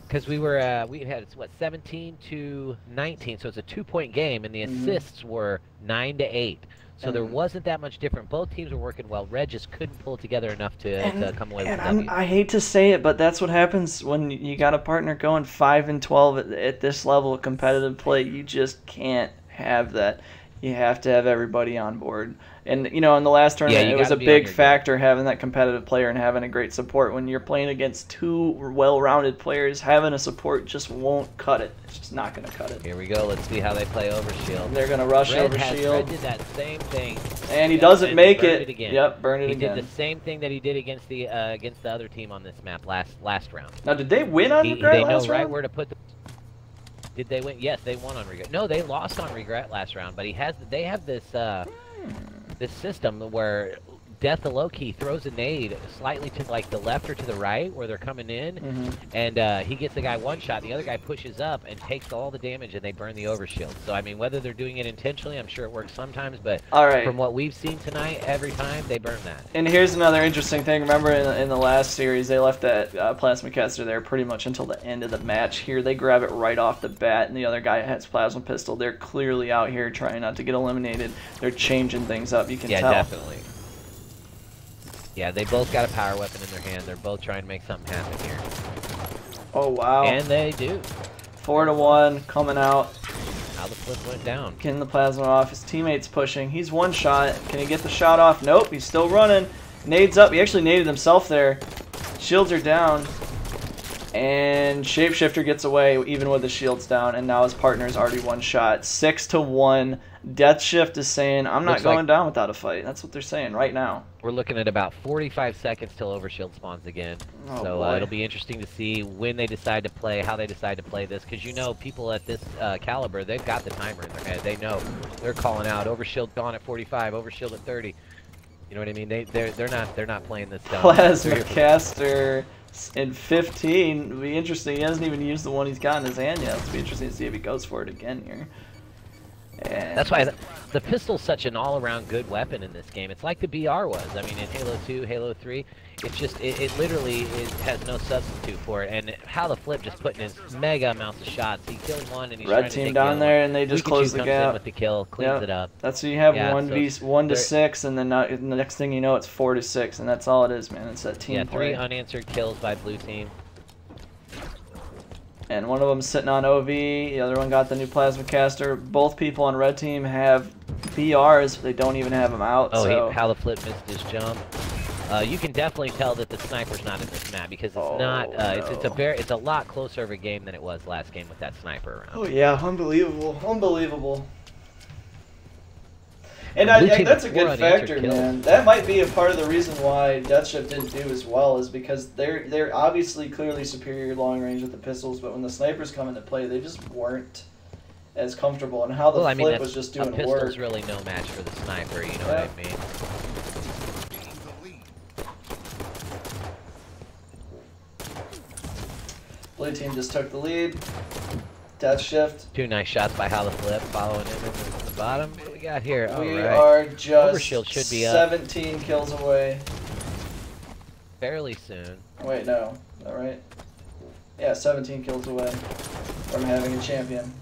because we had what 17 to 19, so it's a 2-point game, and the assists were 9 to 8. So there wasn't that much different. Both teams were working well. Red just couldn't pull together enough to come away with the W. I hate to say it, but that's what happens when you got a partner going 5-12 at this level of competitive play. You just can't have that. You have to have everybody on board. And, you know, in the last tournament, it was a big factor having that competitive player and having a great support. When you're playing against two well-rounded players, having a support just won't cut it. It's just not going to cut it. Here we go. Let's see how they play Overshield. They're going to rush Overshield. Red did that same thing. And he doesn't make it. Again. Yep, burn it again. He did the same thing that he did against the other team on this map last round. Now, did they win on Regret last round? They know right where to put the... Did they win? Yes, they won on Regret. No, they lost on Regret last round, but they have this... this system where Death the Low-Key throws a nade slightly to like the left or to the right where they're coming in, and he gets the guy one shot, the other guy pushes up and takes all the damage, and they burn the Overshield. So, I mean, whether they're doing it intentionally, I'm sure it works sometimes, but from what we've seen tonight, every time, they burn that. And here's another interesting thing. Remember in the last series, they left that Plasma Caster there pretty much until the end of the match. Here, they grab it right off the bat, and the other guy has Plasma Pistol. They're clearly out here trying not to get eliminated. They're changing things up, you can tell. Yeah, definitely. Yeah, they both got a power weapon in their hand. They're both trying to make something happen here. Oh, wow. And they do. 4-1, coming out. How the flip went down. Getting the plasma off. His teammate's pushing. He's one shot. Can he get the shot off? Nope, he's still running. Nades up. He actually naded himself there. Shields are down. And Shapeshifter gets away even with the shields down. And now his partner's already one shot. 6-1. Death Shift is saying, I'm not going down without a fight. That's what they're saying right now. We're looking at about 45 seconds till Overshield spawns again. Oh, so it'll be interesting to see when they decide to play, how they decide to play this. Because, you know, people at this caliber, they've got the timer in their head. They know. They're calling out, Overshield gone at 45, Overshield at 30. You know what I mean? They're not playing this down. Plasma Caster in 15. It'll be interesting. He hasn't even used the one he's got in his hand yet. It'll be interesting to see if he goes for it again here. And that's why the pistol's such an all-around good weapon in this game. It's like the BR was. I mean, in Halo 2, Halo 3, it's just, it literally has no substitute for it. And how the flip just putting in mega amounts of shots. He killed one, and he's red team down there, and they just close the gap. With the kill, cleans it up. That's what you have, 1 to 6, and then the next thing you know, it's 4 to 6, and that's all it is, man. It's that team play. 3 unanswered kills by blue team. And one of them sitting on OV, the other one got the new Plasma Caster. Both people on red team have BRs, they don't even have them out. Oh, so. how the flip missed his jump. You can definitely tell that the sniper's not in this map because it's not. It's a lot closer of a game than it was last game with that sniper around. Oh yeah, unbelievable, unbelievable. And I think that's a good factor, man. That might be a part of the reason why Death Shift didn't do as well, is because they're obviously clearly superior long range with the pistols, but when the snipers come into play, they just weren't as comfortable. And how the flip was just doing work. A pistol's really no match for the sniper, you know what I mean? Blue team just took the lead. Death Shift. 2 nice shots by How the Flip, following him at the bottom. What do we got here? We are just Overshield should be 17 kills away. Fairly soon. Wait, no. Is that right? Yeah, 17 kills away from having a champion.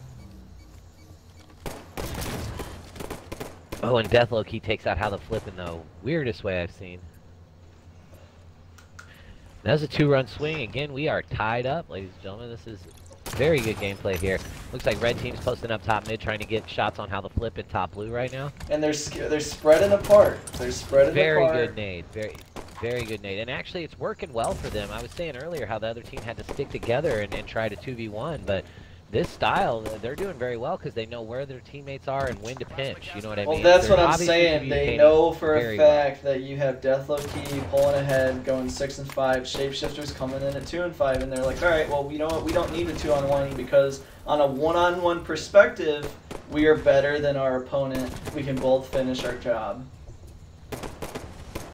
Oh, and Death Low-Key takes out How the Flip in the weirdest way I've seen. That was a 2-run swing. Again, we are tied up, ladies and gentlemen. This is very good gameplay here. Looks like red team's posting up top mid, trying to get shots on How the Flip in top blue right now. And they're spreading apart. They're spreading apart. Very good nade. Very good nade. And actually, it's working well for them. I was saying earlier how the other team had to stick together and try to 2v1, but this style, they're doing very well because they know where their teammates are and when to pinch. You know what I Well, mean? that's They're what I'm obviously saying. They communicating know for a very well. fact that you have Deathlow Key pulling ahead, going 6 and 5, Shapeshifters coming in at 2 and 5, and they're like, all right, well, you know what? We don't need a 2-on-1 because on a 1-on-1 perspective, we are better than our opponent. We can both finish our job.